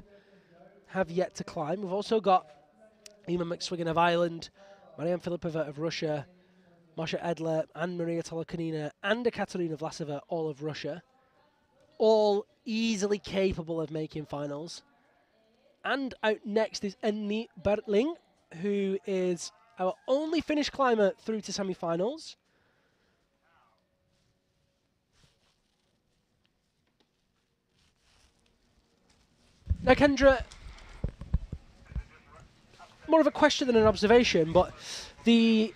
have yet to climb. We've also got Emma McSwiggan of Ireland, Marianne Filipova of Russia, Masha Edler and Maria Tolokanina and Ekaterina Vlasova, all of Russia. All easily capable of making finals. And out next is Enni Bertling, who is our only Finnish climber through to semi-finals. Now, Kendra, more of a question than an observation, but there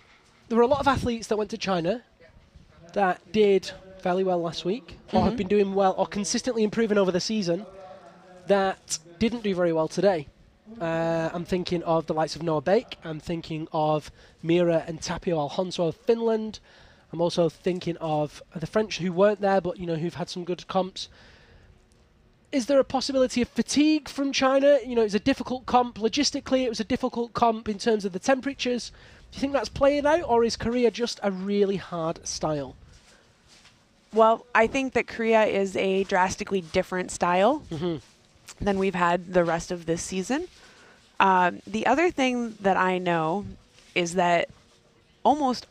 were a lot of athletes that went to China that did fairly well last week, or have been doing well, or consistently improving over the season, that didn't do very well today. I'm thinking of the likes of Noah Bake. I'm thinking of Mira and Tapio Alfonso of Finland. I'm also thinking of the French who weren't there, but who've had some good comps. Is there a possibility of fatigue from China? It was a difficult comp. Logistically, it was a difficult comp in terms of the temperatures. Do you think that's playing out, or is Korea just a really hard style? Well, I think that Korea is a drastically different style than we've had the rest of this season. The other thing that I know is that almost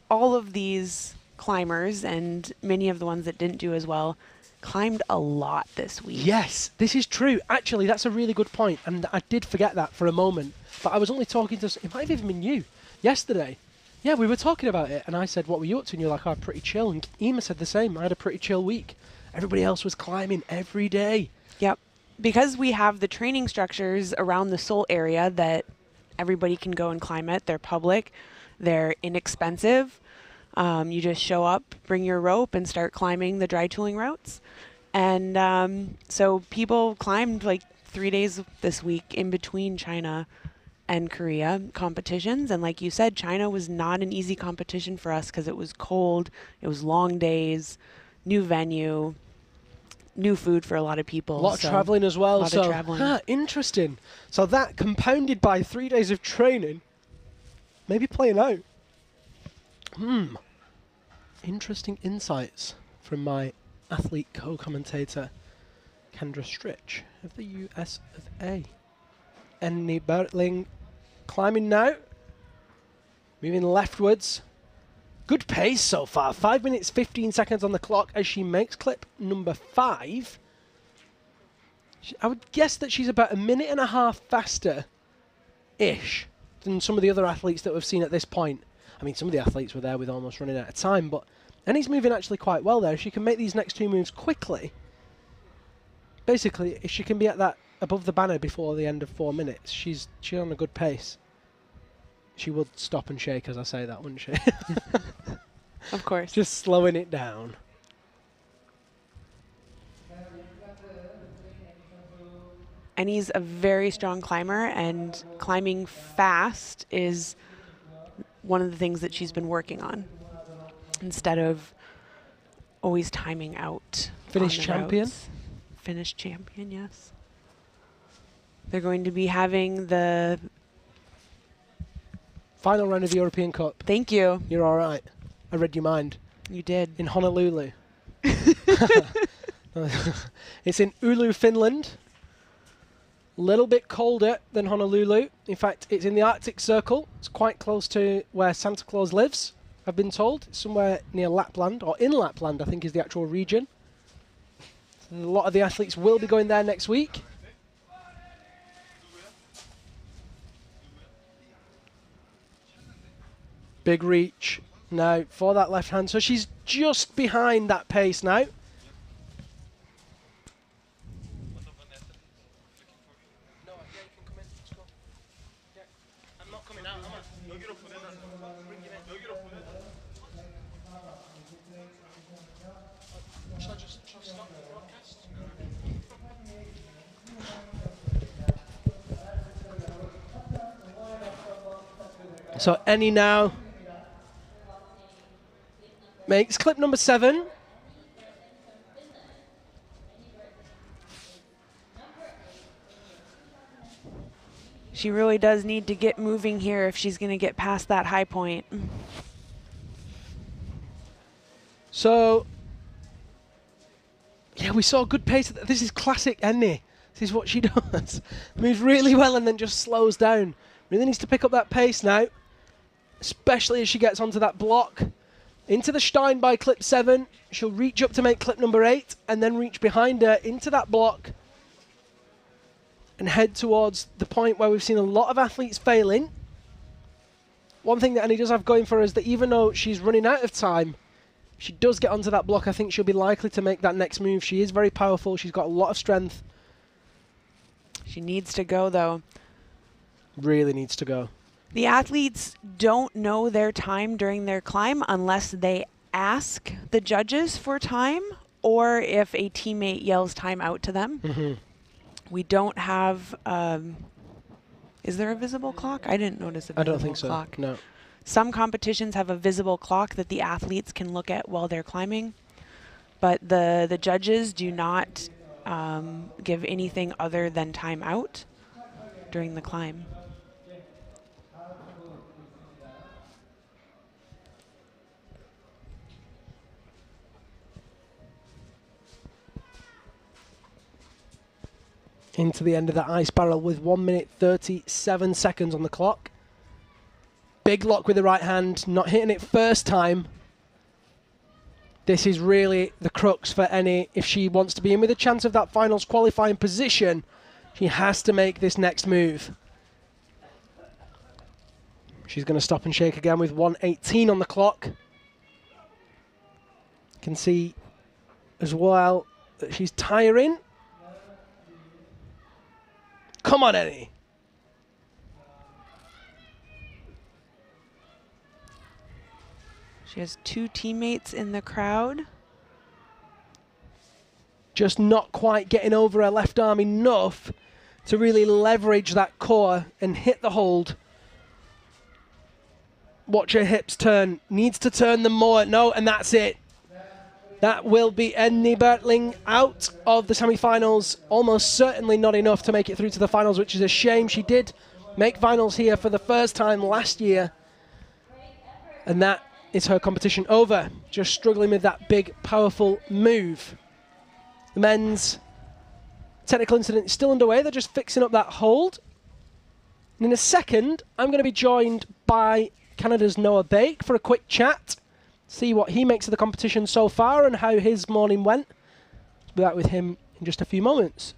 all of these climbers and many of the ones that didn't do as well climbed a lot this week. Yes, this is true. Actually, that's a really good point, and I did forget that for a moment. But I was only talking to, it might have even been you, yesterday. Yeah, we were talking about it, and I said, what were you up to? And you're like, oh, pretty chill. And Ema said the same. I had a pretty chill week. Everybody else was climbing every day. Yep. Because we have the training structures around the Seoul area that everybody can go and climb at. They're public. They're inexpensive. You just show up, bring your rope, and start climbing the dry tooling routes. And so people climbed like 3 days this week in between China and Korea competitions. And like you said, China was not an easy competition for us because it was cold, it was long days, new venue, new food for a lot of people. A lot of traveling as well. A lot of traveling. Interesting. So that compounded by 3 days of training, maybe playing out. Interesting insights from my athlete co-commentator, Kendra Stritch of the US of A. Enni Bertling climbing now, moving leftwards. Good pace so far. 5 minutes, 15 seconds on the clock as she makes clip number 5. I would guess that she's about a minute and a half faster-ish than some of the other athletes that we've seen at this point. I mean, some of the athletes were there with almost running out of time, but Enni's moving actually quite well there. If she can make these next 2 moves quickly, basically, if she can be at that above the banner before the end of 4 minutes, she's on a good pace. She would stop and shake as I say that, wouldn't she? Of course. Just slowing it down. Enni's a very strong climber, and climbing fast is one of the things that she's been working on instead of always timing out. Finnish champion? Routes. Finnish champion, yes. They're going to be having the final round of the European Cup. Thank you. You're all right. I read your mind. You did. In Honolulu. It's in Oulu, Finland. A little bit colder than Honolulu. In fact, it's in the Arctic Circle. It's quite close to where Santa Claus lives, I've been told. It's somewhere near Lapland, or in Lapland, I think is the actual region. A lot of the athletes will be going there next week. Big reach now for that left hand. So she's just behind that pace now. So Enni now makes clip number 7. She really does need to get moving here if she's going to get past that high point. So, yeah, we saw a good pace. This is classic Enni. This is what she does. Moves really well and then just slows down. Really needs to pick up that pace now, especially as she gets onto that block. Into the Stein by clip 7. She'll reach up to make clip number 8 and then reach behind her into that block and head towards the point where we've seen a lot of athletes failing. One thing that Enni does have going for her is that even though she's running out of time, if she does get onto that block, I think she'll be likely to make that next move. She is very powerful. She's got a lot of strength. She needs to go, though. Really needs to go. The athletes don't know their time during their climb unless they ask the judges for time or if a teammate yells time out to them. Mm-hmm. We don't have, is there a visible clock? I didn't notice a visible clock. I don't think so, no. Some competitions have a visible clock that the athletes can look at while they're climbing, but the judges do not give anything other than time out during the climb. into the end of the ice barrel with 1 minute 37 seconds on the clock. Big lock with the right hand, not hitting it first time. This is really the crux for any, if she wants to be in with a chance of that finals qualifying position, she has to make this next move. She's going to stop and shake again with 1:18 on the clock. Can see as well that she's tiring. Come on, Eddie. She has 2 teammates in the crowd. Just not quite getting over her left arm enough to really leverage that core and hit the hold. Watch her hips turn. Needs to turn them more. No, and that's it. That will be Edney Bertling out of the semi-finals. Almost certainly not enough to make it through to the finals, which is a shame. She did make finals here for the first time last year. And that is her competition over. Just struggling with that big, powerful move. The men's technical incident is still underway. They're just fixing up that hold. And in a second, I'm going to be joined by Canada's Noah Bake for a quick chat. See what he makes of the competition so far and how his morning went. We'll be back with him in just a few moments.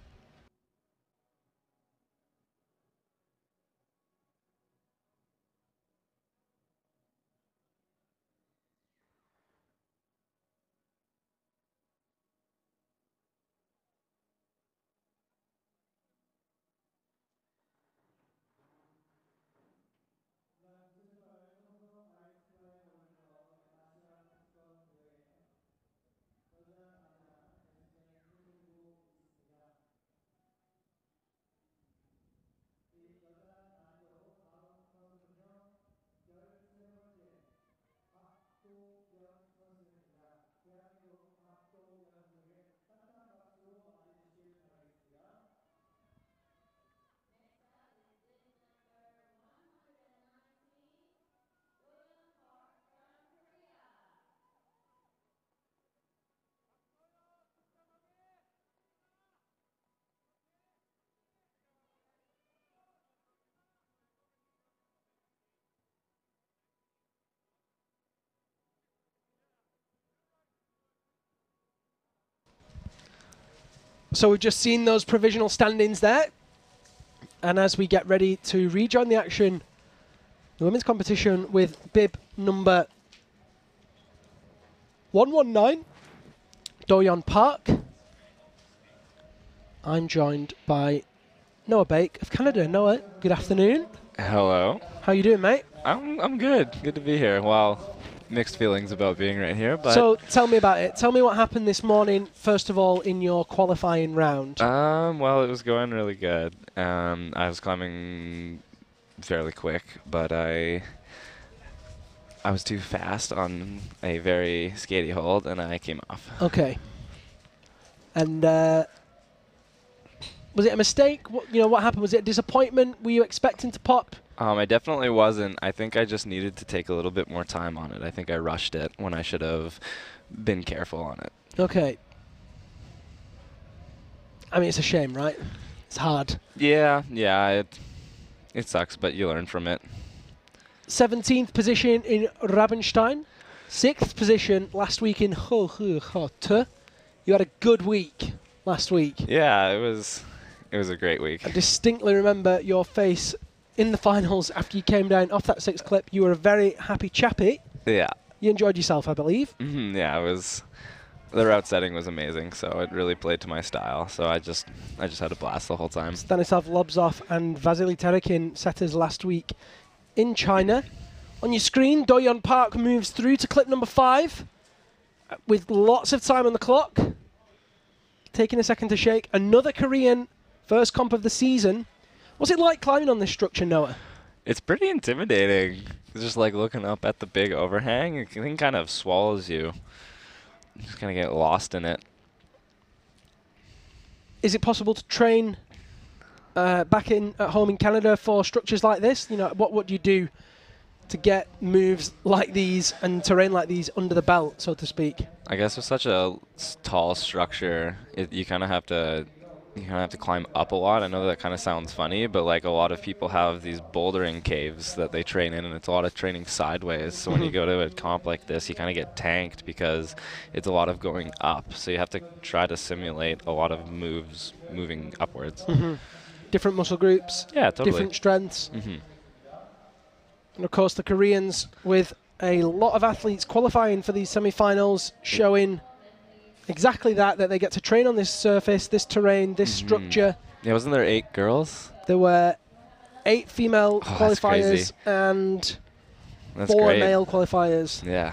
So we've just seen those provisional standings there. And as we get ready to rejoin the action, the women's competition with bib number 119, Do-yeon Park. I'm joined by Noah Bake of Canada. Noah, good afternoon. Hello. How you doing, mate? I'm good. Good to be here. Well, mixed feelings about being right here, but So tell me about it. Tell me what happened this morning, first of all, in your qualifying round. well, it was going really good. I was climbing fairly quick, but I was too fast on a very skatey hold, and I came off. Okay. And was it a mistake? What happened? Was it a disappointment? Were you expecting to pop? I definitely wasn't. I think I just needed to take a little bit more time on it. I think I rushed it when I should have been careful on it. Okay. I mean, it's a shame, right? It's hard. Yeah, it sucks, but you learn from it. 17th position in Rabenstein. 6th position last week in Hohe. You had a good week last week. Yeah, it was a great week. I distinctly remember your face in the finals after you came down off that 6th clip. You were a very happy chappy. Yeah. You enjoyed yourself, I believe. Yeah, the route setting was amazing, so it really played to my style. So I just had a blast the whole time. Stanislav Lobzov and Vasily Terekin setters last week in China. On your screen, Do-yeon Park moves through to clip number 5 with lots of time on the clock. Taking a second to shake. Another Korean first comp of the season. What's it like climbing on this structure, Noah? It's pretty intimidating. Just like looking up at the big overhang, it thing kind of swallows you. You just kind of get lost in it. Is it possible to train back at home in Canada for structures like this? What would you do to get moves like these and terrain like these under the belt, so to speak? I guess with such a tall structure, you kind of have to you kind of have to climb up a lot. I know that kind of sounds funny, but like a lot of people have these bouldering caves that they train in, and it's a lot of training sideways. So when you go to a comp like this, you kind of get tanked because it's a lot of going up. So you have to try to simulate a lot of moves moving upwards. Different muscle groups, Yeah, totally. different strengths. And of course, the Koreans with a lot of athletes qualifying for these semi-finals, showing exactly that they get to train on this surface, this terrain, this structure. Yeah, wasn't there 8 girls? There were 8 female That's qualifiers crazy. and That's 4 great. male qualifiers. Yeah.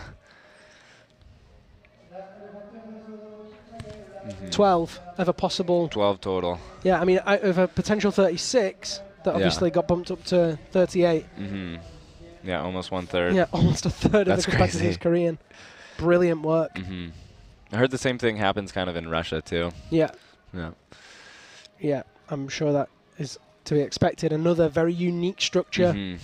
12 of a possible. 12 total. Yeah, I mean, out of a potential 36, that obviously got bumped up to 38. Yeah, almost 1/3. Yeah, almost a third of That's the competitors crazy. Korean. Brilliant work. I heard the same thing happens kind of in Russia too. Yeah, Yeah. yeah, I'm sure that is to be expected. Another very unique structure.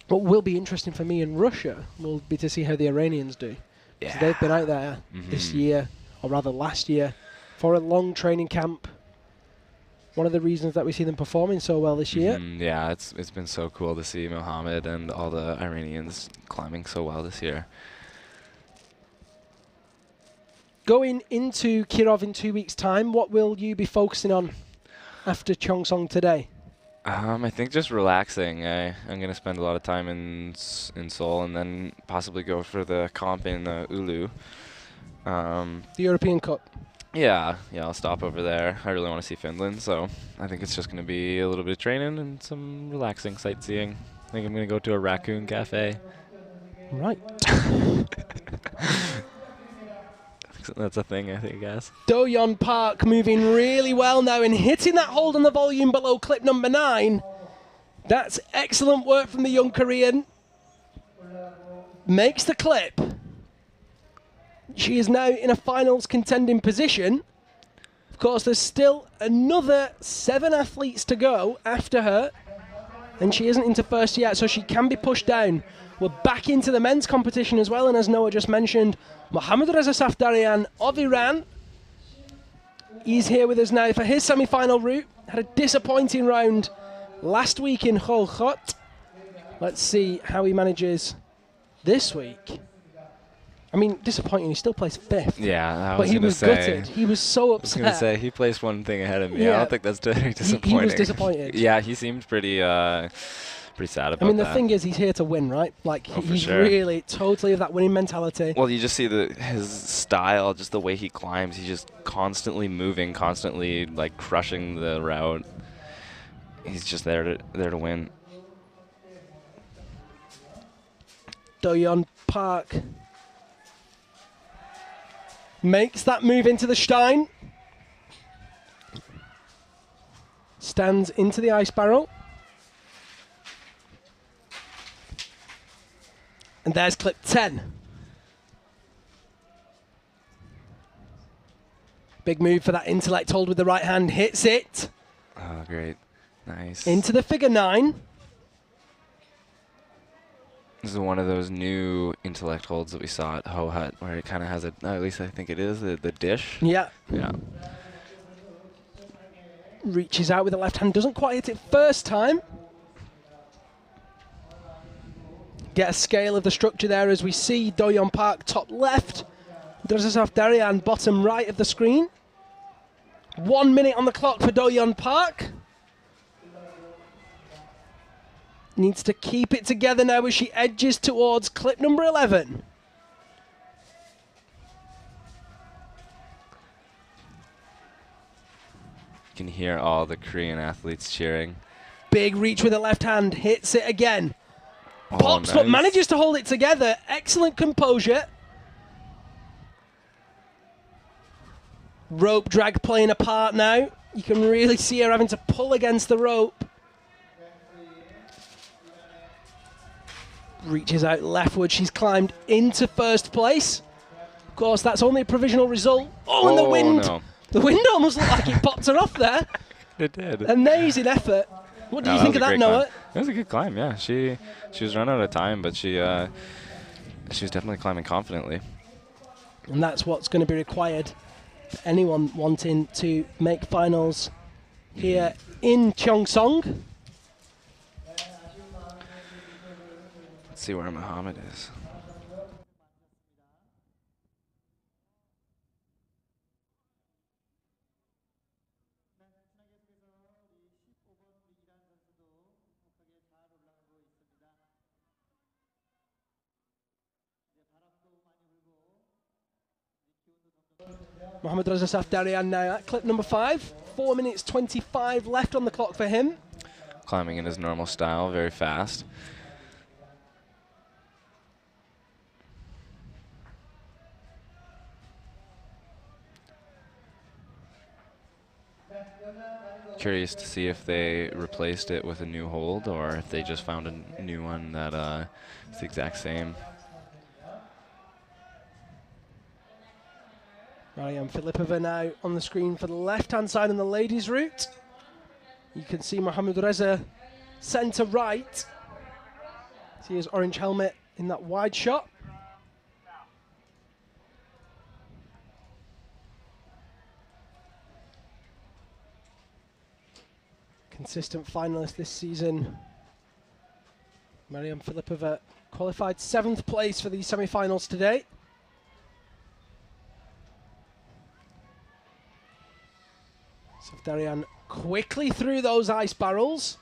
What will be interesting for me in Russia will be to see how the Iranians do. 'Cause they've been out there this year, or rather last year, for a long training camp. One of the reasons that we see them performing so well this year. Yeah, it's been so cool to see Mohammed and all the Iranians climbing so well this year. Going into Kirov in 2 weeks' time, what will you be focusing on after Cheongsong today? I think just relaxing. I'm going to spend a lot of time in Seoul and then possibly go for the comp in Oulu. The European Cup. Yeah, I'll stop over there. I really want to see Finland, so I think it's just going to be a little bit of training and some relaxing sightseeing. I think I'm going to go to a raccoon cafe. Right. That's a thing, I think, guys. Do-yeon Park moving really well now and hitting that hold on the volume below clip number 9. That's excellent work from the young Korean. Makes the clip. She is now in a finals contending position. Of course, there's still another 7 athletes to go after her. And she isn't into first yet, so she can be pushed down. We're back into the men's competition as well, and as Noah just mentioned, Mohammad Reza Safdarian of Iran. He's here with us now for his semi-final route. Had a disappointing round last week in Kholkhot. Let's see how he manages this week. I mean, disappointing, he still placed 5th. Yeah, But he was gutted. He was so I was upset. going to say, he placed one thing ahead of me. I Yeah. don't think that's very disappointing. He was disappointed. Yeah, he seemed pretty sad about that. I mean, the thing is, he's here to win, right? Like, Oh, for he's sure. really totally of that winning mentality. Well, you just see his style, just the way he climbs. He's just constantly moving, constantly like crushing the route. He's just there to win. Do-yeon Park makes that move into the Stein. Stands into the ice barrel. And there's clip 10. Big move for that intellect hold with the right hand. Hits it Oh, great. Nice. into the figure 9. This is one of those new intellect holds that we saw at Ho Hut, where it kind of has at least I think it is, the dish. Yeah. Yeah. Reaches out with the left hand. Doesn't quite hit it first time. Get a scale of the structure there as we see Do-yeon Park top left. Drazasov Darian bottom right of the screen. 1 minute on the clock for Do-yeon Park. Needs to keep it together now as she edges towards clip number 11. You can hear all the Korean athletes cheering. Big reach with the left hand. Hits it again. Oh, Pops, but nice. manages to hold it together. Excellent composure. Rope drag playing a part now. You can really see her having to pull against the rope. Reaches out leftward. She's climbed into first place. Of course, that's only a provisional result. Oh, and the wind. No. The wind almost looked like it popped her off there. It did. Amazing effort. What do No, you think of was a that, great Noah? climb. It was a good climb, yeah. She was run out of time, but she was definitely climbing confidently. And that's what's going to be required anyone wanting to make finals here in Cheongsong. Let's see where Muhammad is. Mohammad Reza Safdarian now at clip number 5. 4 minutes 25 left on the clock for him. Climbing in his normal style, very fast. Curious to see if they replaced it with a new hold or if they just found a new one that is the exact same. Mariam Filipova now on the screen for the left-hand side in the ladies' route. You can see Mohammad Reza centre right. See his orange helmet in that wide shot. Consistent finalist this season. Mariam Filipova qualified 7th place for these semi-finals today. Safdarian quickly through those ice barrels.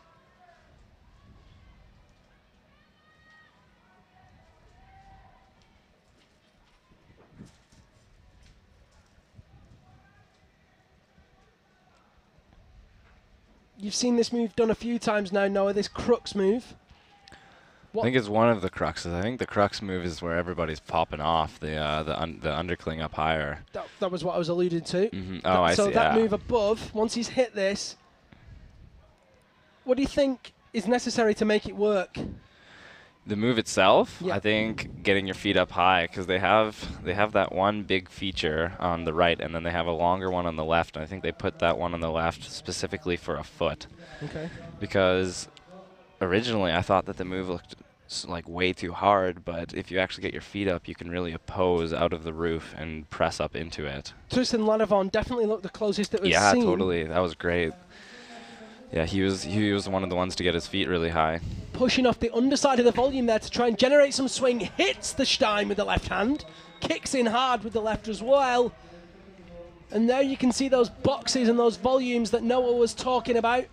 You've seen this move done a few times now, Noah, this Crux move. I think it's one of the cruxes. I think the crux move is where everybody's popping off, the undercling up higher. That was what I was alluding to. Oh, I see. So that yeah. move above, once he's hit this, what do you think is necessary to make it work? The move itself, Yeah. I think getting your feet up high, because they have that one big feature on the right, and then they have a longer one on the left. And I think they put that one on the left specifically for a foot. Okay. Because originally I thought that the move looked like way too hard, but if you actually get your feet up, you can really oppose out of the roof and press up into it. Tristan Lanavon definitely looked the closest that we've Yeah, seen. totally. That was great. Yeah, he was one of the ones to get his feet really high. Pushing off the underside of the volume there to try and generate some swing. Hits the Stein with the left hand. Kicks in hard with the left as well. And there you can see those boxes and those volumes that Noah was talking about.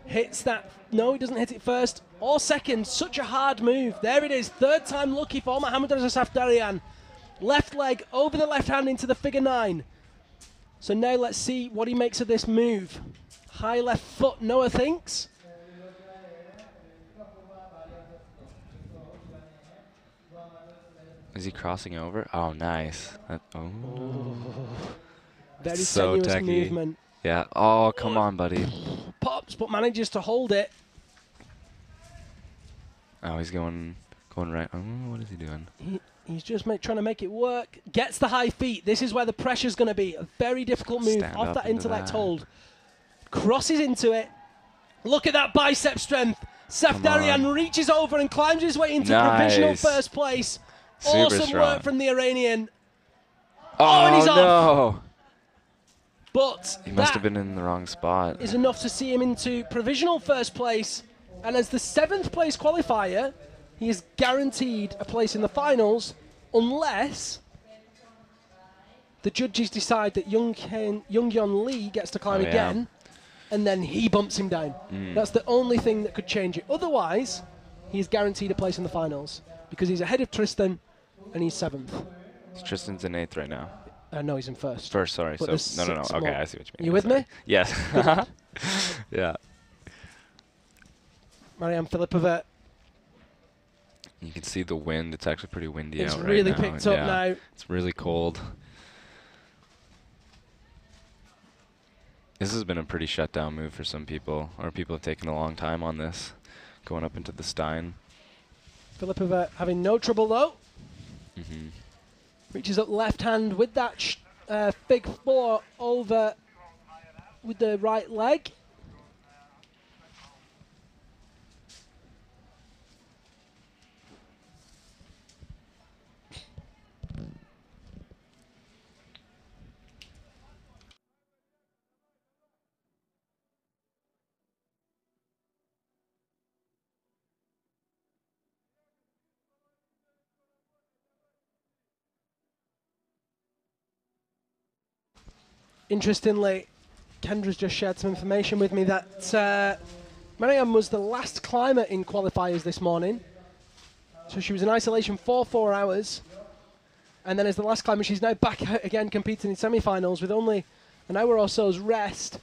Hits that. No, he doesn't hit it first or second. Such a hard move. There it is. Third time lucky for Mohammad Reza Safdarian. Left leg over the left hand into the figure 9. So now let's see what he makes of this move. High left foot, Noah thinks. Is he crossing over? Oh, nice. Very So tenuous techy. movement. Yeah. Oh, come on, buddy. Pops, but manages to hold it. Oh, he's going right. Oh, what is he doing? He's just trying to make it work. Gets the high feet. This is where the pressure's going to be. A very difficult move Stand off up that into intellect that. hold. Crosses into it. Look at that bicep strength. Safdarian reaches over and climbs his way into provisional Nice. first place. Super Awesome strong. work from the Iranian. Oh, and he's off. no. But He must that have been in the wrong spot. is enough to see him into provisional first place. And as the 7th place qualifier, he is guaranteed a place in the finals unless the judges decide that Young-Yeon Lee gets to climb Oh, yeah. again, and then he bumps him down. That's the only thing that could change it. Otherwise, he is guaranteed a place in the finals because he's ahead of Tristan and he's 7th. Tristan's in 8th right now. No, he's in first. First, sorry. But So there's no. 6 Okay, more. I see what you mean. You with Sorry. me? Yes. Yeah. Mariam Filipova. You can see the wind. It's actually pretty windy It's out right really now. picked up Yeah. now. It's really cold. This has been a pretty shutdown move for some people, or people have taken a long time on this, going up into the Stein. Filipova having no trouble though. Mm-hmm. Reaches up left hand with that fig 4 over with the right leg. Interestingly, Kendra's just shared some information with me that Marianne was the last climber in qualifiers this morning. So she was in isolation for 4 hours. And then as the last climber, she's now back out again competing in semi-finals with only an hour or so's rest.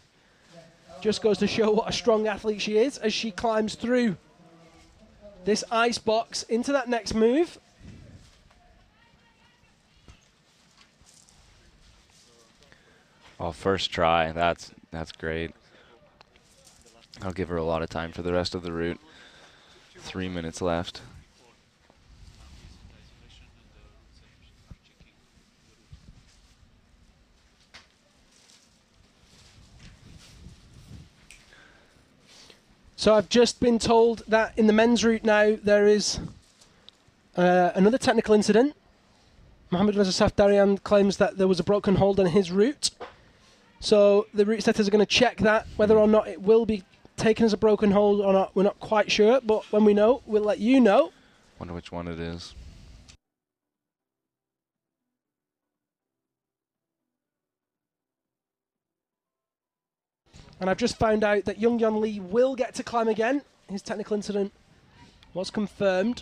Just goes to show what a strong athlete she is as she climbs through this ice box into that next move. Well, first try. That's great. I'll give her a lot of time for the rest of the route. 3 minutes left. So I've just been told that in the men's route now there is another technical incident. Mohamed Reza Safdarian claims that there was a broken hold on his route. So the route setters are going to check that, whether or not it will be taken as a broken hold or not. We're not quite sure, but when we know, we'll let you know. Wonder which one it is. And I've just found out that Young Yeon Lee will get to climb again. His technical incident was confirmed.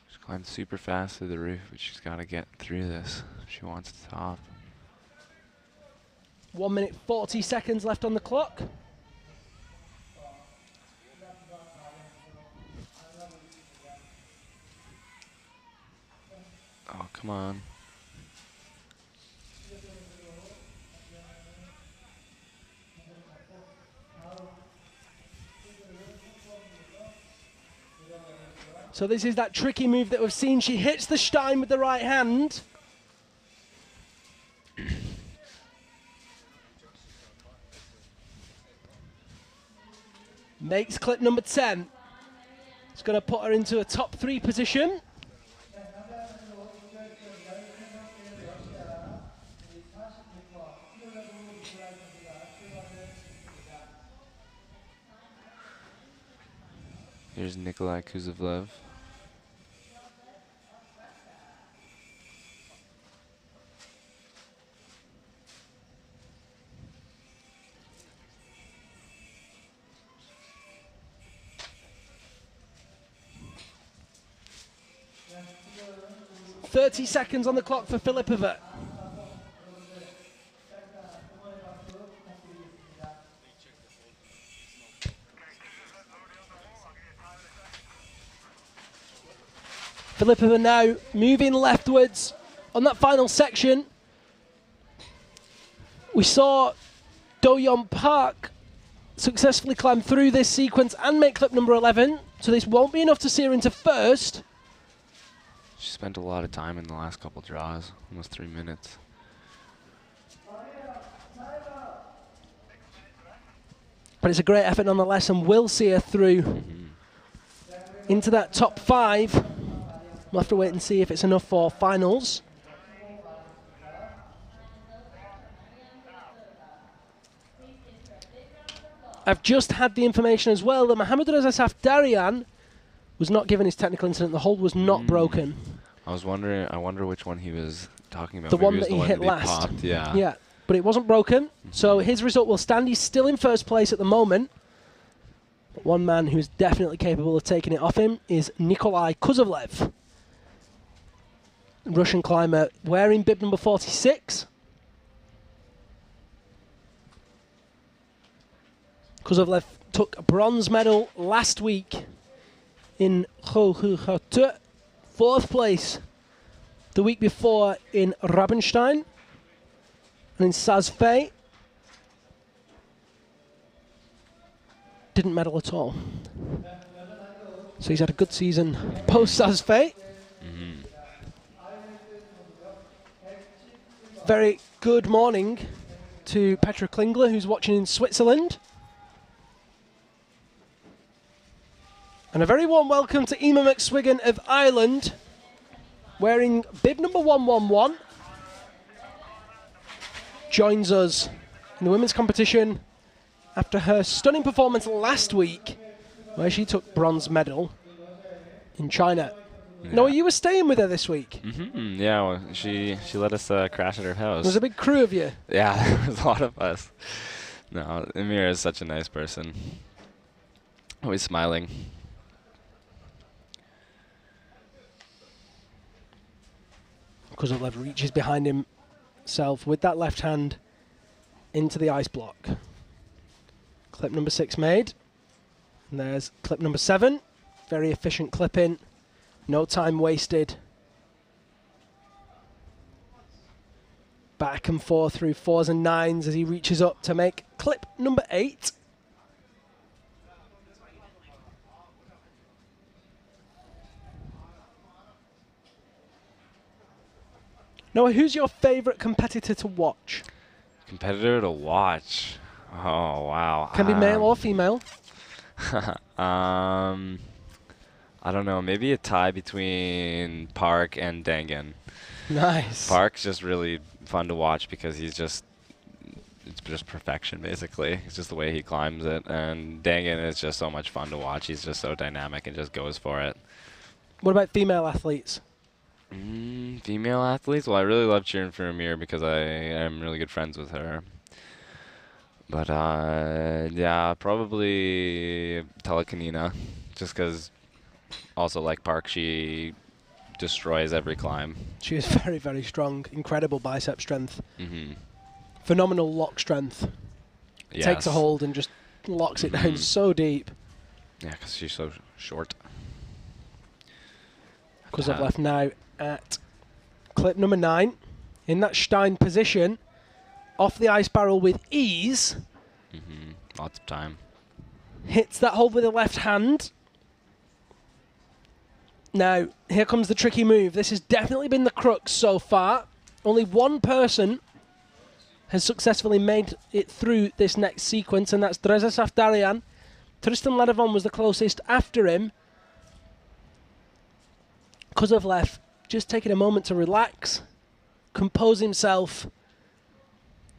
She's climbed super fast through the roof, but she's got to get through this if she wants to top. 1 minute 40 seconds left on the clock. Oh, come on. So this is that tricky move that we've seen. She hits the Stein with the right hand. Makes clip number 10. It's going to put her into a top 3 position. Here's Nikolai Kuzovlev. .30 seconds on the clock for Filipova. Filipova now moving leftwards on that final section. We saw Do-Yeon Park successfully climb through this sequence and make clip number 11, so this won't be enough to see her into first. She spent a lot of time in the last couple draws, almost 3 minutes. But it's a great effort nonetheless, and will see her through into that top 5. We'll have to wait and see if it's enough for finals. I've just had the information as well that Mohamed Reza Safdarian was not given his technical incident. The hold was not broken. I was wondering, I wonder which one he was talking about. The Maybe one it was that he hit last. Popped, yeah. Yeah, but it wasn't broken. So his result will stand. He's still in first place at the moment. But one man who's definitely capable of taking it off him is Nikolai Kuzovlev. Russian climber wearing bib number 46. Kuzovlev took a bronze medal last week in Hochhutte, 4th place the week before in Rabenstein, and in Sazfei didn't medal at all. So he's had a good season post Sazfei. Very good morning to Petra Klingler, who's watching in Switzerland. And a very warm welcome to Emma McSwiggan of Ireland, wearing bib number 111. joins us in the women's competition after her stunning performance last week, where she took bronze medal in China. Yeah. Noah, you were staying with her this week. Yeah, well, she let us crash at her house. There was a big crew of you. Yeah, there was a lot of us. No, Amira is such a nice person. Always smiling. Kozlovlev reaches behind himself with that left hand into the ice block. Clip number 6 made. And there's clip number 7. Very efficient clipping. No time wasted. Back and forth through 4s and 9s as he reaches up to make clip number 8. Noah, who's your favourite competitor to watch? Competitor to watch. Oh, wow. Can be male or female. I don't know. Maybe a tie between Park and Dangan. Nice. Park's just really fun to watch because it's just perfection, basically. It's just the way he climbs it. And Dangan is just so much fun to watch. He's just so dynamic and just goes for it. What about female athletes? Female athletes? Well, I really love cheering for Amir because I am really good friends with her. But, yeah, probably Telekanina, just because also like Park, she destroys every climb. She is very, very strong. Incredible bicep strength. Phenomenal lock strength. Yes. Takes a hold and just locks it down so deep. Yeah, because she's so short. Kozlovlev now at clip number 9 in that Stein position, off the ice barrel with ease. Lots of time. Hits that hold with the left hand. Now, here comes the tricky move. This has definitely been the crux so far. Only one person has successfully made it through this next sequence, and that's Dreza Safdarian. Tristan Ledovon was the closest after him. Kozlovlev just taking a moment to relax, compose himself,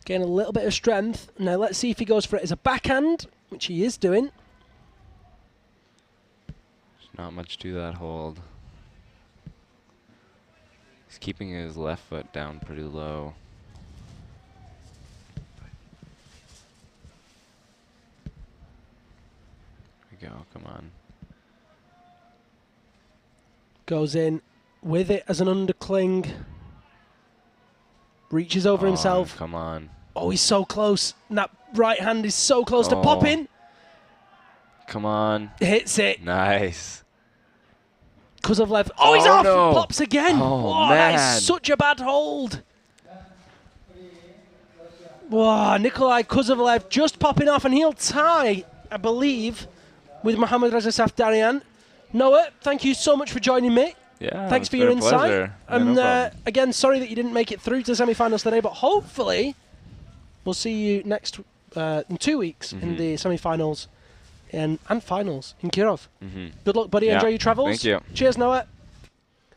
gain a little bit of strength. Now let's see if he goes for it as a backhand, which he is doing. There's not much to that hold. He's keeping his left foot down pretty low. There we go, come on. Goes in with it as an undercling. Reaches over himself. Come on. Oh, he's so close. And that right hand is so close to popping. Come on. Hits it. Nice. Kozlovlev. Oh, he's off. No. Pops again. Oh, that man. is such a bad hold. Wow, Nikolai Kozlovlev just popping off, and he'll tie, I believe, with Mohammad Reza Safdarian. Noah, thank you so much for joining me. Yeah, thanks it's for your been a insight. pleasure. Yeah, And no problem. again, sorry that you didn't make it through to the semi-finals today, but hopefully we'll see you next in 2 weeks in the semi-finals and finals in Kirov. Good luck, buddy. Yeah, Enjoy your travels. thank you. Cheers, Noah.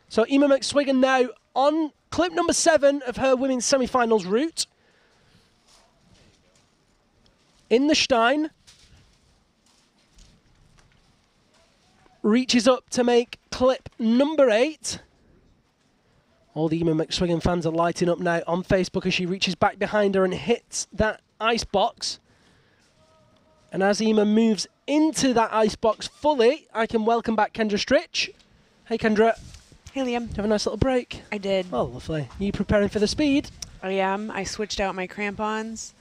So Emma McSwiggan now on clip number 7 of her women's semi-finals route. In the Stein. Reaches up to make clip number 8. All the Emma McSwiggan fans are lighting up now on Facebook as she reaches back behind her and hits that ice box. And as Emma moves into that ice box fully, I can welcome back Kendra Stritch. Hey, Kendra. Hey, Liam. Did you have a nice little break? I did. Oh, lovely. Are you preparing for the speed? I am. I switched out my crampons,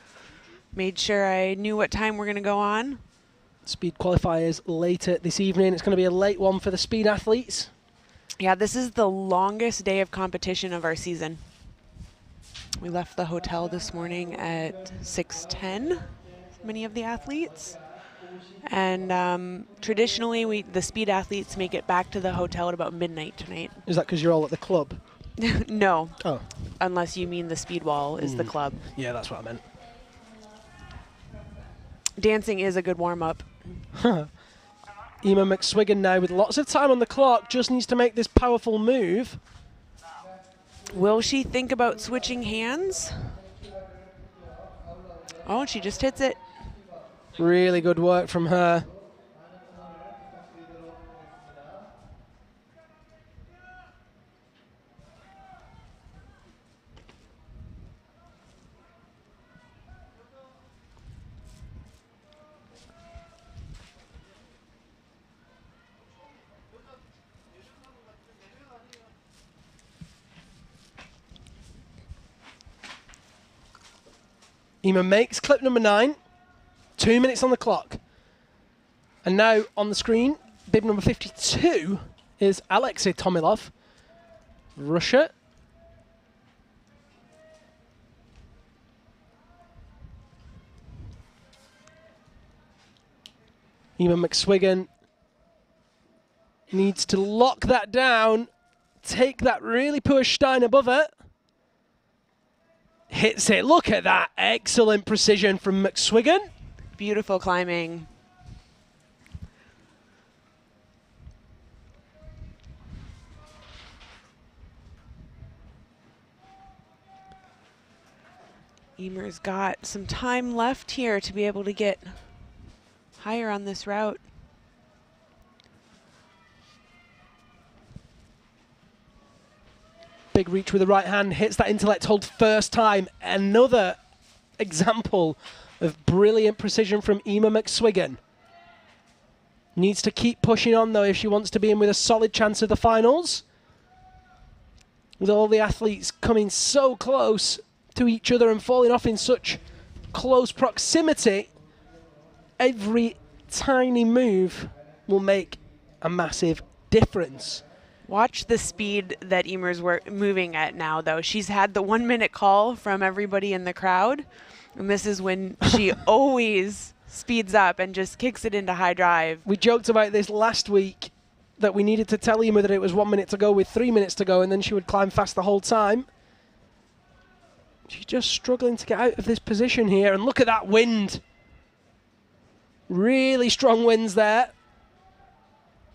made sure I knew what time we're going to go on. Speed qualifiers later this evening. It's going to be a late one for the speed athletes. Yeah, this is the longest day of competition of our season. We left the hotel this morning at 6:10, many of the athletes. And traditionally, the speed athletes make it back to the hotel at about midnight tonight. Is that because you're all at the club? No, Oh, unless you mean the speed wall is the club. yeah, that's what I meant. Dancing is a good warm-up. Emma McSwiggan now with lots of time on the clock, just needs to make this powerful move. Will she think about switching hands? Oh, she just hits it. Really good work from her. Ema makes clip number 9. 2 minutes on the clock. And now on the screen, bib number 52 is Alexei Tomilov, Russia. Ema McSwiggan needs to lock that down, take that really poor Stein above it. Hits it. Look at that. Excellent precision from McSwiggan. Beautiful climbing. Emer's got some time left here to be able to get higher on this route. Big reach with the right hand, hits that intellect hold first time. Another example of brilliant precision from Ema McSwiggan. Needs to keep pushing on though if she wants to be in with a solid chance of the finals. With all the athletes coming so close to each other and falling off in such close proximity, every tiny move will make a massive difference. Watch the speed that Emer's moving at now, though. She's had the 1 minute call from everybody in the crowd, and this is when she always speeds up and just kicks it into high drive. We joked about this last week, that we needed to tell Ema that it was 1 minute to go with 3 minutes to go, and then she would climb fast the whole time. She's just struggling to get out of this position here, and look at that wind. Really strong winds there.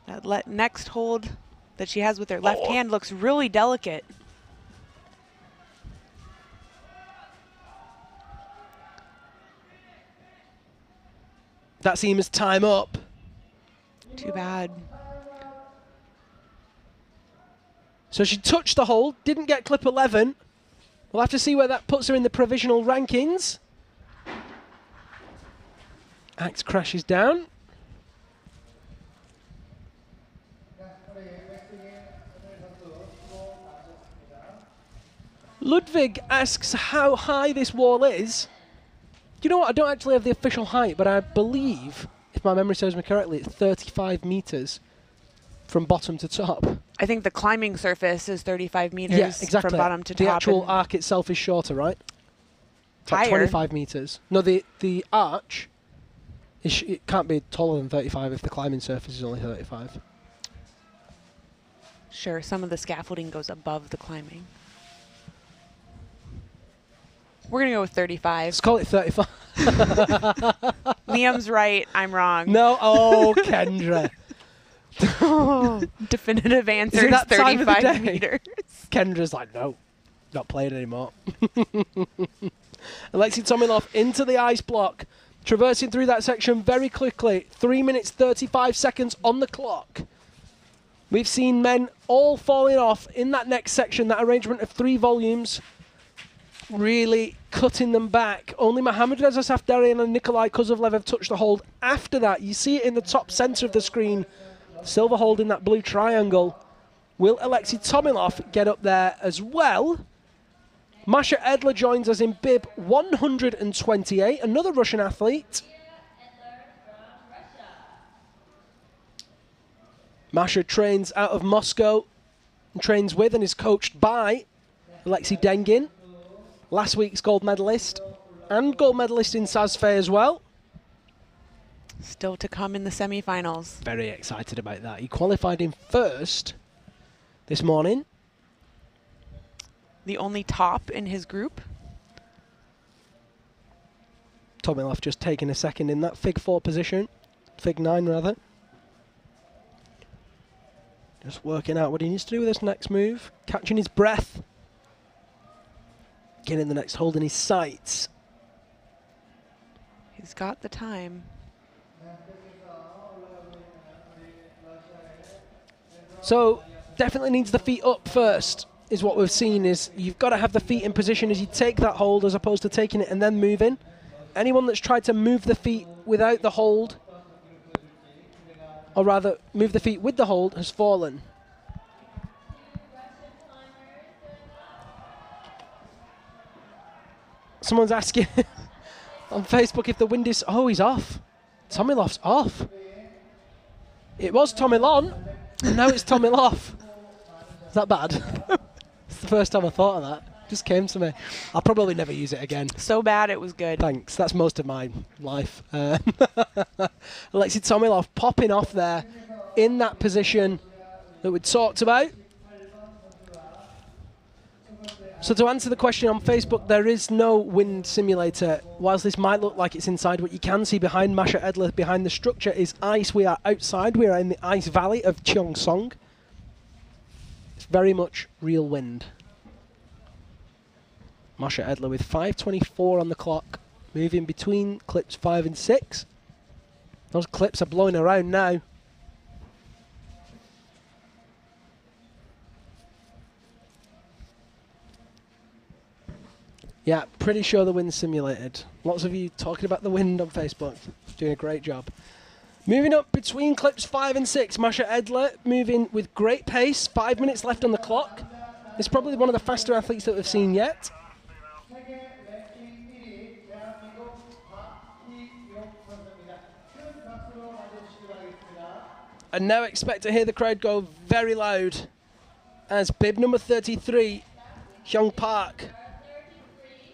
That next hold that she has with her left hand looks really delicate. That's Ema's time up. Too bad. So she touched the hold, didn't get clip 11. We'll have to see where that puts her in the provisional rankings. Axe crashes down. Ludwig asks how high this wall is. You know what, I don't actually have the official height, but I believe, if my memory serves me correctly, it's 35 meters from bottom to top. I think the climbing surface is 35 meters Yeah, exactly. from bottom to the top. The actual arc itself is shorter, right? It's like Higher. 25 meters. No, the arch, it can't be taller than 35 if the climbing surface is only 35. Sure, some of the scaffolding goes above the climbing. We're going to go with 35. Let's call it 35. Liam's right. I'm wrong. No, oh, Kendra. Definitive answer Is it is that time of the 35 day? meters. Kendra's like, no, not playing anymore. Alexei Tomilov into the ice block, traversing through that section very quickly. 3 minutes, 35 seconds on the clock. We've seen men all falling off in that next section, that arrangement of 3 volumes, really cutting them back. Only Mohammad Reza Safdarian and Nikolai Kozlovlev have touched the hold. After that, you see it in the top center of the screen, silver hold in that blue triangle. Will Alexei Tomilov get up there as well? Masha Edler joins us in bib 128, another Russian athlete. Masha trains out of Moscow and trains with and is coached by Alexei Dengin, last week's gold medalist and gold medalist in Sazfe as well. Still to come in the semifinals. Very excited about that. He qualified in first this morning. The only top in his group. Tomilov just taking a second in that Fig 4 position. Fig 9 rather. Just working out what he needs to do with this next move. Catching his breath. Getting the next hold in his sights. He's got the time. So definitely needs the feet up first, is what we've seen. Is you've got to have the feet in position as you take that hold, as opposed to taking it and then moving. Anyone that's tried to move the feet without the hold, or rather move the feet with the hold, has fallen. Someone's asking on Facebook if the wind is... Oh, he's off. Tomilov's off. It was Tomilon, and now it's Tomiloff. Is that bad? It's the first time I thought of that. Just came to me. I'll probably never use it again. So bad it was good. Thanks. That's most of my life. Alexei Tomilov popping off there in that position that we talked about. So to answer the question on Facebook, there is no wind simulator. Whilst this might look like it's inside, what you can see behind Masha Edler, behind the structure, is ice. We are outside. We are in the ice valley of Cheongsong. It's very much real wind. Masha Edler with 5:24 on the clock, moving between clips 5 and 6. Those clips are blowing around now. Yeah, pretty sure the wind's simulated. Lots of you talking about the wind on Facebook. Doing a great job. Moving up between clips 5 and 6, Masha Edler moving with great pace. 5 minutes left on the clock. It's probably one of the faster athletes that we've seen yet. And now expect to hear the crowd go very loud as bib number 33, Hyung Park,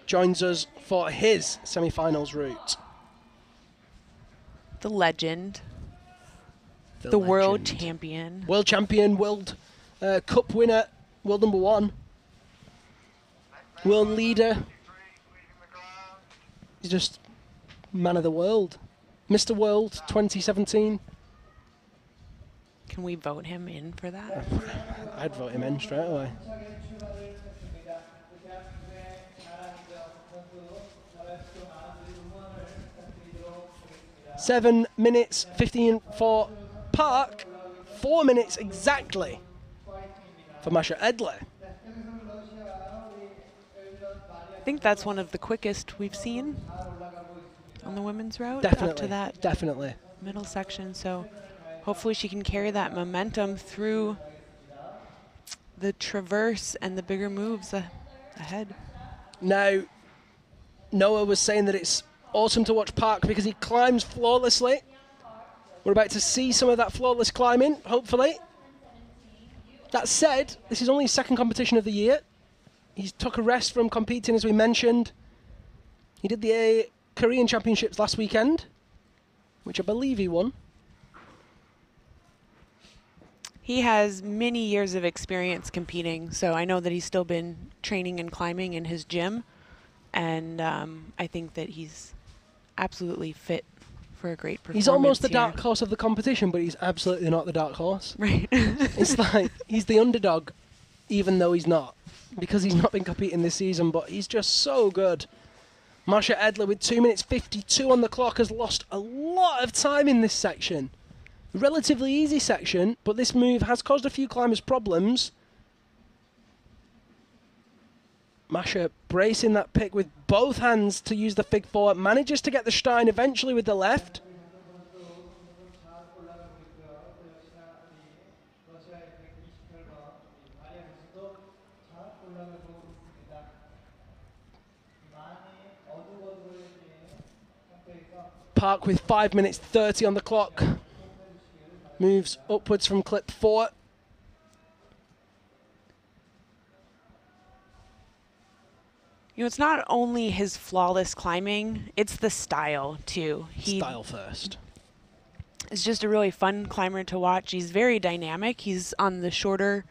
joins us for his semi-finals route. The legend. The world champion. World champion, world cup winner, world number 1. World leader. He's just man of the world. Mr. World 2017. Can we vote him in for that? I'd vote him in straight away. 7 minutes 15 for Park. 4 minutes exactly for Masha Edler. I think that's one of the quickest we've seen on the women's route. Definitely. Up to that Definitely. middle section. So hopefully she can carry that momentum through the traverse and the bigger moves ahead. Now, Noah was saying that it's awesome to watch Park because he climbs flawlessly. We're about to see some of that flawless climbing, hopefully. That said, this is only his second competition of the year. He's took a rest from competing, as we mentioned. He did the Korean Championships last weekend, which I believe he won. He has many years of experience competing, so I know that he's still been training and climbing in his gym, and I think that he's absolutely fit for a great performance. He's almost the here. dark horse of the competition, but he's absolutely not the dark horse. Right. It's like he's the underdog, even though he's not, because he's not been competing this season, but he's just so good. Masha Edler with 2 minutes 52 on the clock has lost a lot of time in this section. Relatively easy section, but this move has caused a few climbers problems. Masha bracing that pick with both hands to use the fig four, manages to get the Stein eventually with the left. Park with 5 minutes 30 on the clock. Moves upwards from clip 4. You know, it's not only his flawless climbing, it's the style, too. Style first. Is just a really fun climber to watch. He's very dynamic. He's on the shorter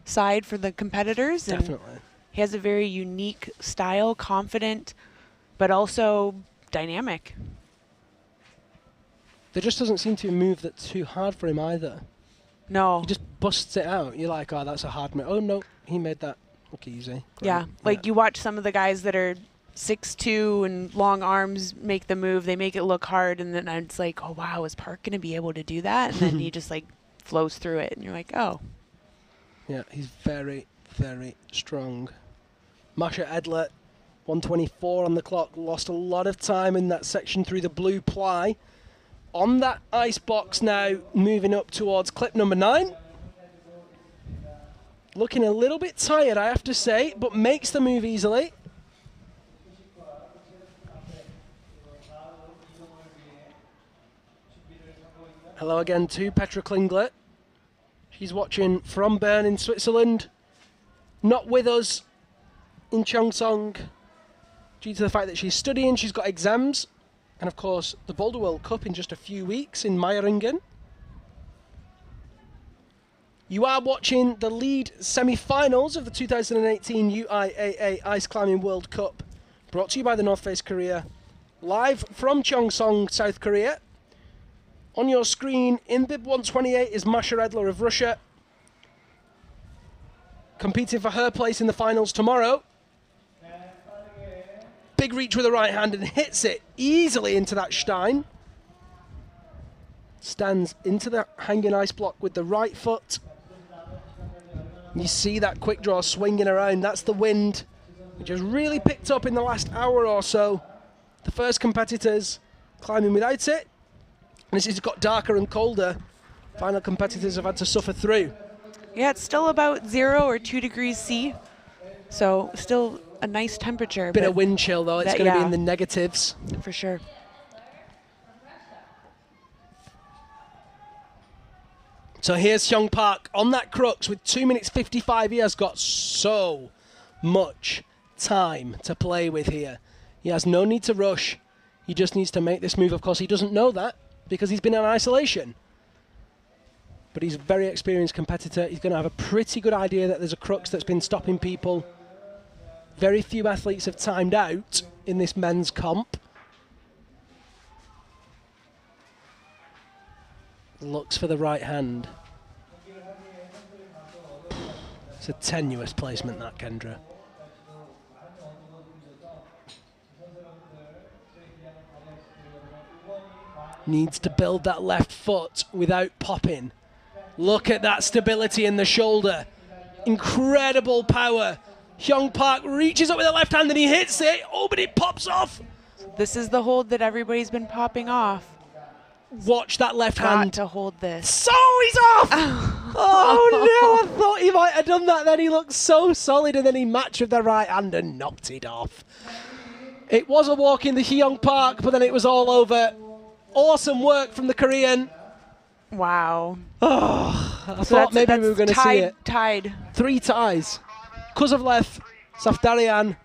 side for the competitors. Definitely. And he has a very unique style, confident, but also dynamic. There just doesn't seem to be a move that's too hard for him either. No. He just busts it out. You're like, oh, that's a hard move. Oh, no, he made that look easy. Great. Yeah, like you watch some of the guys that are 6'2" and long arms make the move. They make it look hard, and then it's like, oh wow, is Park going to be able to do that? And then he just like flows through it, and you're like, oh. Yeah, he's very, very strong. Masha Edler, 124 on the clock, lost a lot of time in that section through the blue ply. On that ice box now, moving up towards clip number 9. Looking a little bit tired, I have to say, but makes the move easily. Hello again to Petra Klingler. She's watching from Bern in Switzerland. Not with us in Cheongsong due to the fact that she's studying, she's got exams, and of course the Boulder World Cup in just a few weeks in Meiringen. You are watching the lead semi-finals of the 2018 UIAA Ice Climbing World Cup, brought to you by the North Face Korea, live from Cheongsong, South Korea. On your screen, in bib 128 is Masha Edler of Russia, competing for her place in the finals tomorrow. Big reach with the right hand and hits it easily into that Stein. Stands into the hanging ice block with the right foot. You see that quick draw swinging around. That's the wind, which has really picked up in the last hour or so. The first competitors climbing without it. And as it's got darker and colder, final competitors have had to suffer through. Yeah, it's still about 0 or 2 degrees C, so still a nice temperature. Bit of wind chill though, it's going to be in the negatives. For sure. So here's Hyung Park on that Crux with 2 minutes 55. He has got so much time to play with here. He has no need to rush. He just needs to make this move. Of course, he doesn't know that because he's been in isolation. But he's a very experienced competitor. He's going to have a pretty good idea that there's a Crux that's been stopping people. Very few athletes have timed out in this men's comp. Looks for the right hand. It's a tenuous placement, that, Kendra. Needs to build that left foot without popping. Look at that stability in the shoulder. Incredible power. Hyung Park reaches up with the left hand and he hits it. Oh, but it pops off. This is the hold that everybody's been popping off. Watch that left hand. To hold this. So he's off! Oh no, I thought he might have done that then. He looked so solid and then he matched with the right hand and knocked it off. It was a walk in the Hyung Park, but then it was all over. Awesome work from the Korean. Wow. Oh, I thought maybe we were going to see it. Tied. 3 ties. Kuzovlev, Safdarian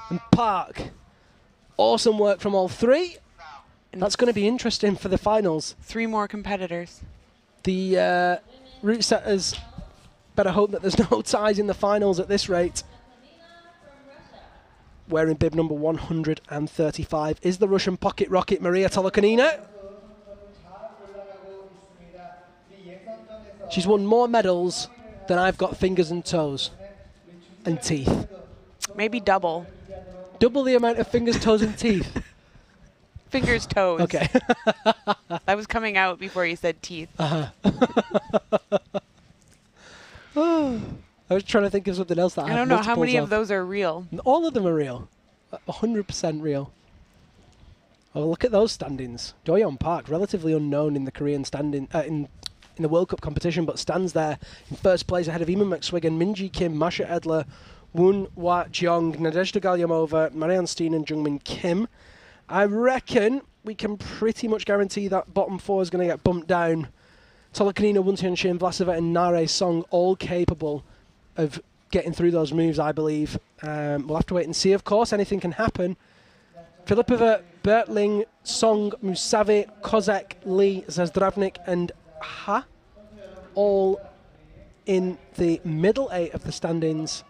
and Park. Awesome work from all 3. And that's going to be interesting for the finals. 3 more competitors. The route setters better hope that there's no ties in the finals at this rate. Wearing bib number 135 is the Russian pocket rocket Maria Tolokanina. She's won more medals than I've got fingers and toes and teeth. Maybe double. Double the amount of fingers, toes and teeth. Fingers, toes. Okay. That was coming out before you said teeth. I was trying to think of something else that I don't know how many of those are real. All of them are real. 100% real. Oh, look at those standings. Doyeon Park, relatively unknown in the Korean standing in the World Cup competition, but stands there in first place ahead of Eamon McSwiggan, Minji Kim, Masha Edler, Woon Hwa Jeong, Nadezhda Galyamova, Marianne Steen and Jungmin Kim. I reckon we can pretty much guarantee that bottom 4 is going to get bumped down. Tolokanina, Wontian Shin, Vlasova and Nare Song all capable of getting through those moves, I believe. We'll have to wait and see, of course. Anything can happen. Filipova, Bertling, Song, Musave, Kozak, Lee, Zazdravnik and Ha, all in the middle 8 of the standings.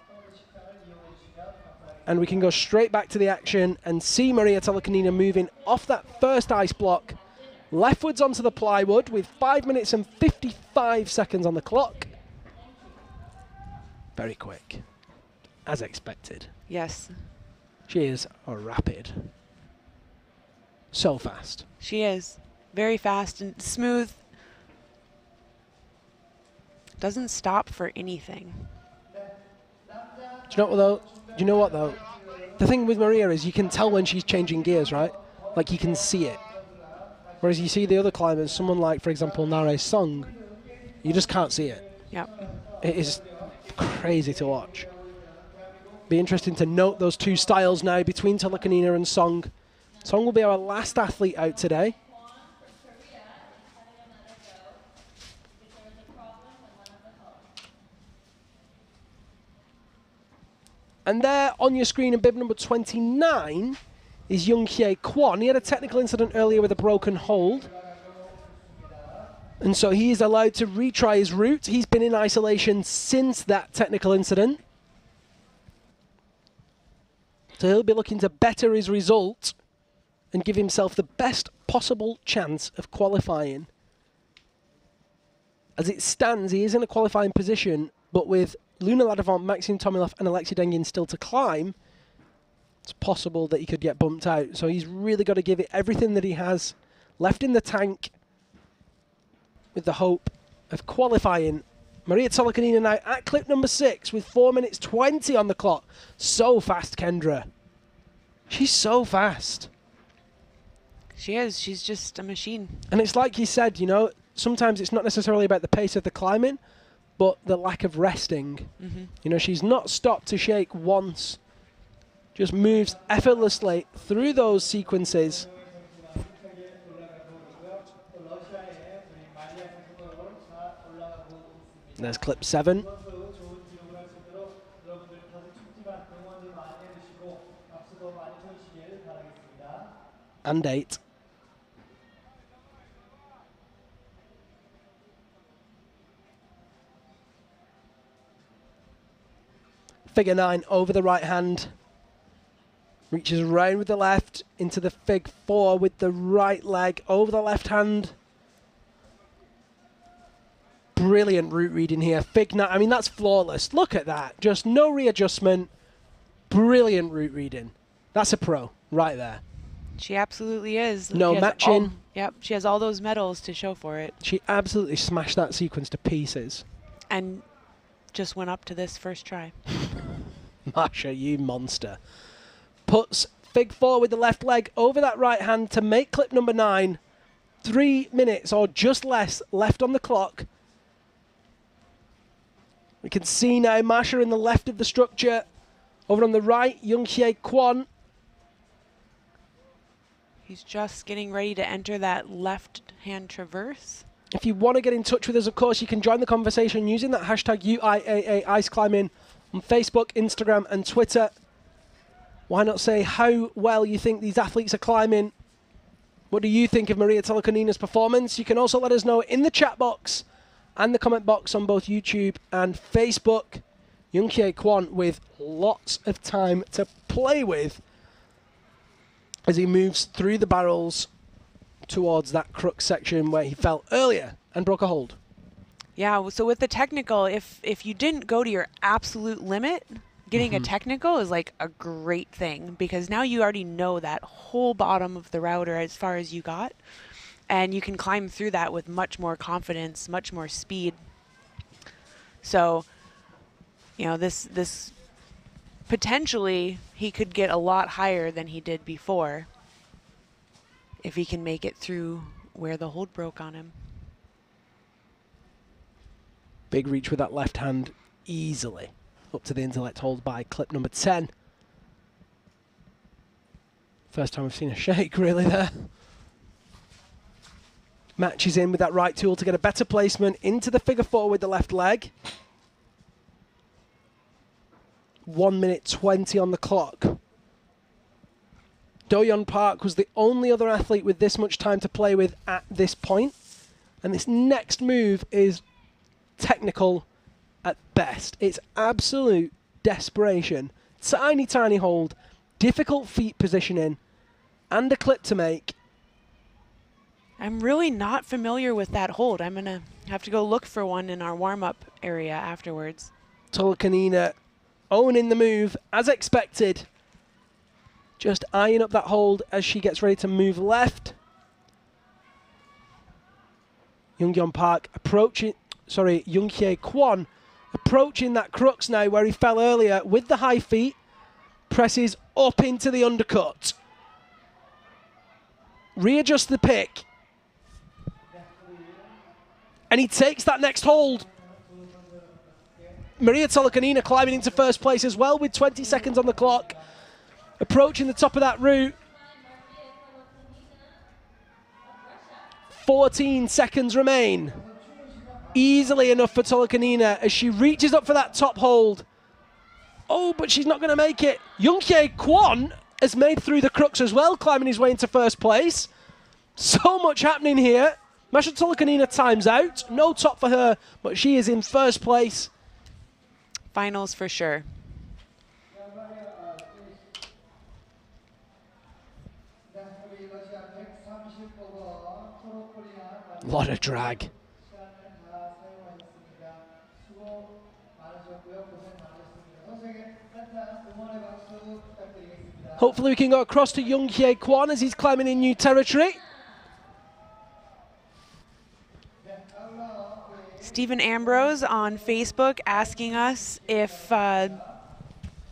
And we can go straight back to the action and see Maria Tolokanina moving off that first ice block, leftwards onto the plywood with 5 minutes and 55 seconds on the clock. Very quick, as expected. Yes. She is a rapid. So fast. She is very fast and smooth. Doesn't stop for anything. Do you know what though? Do you know what though? The thing with Maria is you can tell when she's changing gears, right? Like you can see it. Whereas you see the other climbers, someone like, for example, Cheongsong, you just can't see it. Yep. It is crazy to watch. Be interesting to note those two styles now between Tolokanina and Song. Song will be our last athlete out today. And there on your screen in bib number 29 is Young Hye Kwon. He had a technical incident earlier with a broken hold. And so he is allowed to retry his route. He's been in isolation since that technical incident. So he'll be looking to better his result and give himself the best possible chance of qualifying. As it stands, he is in a qualifying position, but with Luna Ladavant, Maxime Tomilov and Alexei Dengin still to climb, it's possible that he could get bumped out. So he's really got to give it everything that he has left in the tank with the hope of qualifying. Maria Tolokanina now at clip number 6 with 4 minutes 20 on the clock. So fast, Kendra. She's so fast. She is. She's just a machine. And it's like you said, you know, sometimes it's not necessarily about the pace of the climbing, but the lack of resting. You know, she's not stopped to shake once. Just moves effortlessly through those sequences. There's clip 7. And 8. Figure 9 over the right hand. Reaches round with the left into the fig 4 with the right leg over the left hand. Brilliant route reading here. Fig 9, I mean, that's flawless. Look at that. Just no readjustment. Brilliant route reading. That's a pro right there. She absolutely is. No matching. Yep, she has all those medals to show for it. She absolutely smashed that sequence to pieces. And just went up to this first try. Masha, you monster. Puts fig 4 with the left leg over that right hand to make clip number 9. 3 minutes or just less left on the clock. We can see now Masha in the left of the structure. Over on the right, Young Hye Kwon. He's just getting ready to enter that left-hand traverse. If you want to get in touch with us, of course, you can join the conversation using that hashtag UIAA Ice Climbing on Facebook, Instagram and Twitter. Why not say how well you think these athletes are climbing? What do you think of Maria Tolokanina's performance? You can also let us know in the chat box and the comment box on both YouTube and Facebook. Young Hye Kwon with lots of time to play with as he moves through the barrels towards that crux section where he fell earlier and broke a hold. Yeah, so with the technical, if you didn't go to your absolute limit, getting a technical is like a great thing because now you already know that whole bottom of the route or as far as you got, and you can climb through that with much more confidence, much more speed. So, you know, this potentially he could get a lot higher than he did before if he can make it through where the hold broke on him. Big reach with that left hand easily up to the intellect hold by clip number 10. First time we've seen a shake really there. Matches in with that right tool to get a better placement into the figure 4 with the left leg. 1 minute 20 on the clock. Do-yeon Park was the only other athlete with this much time to play with at this point. And this next move is technical at best. It's absolute desperation. Tiny, tiny hold, difficult feet positioning, and a clip to make. I'm really not familiar with that hold. I'm going to have to go look for one in our warm-up area afterwards. Tolokanina owning the move as expected. just eyeing up that hold as she gets ready to move left. Youngyeon Park approaching, sorry, Younghae Kwon approaching that crux now where he fell earlier with the high feet, presses up into the undercut. Readjusts the pick. And he takes that next hold. Maria Tolokanina climbing into first place as well with 20 seconds on the clock. Approaching the top of that route. 14 seconds remain. Easily enough for Tolokanina as she reaches up for that top hold. Oh, but she's not going to make it. Younghae Kwon has made through the crux as well, climbing his way into first place. So much happening here. Masha Tolokanina times out. No top for her, but she is in first place. Finals for sure. Lot of drag. Hopefully we can go across to Younghae Kwon as he's climbing in new territory. Stephen Ambrose on Facebook asking us if they're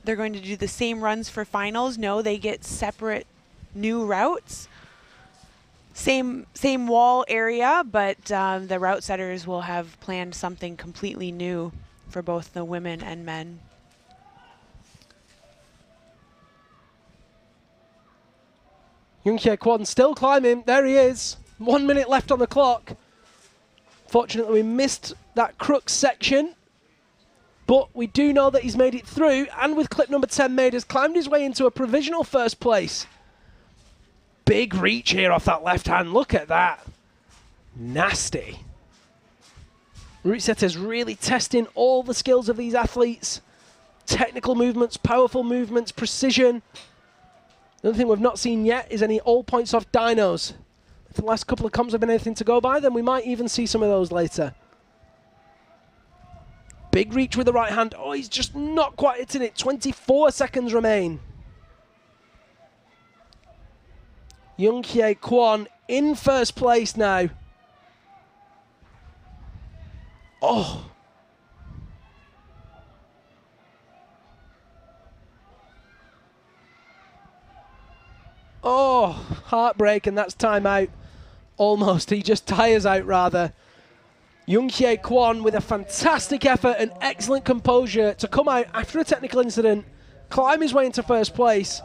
going to do the same runs for finals. No, they get separate new routes. Same wall area, but the route setters will have planned something completely new for both the women and men. Younghae Kwon still climbing. There he is. 1 minute left on the clock. Fortunately, we missed that crux section, but we do know that he's made it through, and with clip number 10 made, has climbed his way into a provisional first place. Big reach here off that left hand. Look at that. Nasty. Route setters really testing all the skills of these athletes. Technical movements, powerful movements, precision. The only thing we've not seen yet is any all points off dynos. If the last couple of comps have been anything to go by, then we might even see some of those later. Big reach with the right hand. Oh, he's just not quite hitting it. 24 seconds remain. Younghae Kwon in first place now. Oh. Oh, heartbreak, and that's timeout. Almost, he just tires out rather. Younghae Kwon with a fantastic effort and excellent composure to come out after a technical incident, climb his way into first place.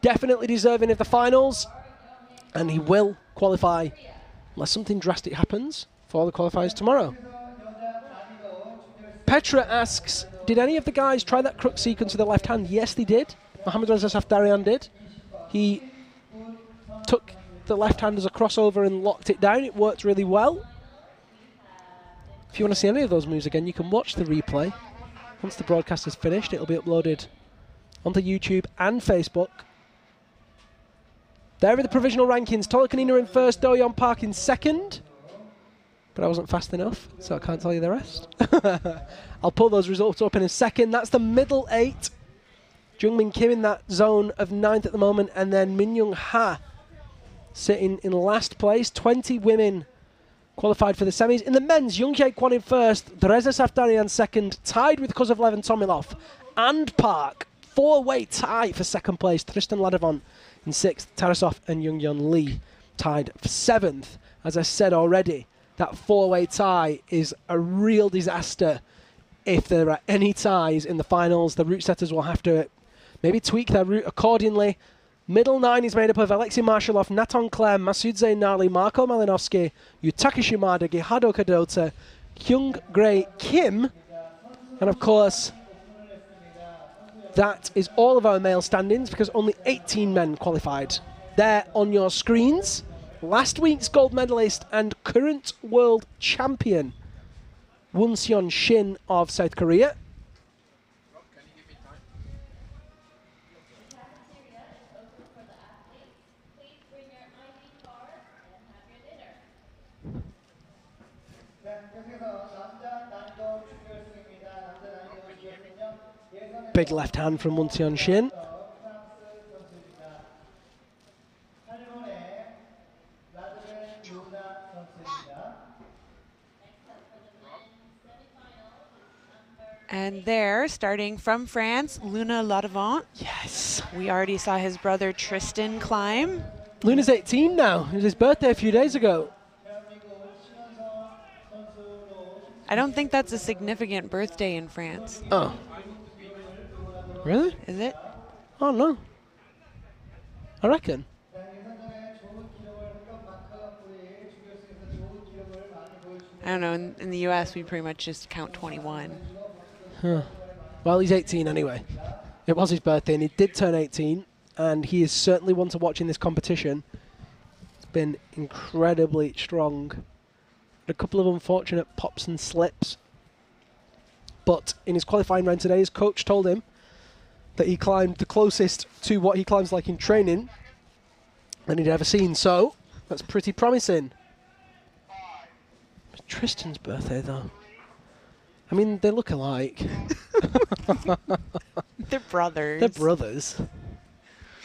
Definitely deserving of the finals, and he will qualify unless something drastic happens for the qualifiers tomorrow. Petra asks, did any of the guys try that crux sequence with the left hand? Yes, they did. Mohamed Reza Safdarian did. He took the left hand as a crossover and locked it down. It worked really well. If you want to see any of those moves again, you can watch the replay. Once the broadcast is finished, it'll be uploaded onto YouTube and Facebook. There are the provisional rankings. Tolokanina in first, Do-yeon Park in second. But I wasn't fast enough, so I can't tell you the rest. I'll pull those results up in a second. That's the middle 8. Jungmin Kim in that zone of 9th at the moment, and then Min Young Ha sitting in last place. 20 women qualified for the semis. In the men's, Younghae Kwon in first, Reza Safdarian second, tied with Kozovlev and Tomilov and Park. 4-way tie for second place. Tristan Ladavant in 6th, Tarasov and Youngyeon Lee tied for 7th. As I said already, that 4-way tie is a real disaster. If there are any ties in the finals, the route setters will have to maybe tweak their route accordingly. Middle 9 is made up of Alexei Marshallov, Naton Clem, Masood Zainali, Marko Malinovsky, Yutaka Shimada, Gihado Kadota, Kyung Gray Kim, and of course, that is all of our male standings because only 18 men qualified. There on your screens, last week's gold medalist and current world champion, Wonseon Shin of South Korea. Big left hand from Wonseon Shin. 4 starting from France, Luna Ladevant. Yes. We already saw his brother Tristan climb. Luna's 18 now. It was his birthday a few days ago. I don't think that's a significant birthday in France. Oh. Really? Is it? Oh, no. I reckon. I don't know. In the U.S., we pretty much just count 21. Huh. Well, he's 18 anyway. It was his birthday, and he did turn 18, and he is certainly one to watch in this competition. He's been incredibly strong. A couple of unfortunate pops and slips. But in his qualifying round today, his coach told him that he climbed the closest to what he climbs like in training that he'd ever seen. So that's pretty promising. It's Tristan's birthday, though. I mean, they look alike. They're brothers. They're brothers.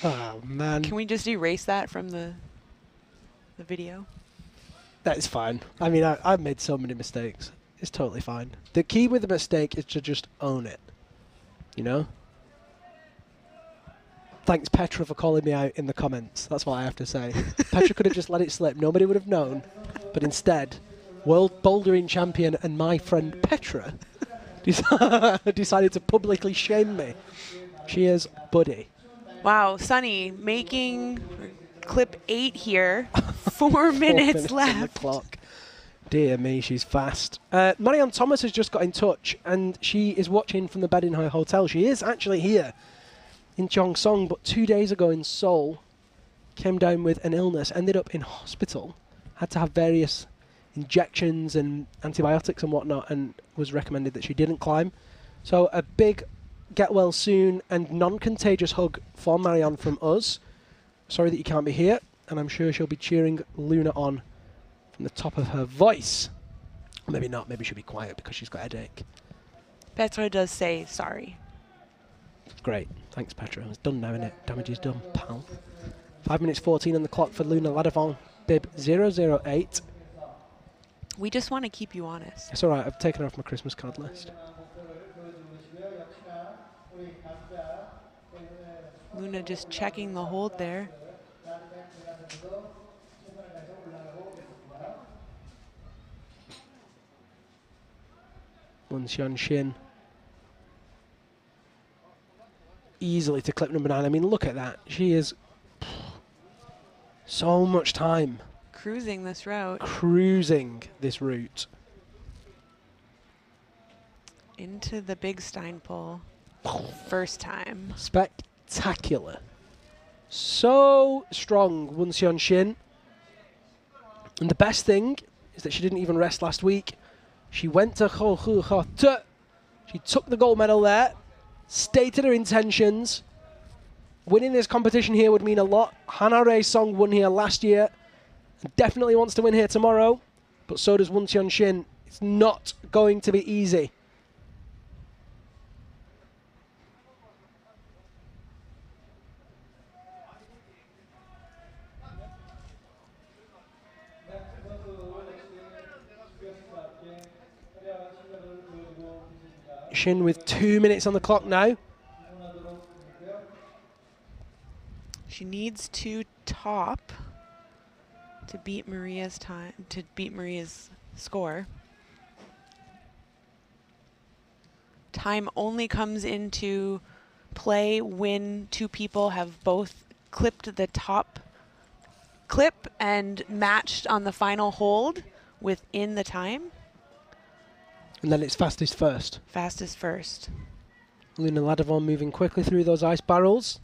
Oh, man. Can we just erase that from the video? That is fine. I mean, I've made so many mistakes. It's totally fine. The key with a mistake is to just own it. You know? Thanks, Petra, for calling me out in the comments. That's what I have to say. Petra could have just let it slip. Nobody would have known. But instead, world bouldering champion and my friend Petra decided to publicly shame me. Cheers, buddy. Wow, Sunny making clip 8 here. 4 minutes left. On the clock. Dear me, she's fast. Marianne Thomas has just got in touch, and she is watching from the bed in her hotel. She is actually here in Cheongsong, but 2 days ago in Seoul, came down with an illness, ended up in hospital, had to have various injections and antibiotics and whatnot, and was recommended that she didn't climb. So a big get well soon and non-contagious hug for Marianne from us. Sorry that you can't be here, and I'm sure she'll be cheering Luna on from the top of her voice. Or maybe not, maybe she'll be quiet because she's got a headache. Petra does say sorry. Great, thanks Petra. It's done now, innit? Damage is done, pal. 5 minutes 14 on the clock for Luna Ladevant, bib 008. We just want to keep you honest. It's alright, I've taken her off my Christmas card list. Luna just checking the hold there. Won Shin. Easily to clip number 9. I mean, look at that. She is so much time. Cruising this route. Cruising this route. Into the big Stein pull. First time. Spectacular. So strong, Won Shin. And the best thing is that she didn't even rest last week. She went to Hohut. She took the gold medal there, stated her intentions. Winning this competition here would mean a lot. Hana Rae Song won here last year and definitely wants to win here tomorrow, but so does Won Shin. It's not going to be easy. Shin with 2 minutes on the clock now. She needs to top to beat Maria's time, to beat Maria's score. Time only comes into play when two people have both clipped the top clip and matched on the final hold within the time. And then it's fastest first. Fastest first. Luna Ladevant moving quickly through those ice barrels.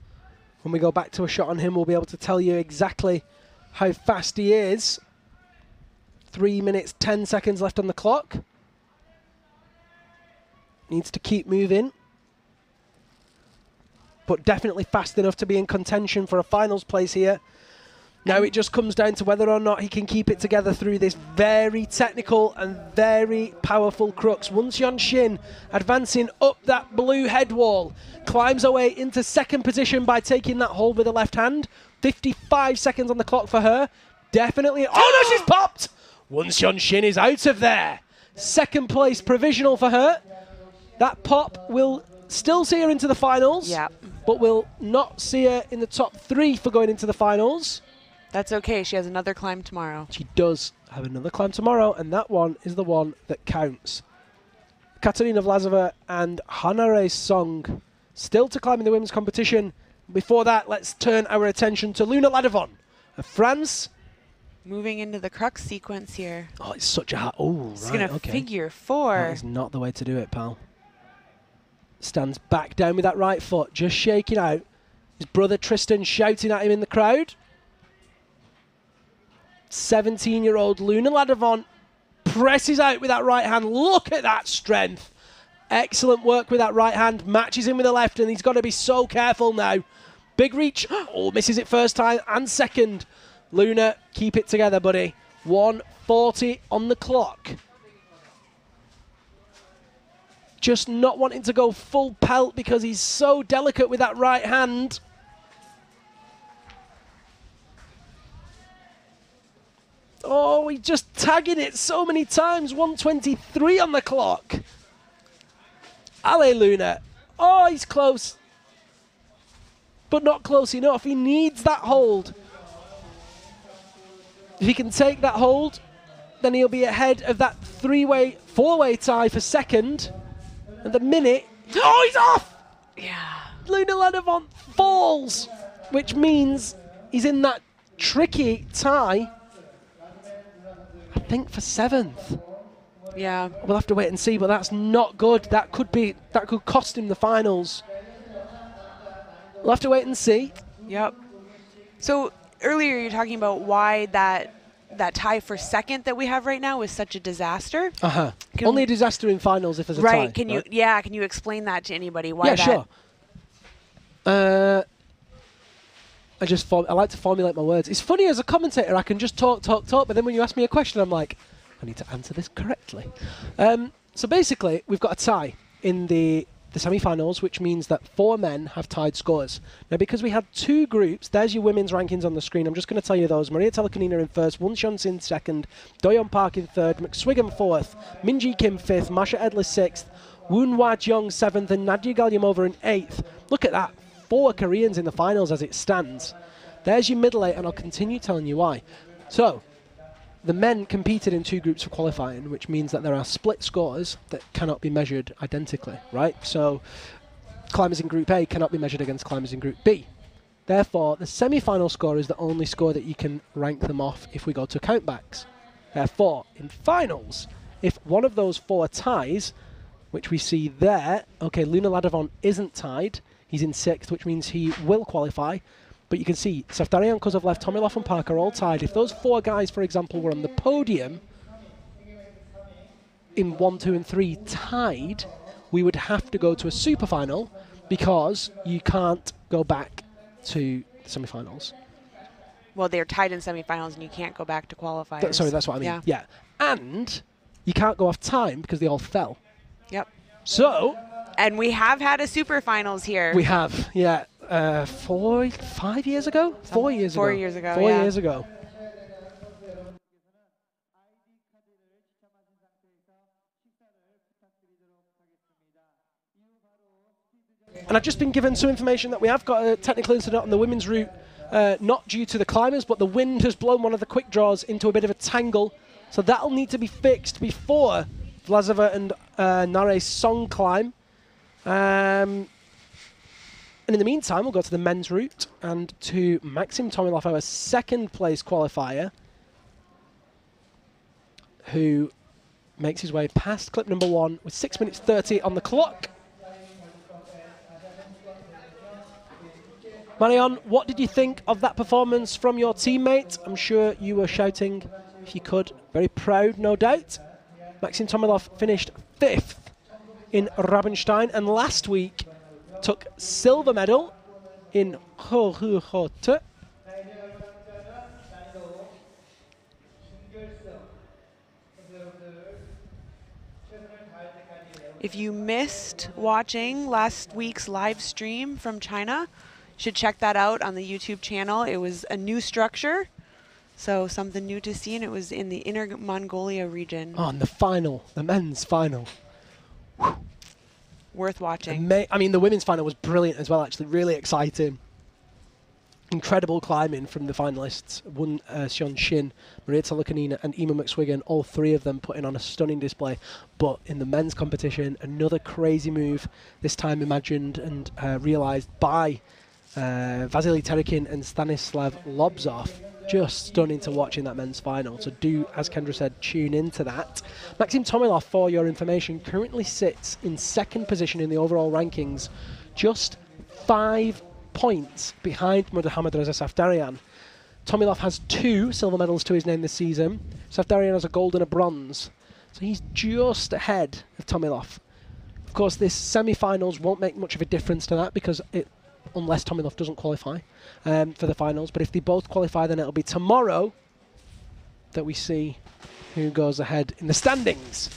When we go back to a shot on him, we'll be able to tell you exactly how fast he is. 3 minutes, 10 seconds left on the clock. Needs to keep moving. But definitely fast enough to be in contention for a finals place here. Now it just comes down to whether or not he can keep it together through this very technical and very powerful crux. Won Shin advancing up that blue head wall. Climbs her way into second position by taking that hold with the left hand. 55 seconds on the clock for her. Definitely. Oh no, she's popped! Won Shin is out of there. Second place provisional for her. That pop will still see her into the finals, Yeah. but will not see her in the top 3 for going into the finals. That's okay. She has another climb tomorrow. She does have another climb tomorrow, and that one is the one that counts. Katarina Vlasova and Hanare Song still to climb in the women's competition. Before that, let's turn our attention to Luna Ladovon of France. Moving into the Crux sequence here. Oh, it's such a hard... Oh, It's right, going to okay. figure 4. That is not the way to do it, pal. Stands back down with that right foot, just shaking out. His brother Tristan shouting at him in the crowd. 17-year-old Luna Ladovon presses out with that right hand. Look at that strength. Excellent work with that right hand. Matches him with the left, and he's got to be so careful now. Big reach. Oh, misses it first time and second. Luna, keep it together, buddy. 1:40 on the clock. Just not wanting to go full pelt because he's so delicate with that right hand. Oh, he's just tagging it so many times. 1:23 on the clock. Allez, Luna. Oh, he's close. But not close enough. He needs that hold. If he can take that hold, then he'll be ahead of that 4-way tie for second. At the minute, oh, he's off! Yeah. Luna Ladovon falls, which means he's in that tricky tie, I think, for 7th. Yeah. We'll have to wait and see, but that's not good. That could cost him the finals. We'll have to wait and see. Yep. So earlier you're talking about why that tie for second that we have right now is such a disaster. Only a disaster in finals if there's a tie. Right. Can you explain that to anybody? Why Yeah, that? sure. I like to formulate my words. It's funny as a commentator, I can just talk, but then when you ask me a question, I'm like, I need to answer this correctly. So basically, we've got a tie in the semi-finals, which means that 4 men have tied scores. Now, because we had 2 groups, there's your women's rankings on the screen. I'm just going to tell you those. Maria Telekanina in first, Won Shun-sin second, Doyeon Park in third, McSwiggan fourth, Minji Kim fifth, Masha Edler sixth, Woon Hwa Jeong seventh, and Nadia Galyamova in 8th. Look at that. 4 Koreans in the finals as it stands. There's your middle 8, and I'll continue telling you why. So, the men competed in 2 groups for qualifying, which means that there are split scores that cannot be measured identically, right? So, climbers in Group A cannot be measured against climbers in Group B. Therefore, the semi-final score is the only score that you can rank them off if we go to countbacks. Therefore, in finals, if one of those 4 ties, which we see there, okay, Luna Ladovon isn't tied. He's in 6th, which means he will qualify. But you can see Saftarian, Kozlovlev, Tomilov and Park are all tied. If those 4 guys, for example, were on the podium in 1, 2 and 3 tied, we would have to go to a super final because you can't go back to the semi-finals. Well, they're tied in semifinals and you can't go back to qualifiers. Sorry, that's what I mean. Yeah. And you can't go off time because they all fell. Yep. So... And we have had a super finals here. We have, yeah. 5 years ago? 4 years ago. 4 years ago, 4 yeah. years ago. And I've just been given some information that we have got a technical incident on the women's route, not due to the climbers, but the wind has blown one of the quick draws into a bit of a tangle. So that'll need to be fixed before Vlasova and Nare Song climb. And in the meantime, we'll go to the men's route and to Maxim Tomilov, our 2nd place qualifier, who makes his way past clip number 1 with 6 minutes 30 on the clock. Marion, what did you think of that performance from your teammate? I'm sure you were shouting if you could. Very proud, no doubt. Maxim Tomilov finished 5th in Rabenstein, and last week took silver medal in Horuhote. If you missed watching last week's live stream from China, you should check that out on the YouTube channel. It was a new structure, so something new to see, and it was in the Inner Mongolia region. Oh, and the final, the men's final. Whew. Worth watching. I mean, the women's final was brilliant as well, actually. Really exciting. Incredible climbing from the finalists. Cheongsong, Maria Tolokanina and Emma McSwiggan, all three of them putting on a stunning display. But in the men's competition, another crazy move, this time imagined and realised by Vasily Terekin and Stanislav Lobzov. Just stunning to watch in that men's final. So do, as Kendra said, tune into that. Maxim Tomilov, for your information, currently sits in second position in the overall rankings, just 5 points behind Mohammad Reza Safdarian. Tomilov has 2 silver medals to his name this season. Safdarian has a gold and a bronze. So he's just ahead of Tomilov. Of course, this semi-finals won't make much of a difference to that because unless Tomilov doesn't qualify for the finals. But if they both qualify, then it'll be tomorrow that we see who goes ahead in the standings.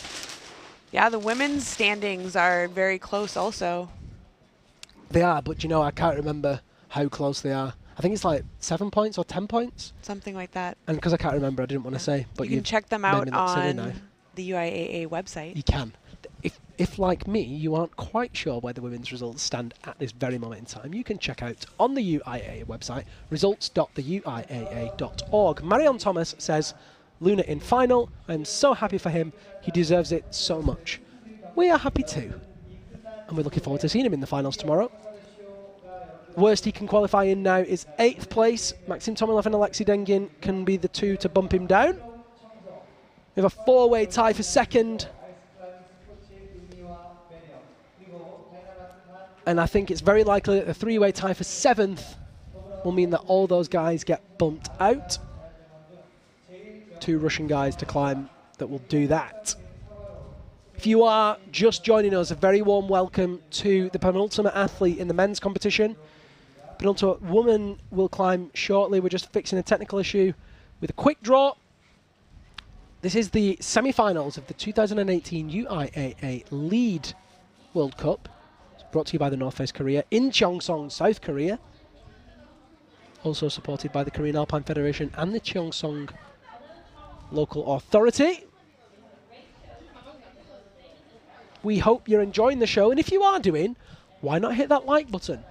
Yeah, the women's standings are very close also. They are, but you know, I can't remember how close they are. I think it's like 7 points or 10 points. Something like that. And because I can't remember, I didn't want to say. But you can check them out on the UIAA website. You can. If like me, you aren't quite sure where the women's results stand at this very moment in time, you can check out on the UIAA website, results.theuiaa.org. Marion Thomas says, Luna in final. I'm so happy for him. He deserves it so much. We are happy too. And we're looking forward to seeing him in the finals tomorrow. Worst he can qualify in now is 8th place. Maxim Tomilov and Alexei Dengin can be the 2 to bump him down. We have a 4-way tie for second. And I think it's very likely that the 3-way tie for 7th will mean that all those guys get bumped out. 2 Russian guys to climb that will do that. If you are just joining us, a very warm welcome to the penultimate athlete in the men's competition. Penultimate woman will climb shortly. We're just fixing a technical issue with a quick draw. This is the semi-finals of the 2018 UIAA Lead World Cup. It's brought to you by the North Face Korea in Cheongsong, South Korea. Also supported by the Korean Alpine Federation and the Cheongsong Local Authority. We hope you're enjoying the show, and if you are why not hit that like button?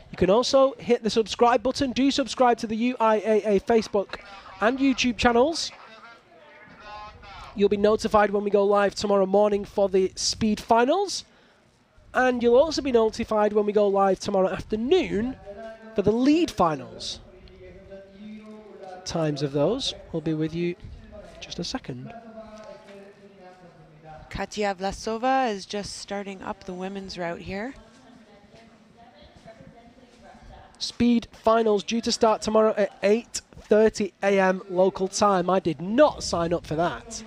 You can also hit the subscribe button. Do subscribe to the UIAA Facebook and YouTube channels. You'll be notified when we go live tomorrow morning for the speed finals, and you'll also be notified when we go live tomorrow afternoon for the lead finals. Times of those will be with you in just a second. Katya Vlasova is just starting up the women's route here. Speed finals due to start tomorrow at 8:30 a.m. local time. I did not sign up for that.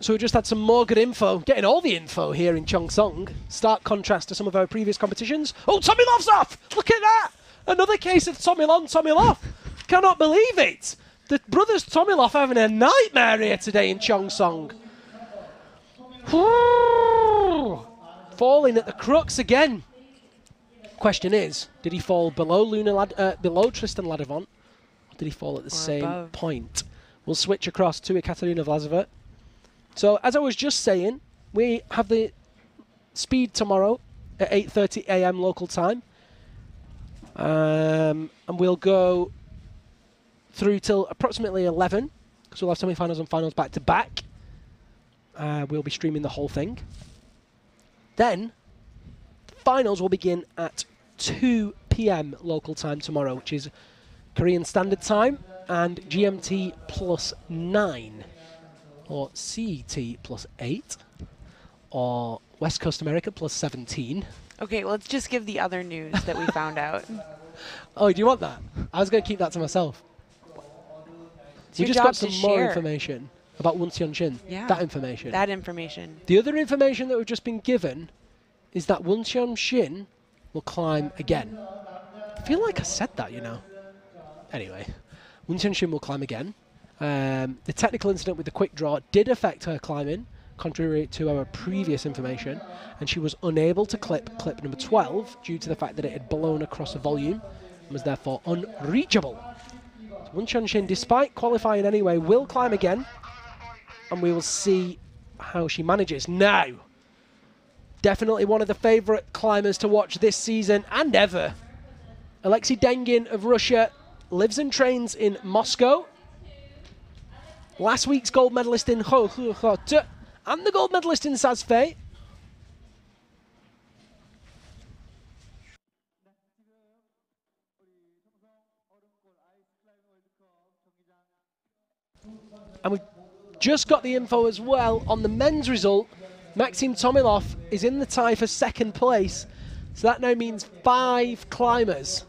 So we just had some more good info, getting all the info here in Cheongsong. Stark contrast to some of our previous competitions. Oh, Tomilov's off! Look at that! Another case of Tomilov. Cannot believe it! The brothers Tomilov having a nightmare here today in Cheongsong. Falling at the Crux again. Question is, did he fall below below Tristan Ladevant, or did he fall at the same point? We'll switch across to Ekaterina Vlasova. So, as I was just saying, we have the speed tomorrow at 8:30 a.m. local time. And we'll go through till approximately 11, because we'll have semi-finals and finals back-to-back. We'll be streaming the whole thing. Then, finals will begin at 2 p.m. local time tomorrow, which is Korean Standard Time and GMT plus 9. Or CET plus 8, or West Coast America plus 17. Okay, well, let's just give the other news that we found out. Oh, do you want that? I was going to keep that to myself. We just got some more information about Woncheon. Yeah, that information. That information. The other information that we've just been given is that Woncheon will climb again. I feel like I said that, you know. Anyway, Woncheon will climb again. The technical incident with the quick draw did affect her climbing, contrary to our previous information, and she was unable to clip number 12 due to the fact that it had blown across the volume and was therefore unreachable. So Won Chun-Shin, despite qualifying anyway, will climb again, and we will see how she manages. Now, definitely one of the favourite climbers to watch this season and ever. Alexei Dengin of Russia lives and trains in Moscow. Last week's gold medalist in Ho and the gold medalist in Sazfei. And we've just got the info as well on the men's result. Maxim Tomilov is in the tie for second place. So that now means 5 climbers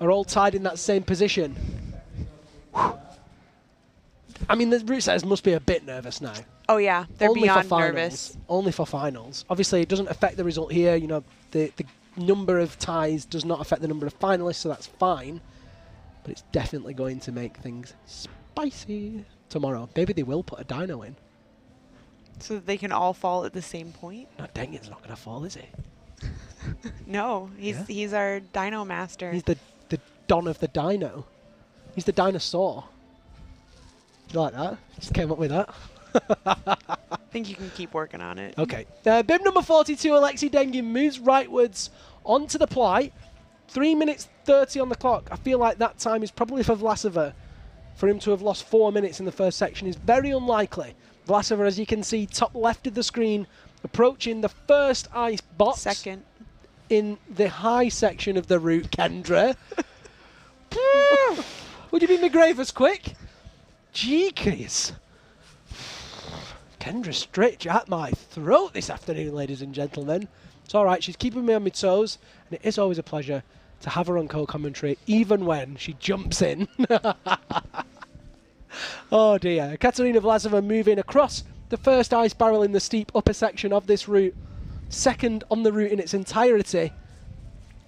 are all tied in that same position. Whew. I mean, the route setters must be a bit nervous now. Oh yeah, they're Only beyond for finals. nervous. Only for finals. Obviously, it doesn't affect the result here. You know, the number of ties does not affect the number of finalists, so that's fine. But it's definitely going to make things spicy tomorrow. Maybe they will put a dyno in. So that they can all fall at the same point? No, Dengin's not going to fall, is he? No, he's our dyno master. He's the Don of the Dino. He's the dinosaur. You like that? Just came up with that. I think you can keep working on it. Okay. Bib number 42, Alexei Dengin, moves rightwards onto the ply. 3 minutes 30 on the clock. I feel like that time is probably for Vlasova. For him to have lost 4 minutes in the first section is very unlikely. Vlasova, as you can see, top left of the screen, approaching the first ice box. Second. In the high section of the route, Kendra. Would you be McGravers quick? Jeekers. Kendra stretch at my throat this afternoon, ladies and gentlemen. It's all right. She's keeping me on my toes, and it is always a pleasure to have her on co-commentary, even when she jumps in. Oh dear. Katerina Vlasova moving across the first ice barrel in the steep upper section of this route. Second on the route in its entirety,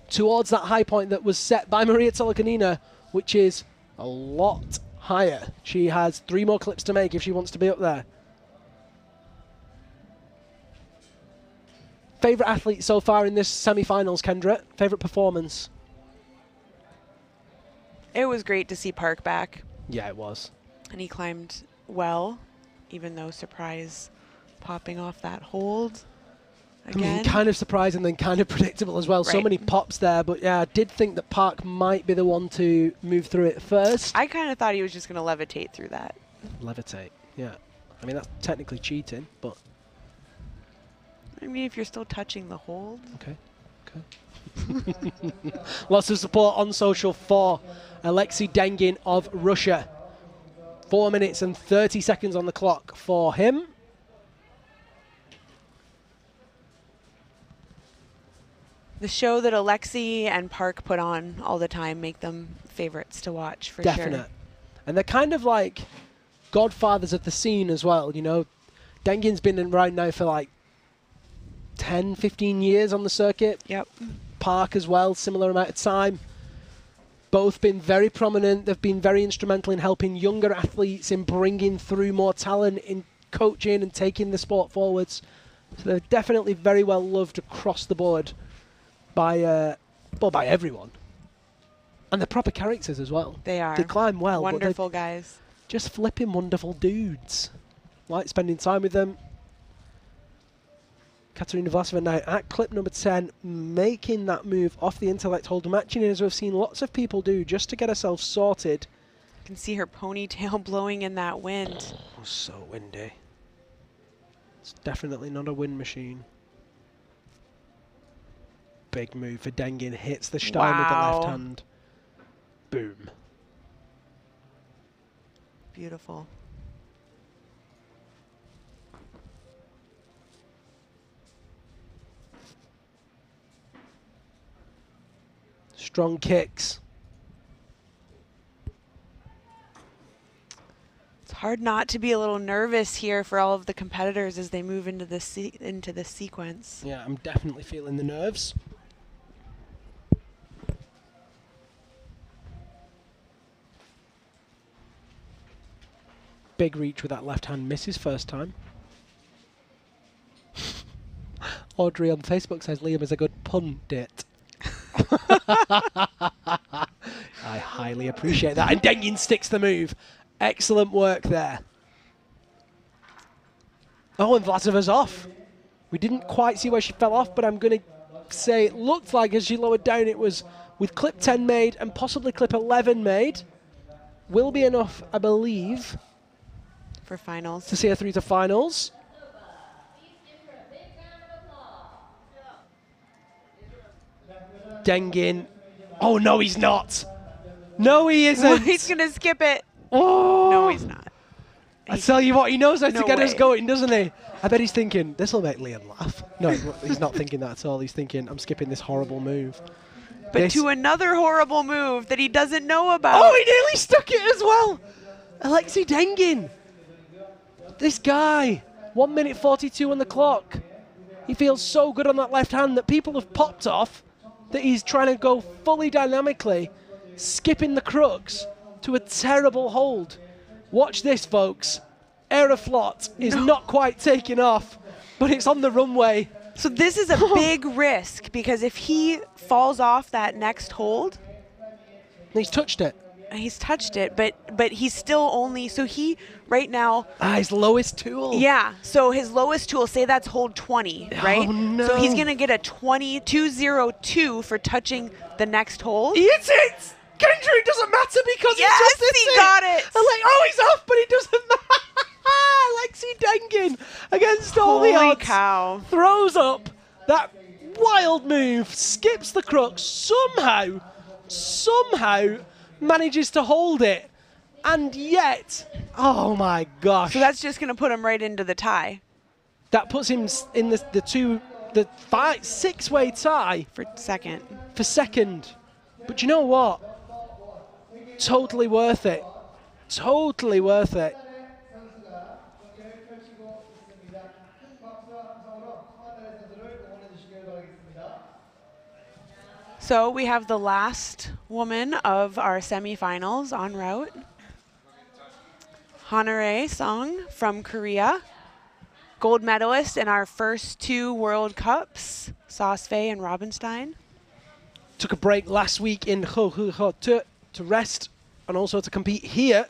towards that high point that was set by Maria Tolokanina, which is a lot higher. She has 3 more clips to make if she wants to be up there. Favourite athlete so far in this semi-finals, Kendra? Favourite performance? It was great to see Park back. Yeah, it was. And he climbed well, even though surprise popping off that hold again. I mean, kind of surprising, then kind of predictable as well. So Right. many pops there, but yeah, I did think that Park might be the one to move through it first. I kind of thought he was just going to levitate through that. Levitate, yeah. I mean, that's technically cheating, but I mean, if you're still touching the hold. okay. Lots of support on social for Alexei Dengin of Russia. 4 minutes and 30 seconds on the clock for him. The show that Alexei and Park put on all the time make them favorites to watch for Definite. sure. And they're kind of like godfathers of the scene as well, you know. Dengin's been in right now for like 10, 15 years on the circuit. Yep. Park as well, similar amount of time. Both been very prominent. They've been very instrumental in helping younger athletes, in bringing through more talent, in coaching and taking the sport forwards. So they're definitely very well loved across the board by by everyone. And they're proper characters as well. They are. They climb well. Wonderful But they're guys. just flipping wonderful dudes. Like spending time with them. Katerina Vlasova now at clip number 10, making that move off the intellect hold, matching it as we've seen lots of people do just to get herself sorted. You can see her ponytail blowing in that wind. Oh, so windy. It's definitely not a wind machine. Big move for Dengin, hits the Stein with the Wow. left hand. Boom. Beautiful. Strong kicks. It's hard not to be a little nervous here for all of the competitors as they move into this sequence. Yeah, I'm definitely feeling the nerves. Big reach with that left hand, misses first time. Audrey on Facebook says Liam is a good pundit. I highly appreciate that. And Dengin sticks the move. Excellent work there. Oh, and Vlasova's off. We didn't quite see where she fell off, but I'm going to say it looked like as she lowered down it was with clip 10 made and possibly clip 11 made. Will be enough, I believe, For finals. to see her through to finals. Dengin. Oh, no, he's not. No, he isn't. He's going to skip it. Oh. No, he's not. I tell you what, he knows how No to get us way. going, doesn't he? I bet he's thinking, this will make Liam laugh. No, he's not thinking that at all. He's thinking, I'm skipping this horrible move. But This- to another horrible move that he doesn't know about. Oh, he nearly stuck it as well. Alexei Dengin. This guy. 1 minute 42 on the clock. He feels so good on that left hand that people have popped off that he's trying to go fully dynamically, skipping the crux to a terrible hold. Watch this, folks. Aeroflot is not quite taking off, but it's on the runway. So this is a big risk because if he falls off that next hold, He's touched it. he's touched it, but he's still only, so he right now, His lowest tool. yeah, so his lowest tool, say that's hold 20, right? Oh, no. So he's going to get a 202 for touching the next hold. He hits it! Kendra, it doesn't matter because Yes, he just hits he it. got it. I'm like, oh, he's off, but it doesn't matter. Alexei Dengin against all the Holy odds. cow. Throws up that wild move, skips the crux, somehow manages to hold it. And yet, oh my gosh. So that's just going to put him right into the tie that puts him in the 6-way tie for second. for second. But you know what? Totally worth it. Totally worth it. So we have the last woman of our semifinals en route. Hanare Song from Korea, gold medalist in our first 2 World Cups, Sosfei and Robinstein. Took a break last week in to rest and also to compete here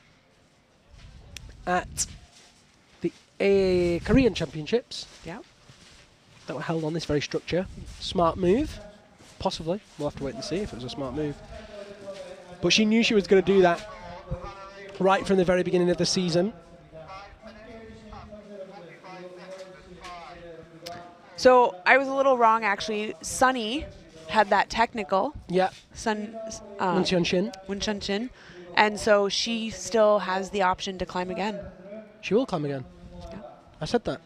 at the Korean Championships Yeah. that were held on this very structure. Smart move, possibly. We'll have to wait and see if it was a smart move. But she knew she was going to do that right from the very beginning of the season. So I was a little wrong actually. Sunny had that technical. Yeah, Sun Mun Shin. Winshunshin. And so she still has the option to climb again. She will climb again. Yeah. I said that.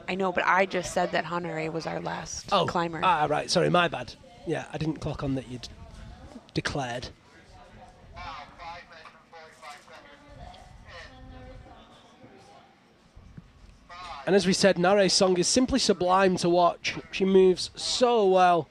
I know, but I just said that Hanare was our last climber. Ah, right. Sorry, my bad. Yeah, I didn't clock on that you'd declared. And as we said, Nare's song is simply sublime to watch. She moves so well.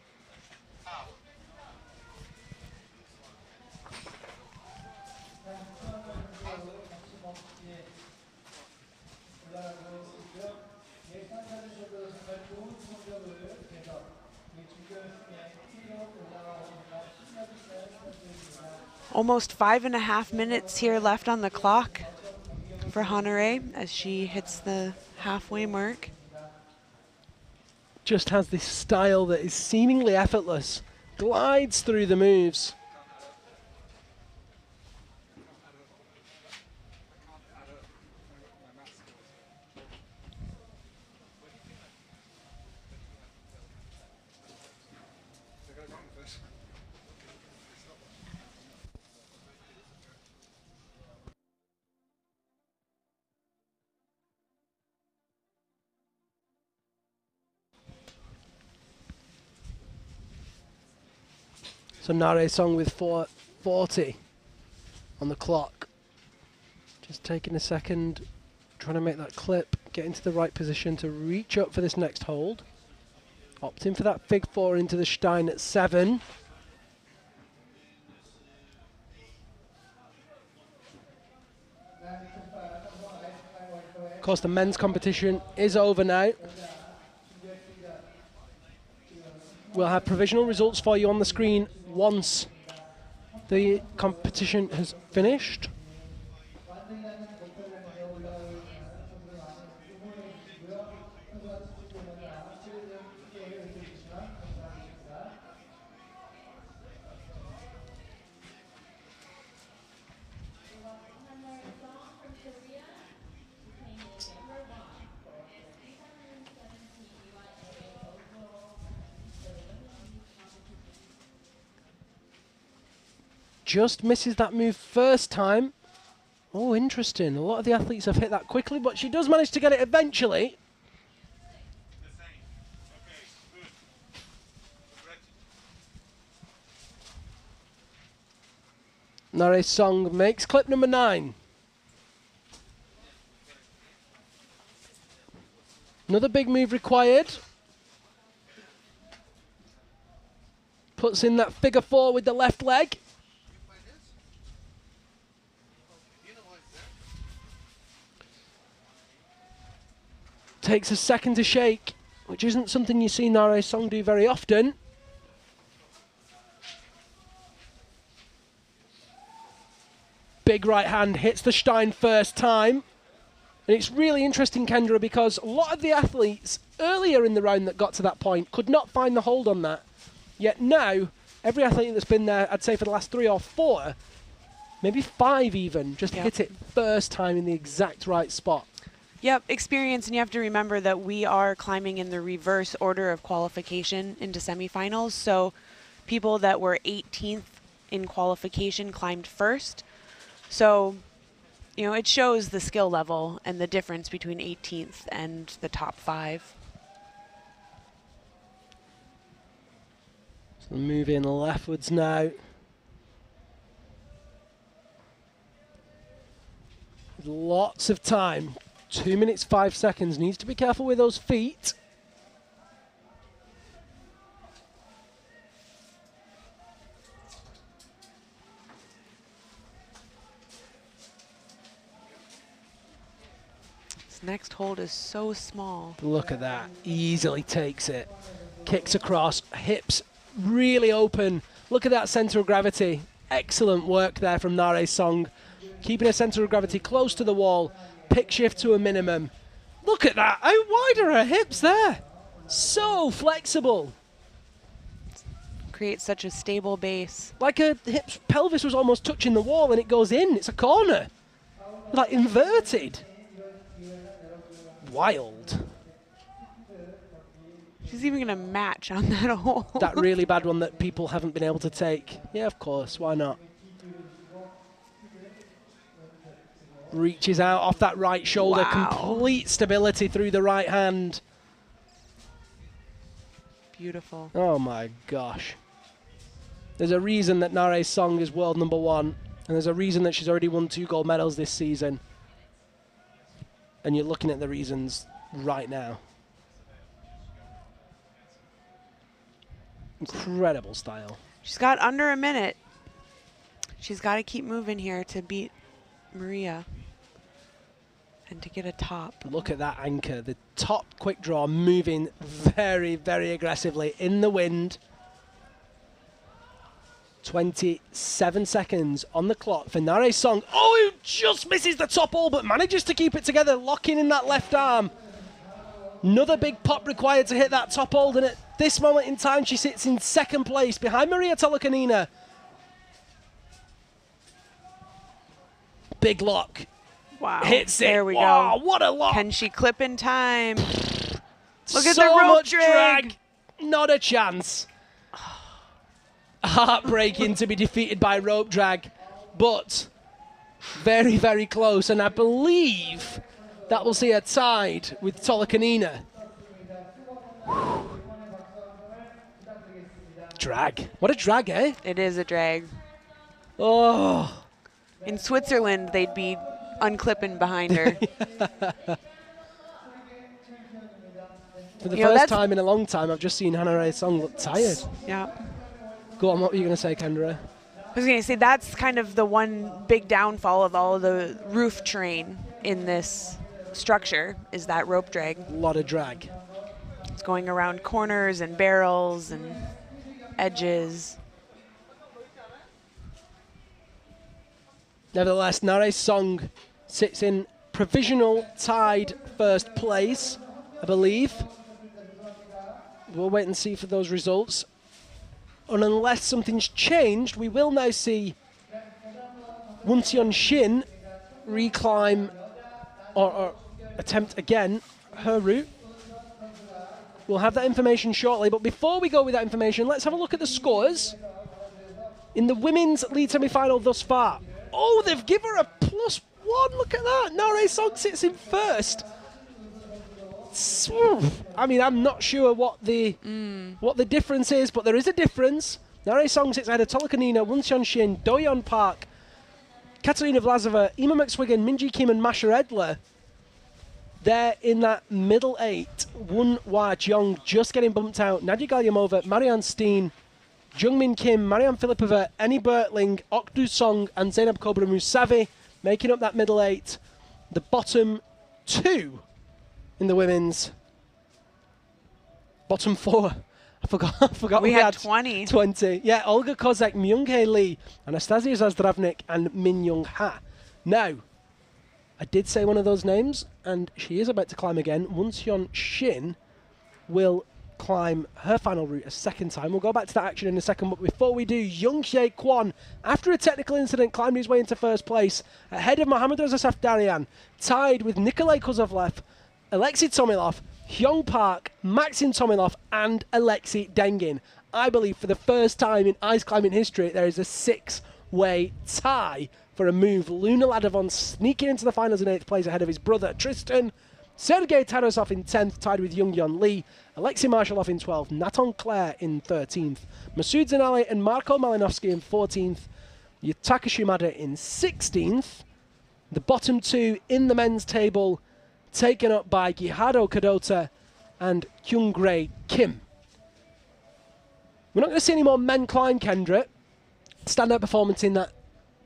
Almost 5.5 minutes here left on the clock for Hanare as she hits the halfway mark. Just has this style that is seemingly effortless. Glides through the moves. So Nare Song with 4:40 on the clock. Just taking a second, trying to make that clip, get into the right position to reach up for this next hold. Opting for that Fig 4 into the Stein at 7. course, the men's competition is over now. We'll have provisional results for you on the screen once the competition has finished. Just misses that move first time. Oh, interesting. A lot of the athletes have hit that quickly, but she does manage to get it eventually. Cheongsong makes clip number 9. Another big move required. Puts in that figure 4 with the left leg. Takes a second to shake, which isn't something you see Cheongsong do very often. Big right hand hits the Stein first time. And it's really interesting, Kendra, because a lot of the athletes earlier in the round that got to that point could not find the hold on that. Yet now, every athlete that's been there, I'd say for the last 3 or 4, maybe 5 even, just hit it first time in the exact right spot. Yep, experience, and you have to remember that we are climbing in the reverse order of qualification into semifinals. So people that were 18th in qualification climbed first. So, you know, it shows the skill level and the difference between 18th and the top 5. So moving leftwards now. Lots of time. 2 minutes, 5 seconds. Needs to be careful with those feet. This next hold is so small. Look at that. Easily takes it. Kicks across. Hips really open. Look at that center of gravity. Excellent work there from Cheongsong. Keeping her center of gravity close to the wall. Pick shift to a minimum. Look at that. How wide are her hips there? So flexible. Creates such a stable base. Like her hips, pelvis was almost touching the wall and it goes in. It's a corner. Like inverted. Wild. She's even going to match on that hold. That really bad one that people haven't been able to take. Yeah, of course. Why not? Reaches out off that right shoulder. Wow. Complete stability through the right hand. Beautiful. Oh my gosh. There's a reason that Cheongsong is world #1. And there's a reason that she's already won 2 gold medals this season. And you're looking at the reasons right now. Incredible style. She's got under a minute. She's got to keep moving here to beat Maria and to get a top. Look at that anchor. The top quick draw moving very, very aggressively in the wind. 27 seconds on the clock for Cheongsong. Oh, he just misses the top hole, but manages to keep it together, locking in that left arm. Another big pop required to hit that top hold, and at this moment in time, she sits in second place behind Maria Tolokanina. Big lock. Wow. Hits it. There we wow, go. What a lock. Can she clip in time? Look at so the rope much drag. Not a chance. Heartbreaking to be defeated by rope drag, but very, very close. And I believe that will see her tied with Tolokanina. Drag. What a drag, eh? It is a drag. Oh. In Switzerland, they'd be unclipping behind her. For the first time in a long time, I've just seen Cheongsong look tired. Yeah. Go on, what were you going to say, Kendra? I was going to say that's kind of the one big downfall of all of the roof terrain in this structure is that rope drag. A lot of drag. It's going around corners and barrels and edges. Nevertheless, Cheongsong sits in provisional tied first place, I believe. We'll wait and see for those results. And unless something's changed, we will now see Won Shin reclimb or attempt again her route. We'll have that information shortly, but before we go with that information, let's have a look at the scores in the women's lead semi-final thus far. Oh, they've given her a +1. Look at that. Cheongsong sits in first. I mean, I'm not sure what the difference is, but there is a difference. Cheongsong sits ahead of Tolokanina, Won Shin, Doyeon Park, Katarina Vlasova, Ema McSwiggan, Minji Kim, and Masha Edler. They're in that middle 8. Won Hwa Jeong just getting bumped out. Nadia Galyamova, Marianne Steen, Jungmin Kim, Marianne Filipova, Annie Bertling, Okdu Song, and Zainab Kobra Musavi making up that middle 8. The bottom 2 in the women's. Bottom 4. I forgot We had 20. 20. Yeah, Olga Kozak, Myung-Hae Lee, Anastasia Zazdravnik, and Min Young-ha. Now, I did say one of those names, and she is about to climb again. Won Shin will climb her final route a second time. We'll go back to that action in a second, but before we do, Young-Hae Kwon, after a technical incident, climbed his way into first place, ahead of Mohammad Reza Safdarian, tied with Nikolai Kozlovlev, Alexei Tomilov, Hyung Park, Maxim Tomilov, and Alexei Dengin. I believe for the first time in ice climbing history, there is a 6-way tie for a move. Luna Ladovon sneaking into the finals in 8th place ahead of his brother Tristan. Sergei Tarasov in 10th, tied with Young-Yeon Lee. Alexei Marshallov in 12th. Naton Clare in 13th. Masoud Zanali and Marko Malinovsky in 14th. Yutaka Shimada in 16th. The bottom 2 in the men's table taken up by Gihado Kadota and Kyungray Kim. We're not going to see any more men climb, Kendra. Standout performance in that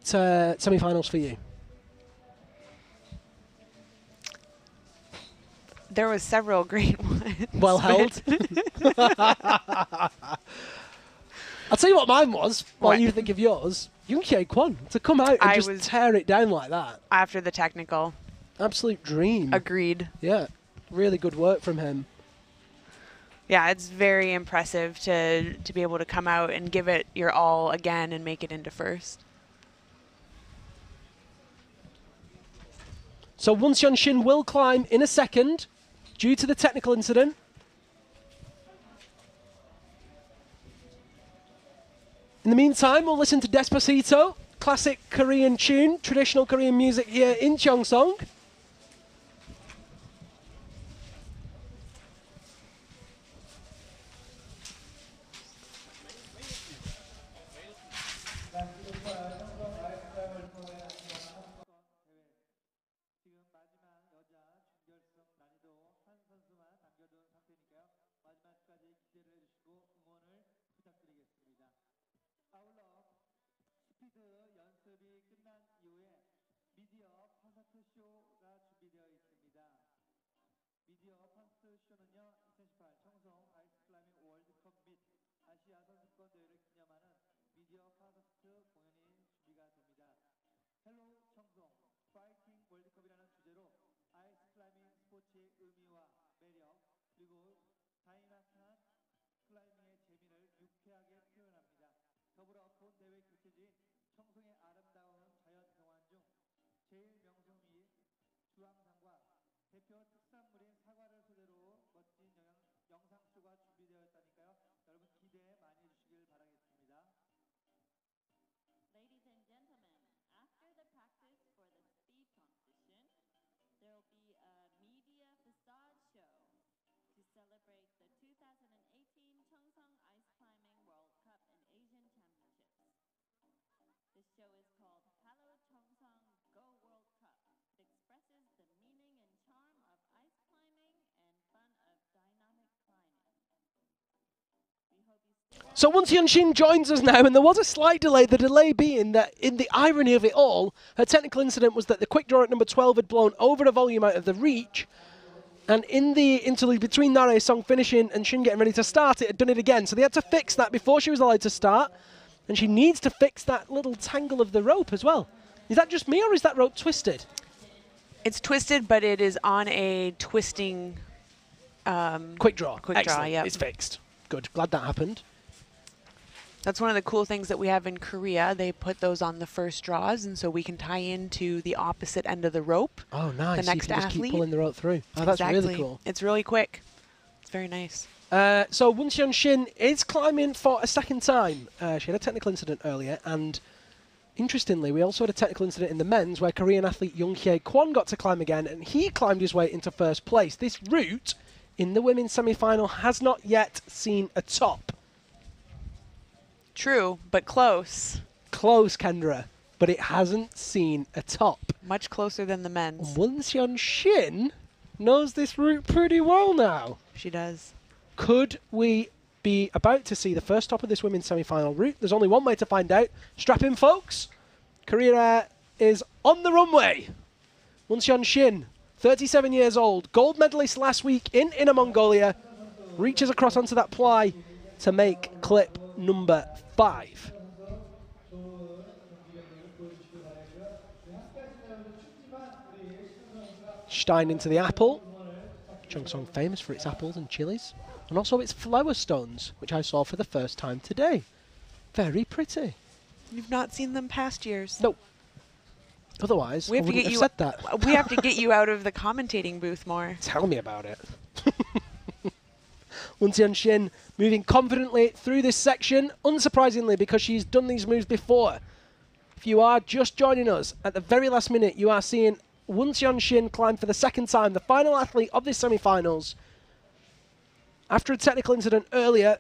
semi-finals for you? There was several great ones. Well held. I'll tell you what mine was, while you think of yours. Young-Hae Kwon, to come out and just tear it down like that. After the technical. Absolute dream. Agreed. Yeah, really good work from him. Yeah, it's very impressive to be able to come out and give it your all again and make it into first. So Won Shin will climb in a second due to the technical incident. In the meantime, we'll listen to Despacito, classic Korean tune, traditional Korean music here in Cheongsong. 지금 마지막 여자 준결승 난이도 한 선수만 남겨둔 상태니까요. 마지막까지 기대를 해주시고 응원을 부탁드리겠습니다. 아울러 스피드 연습이 끝난 이후에 미디어 콘서트 쇼가 준비되어 있습니다. 미디어 콘서트 쇼는요, 2018 청송 아이스클라이밍 월드컵 및 아시아 선수권 대회를 기념하는 미디어 콘서트 공연이 준비가 됩니다. 헬로 청송 파이팅 월드컵이라는 주제로 아이스 클라이밍 스포츠의 의미와 매력 그리고 다이나믹한 클라이밍의 재미를 유쾌하게 표현합니다. 더불어 본 대회 격해진 청송의 아름다운 자연 경관 중 제일 명소미 주황산과 대표 특산물인 사과를 소재로 멋진 영상쇼가 준비되어 있다니까요. 여러분 기대 많이 해주시길 바라겠습니다. Ladies and gentlemen, after the practice for the speed competition, there will be a media facade show to celebrate the 2018 Cheongsong Ice Climbing World Cup and Asian Championships. This show is called Hello Cheongsong Go World Cup. It expresses the meaning and charm of ice climbing and fun of dynamic climbing. We hope you stay. So once Hyun-Shin joins us now, and there was a slight delay, the delay being that in the irony of it all, her technical incident was that the quick draw at number 12 had blown over a volume out of the reach, and in the interlude between Nare Song finishing and Shin getting ready to start, it had done it again. So they had to fix that before she was allowed to start, and she needs to fix that little tangle of the rope as well. Is that just me, or is that rope twisted? It's twisted, but it is on a twisting Quick draw. Quick draw, yeah. It's fixed. Good. Glad that happened. That's one of the cool things that we have in Korea. They put those on the first draws, and so we can tie into the opposite end of the rope. Oh, nice. The next you can just athlete. keep pulling the rope through. Oh, that's Exactly. really cool. It's really quick. It's very nice. So Won Shin is climbing for a second time. She had a technical incident earlier, and interestingly, we also had a technical incident in the men's where Korean athlete Young Hye Kwon got to climb again, and he climbed his way into first place. This route in the women's semi-final has not yet seen a top. True, but close. Close, Kendra, but it hasn't seen a top. Much closer than the men's. Won Shin knows this route pretty well now. She does. Could we be about to see the first top of this women's semi-final route? There's only one way to find out. Strap in, folks. Korea is on the runway. Won Shin, 37 years old, gold medalist last week in Inner Mongolia, reaches across onto that ply to make clip number 5. Stein into the apple. Cheongsong famous for its apples and chilies, and also its flower stones, which I saw for the first time today. Very pretty. You've not seen them past years. No. Otherwise, We have I to wouldn't get have you. said that. We have to get you out of the commentating booth more. Tell me about it. Won Shin moving confidently through this section, unsurprisingly, because she's done these moves before. If you are just joining us, at the very last minute, you are seeing Won Shin climb for the second time, the final athlete of this semi-finals. After a technical incident earlier,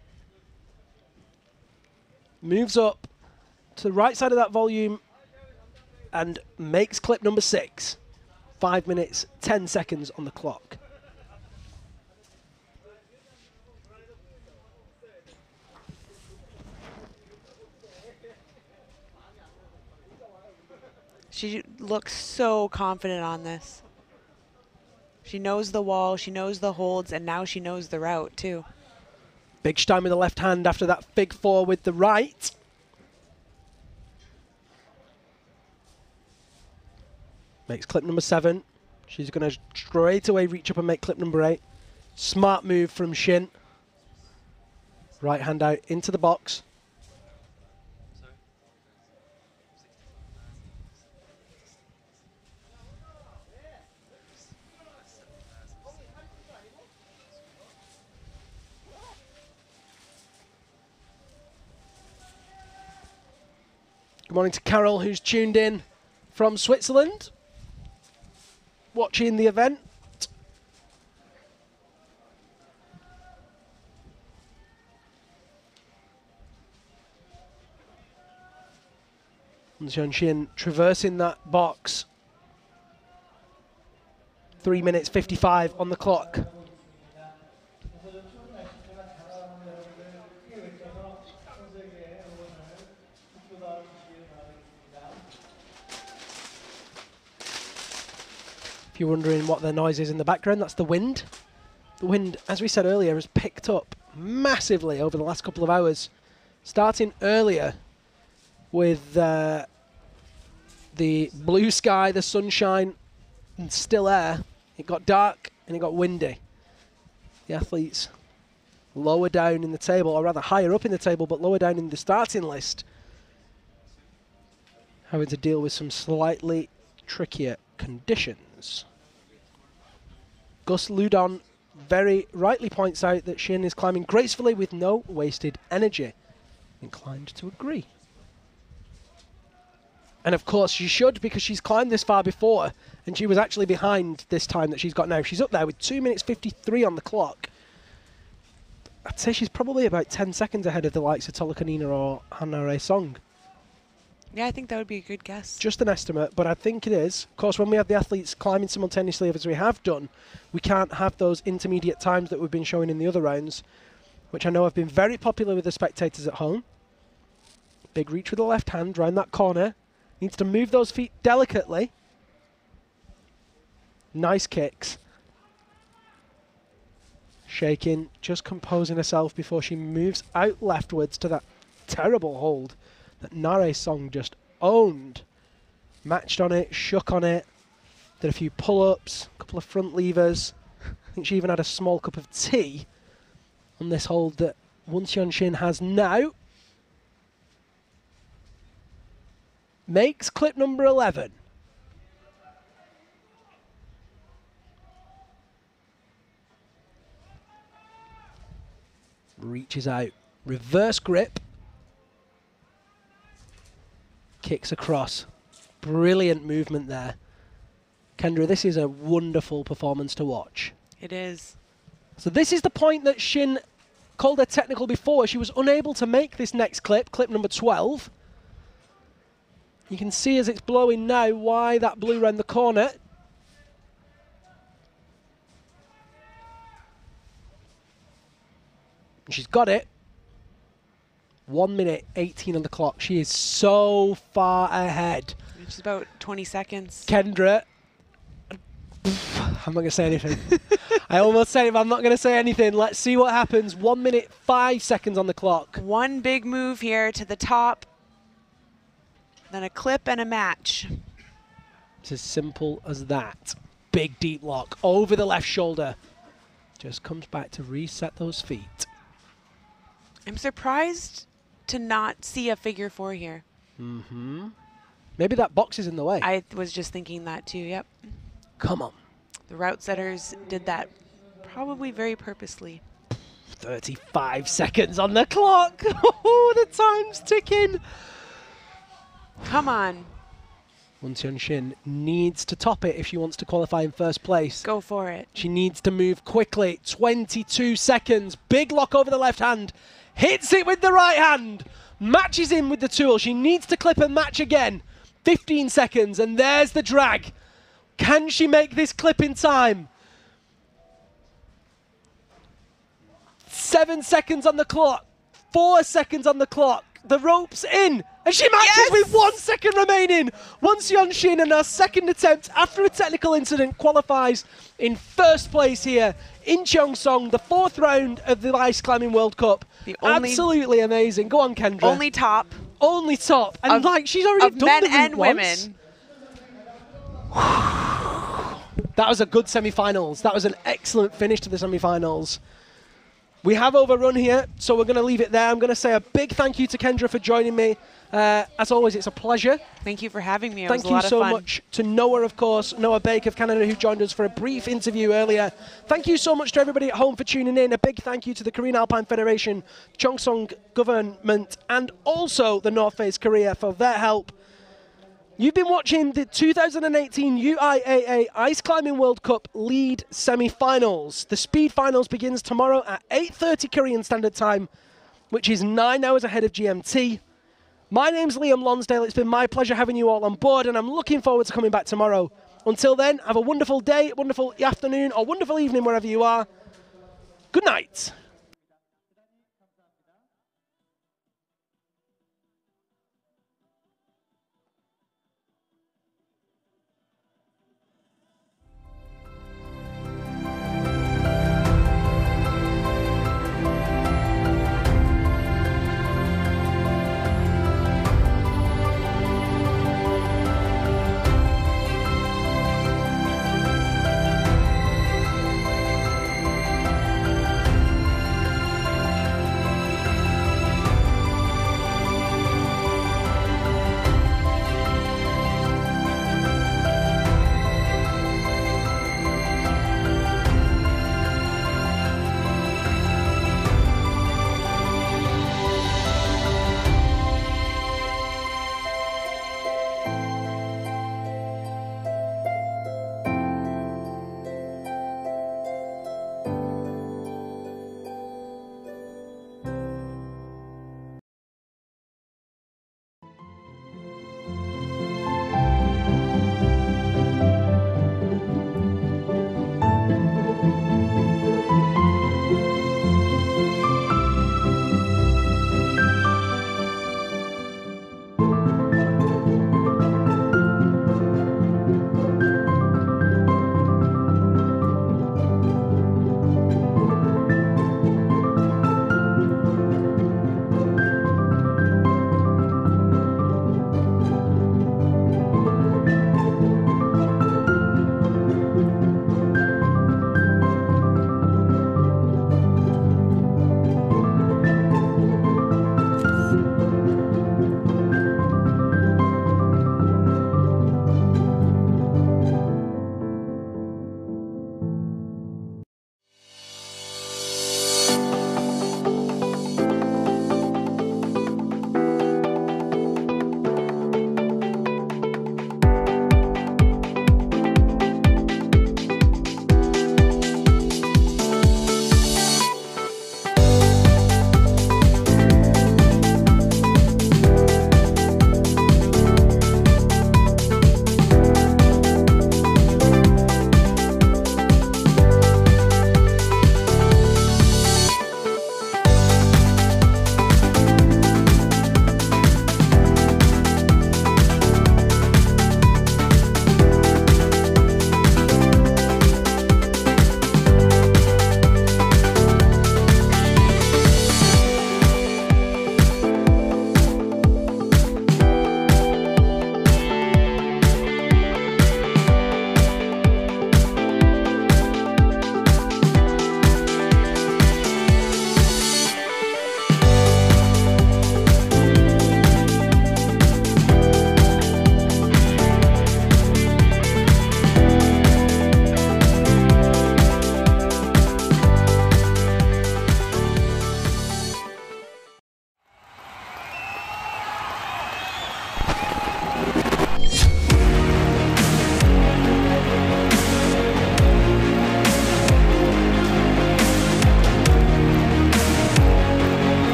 moves up to the right side of that volume and makes clip number 6. 5 minutes, 10 seconds on the clock. She looks so confident on this. She knows the wall, she knows the holds, and now she knows the route too. Big Stein with the left hand after that big 4 with the right. Makes clip number 7. She's going to straight away reach up and make clip number 8. Smart move from Shin. Right hand out into the box. Good morning to Carol, who's tuned in from Switzerland, watching the event. And Shin traversing that box. 3 minutes 55 on the clock. If you're wondering what the noise is in the background, that's the wind. The wind, as we said earlier, has picked up massively over the last couple of hours. Starting earlier with the blue sky, the sunshine, and still air. It got dark and it got windy. The athletes lower down in the table, or rather higher up in the table, but lower down in the starting list, having to deal with some slightly trickier conditions. Gus Ludon very rightly points out that Shin is climbing gracefully with no wasted energy. Inclined to agree. And of course she should, because she's climbed this far before and she was actually behind this time that she's got now. She's up there with 2 minutes 53 on the clock. I'd say she's probably about 10 seconds ahead of the likes of Tolokanina or Hannah Song. Yeah, I think that would be a good guess. Just an estimate, but I think it is. Of course, when we have the athletes climbing simultaneously, as we have done, we can't have those intermediate times that we've been showing in the other rounds. which I know have been very popular with the spectators at home. Big reach with the left hand round that corner. Needs to move those feet delicately. Nice kicks. Shaking, just composing herself before she moves out leftwards to that terrible hold that Cheongsong just owned. Matched on it, shook on it, did a few pull-ups, a couple of front levers. I think she even had a small cup of tea on this hold that Won Seon-shin has now. Makes clip number 11. Reaches out, reverse grip, kicks across. Brilliant movement there. Kendra, this is a wonderful performance to watch. It is. So this is the point that Shin called her technical before. She was unable to make this next clip, clip number 12. You can see as it's blowing now why that blew around the corner. She's got it. 1 minute 18 on the clock. She is so far ahead. It's about 20 seconds. Kendra, I'm not going to say anything. I almost said it, but I'm not going to say anything. Let's see what happens. 1 minute 5 seconds on the clock. One big move here to the top, then a clip and a match. It's as simple as that. Big deep lock over the left shoulder. Just comes back to reset those feet. I'm surprised to not see a figure 4 here. Mm-hmm. Maybe that box is in the way. I was just thinking that too, yep. Come on. The route setters did that probably very purposely. 35 seconds on the clock. Oh, the time's ticking. Come on. Won Seon-shin needs to top it if she wants to qualify in first place. Go for it. She needs to move quickly. 22 seconds. Big lock over the left hand. Hits it with the right hand. Matches in with the tool. She needs to clip and match again. 15 seconds, and there's the drag. Can she make this clip in time? 7 seconds on the clock. 4 seconds on the clock. The rope's in. And she matches with 1 second remaining. Won Seon-shin, in her second attempt after a technical incident, qualifies in first place here in Cheongsong, the 4th round of the Ice Climbing World Cup. Absolutely amazing. Go on, Kendra. Only top. Only top. And like, she's already done men the route and once. women. That was a good semi-finals. That was an excellent finish to the semi-finals. We have overrun here, so we're going to leave it there. I'm going to say a big thank you to Kendra for joining me. As always, it's a pleasure. Thank you for having me. It Thank was a lot you so of fun. much to Noah, of course, Noah Bake of Canada, who joined us for a brief interview earlier. Thank you so much to everybody at home for tuning in. A big thank you to the Korean Alpine Federation, Cheongsong government, and also the North Face Korea for their help. You've been watching the 2018 UIAA Ice Climbing World Cup lead semi-finals. The speed finals begins tomorrow at 8:30 Korean Standard Time, which is 9 hours ahead of GMT. My name's Liam Lonsdale. It's been my pleasure having you all on board, and I'm looking forward to coming back tomorrow. Until then, have a wonderful day, wonderful afternoon, or wonderful evening wherever you are. Good night.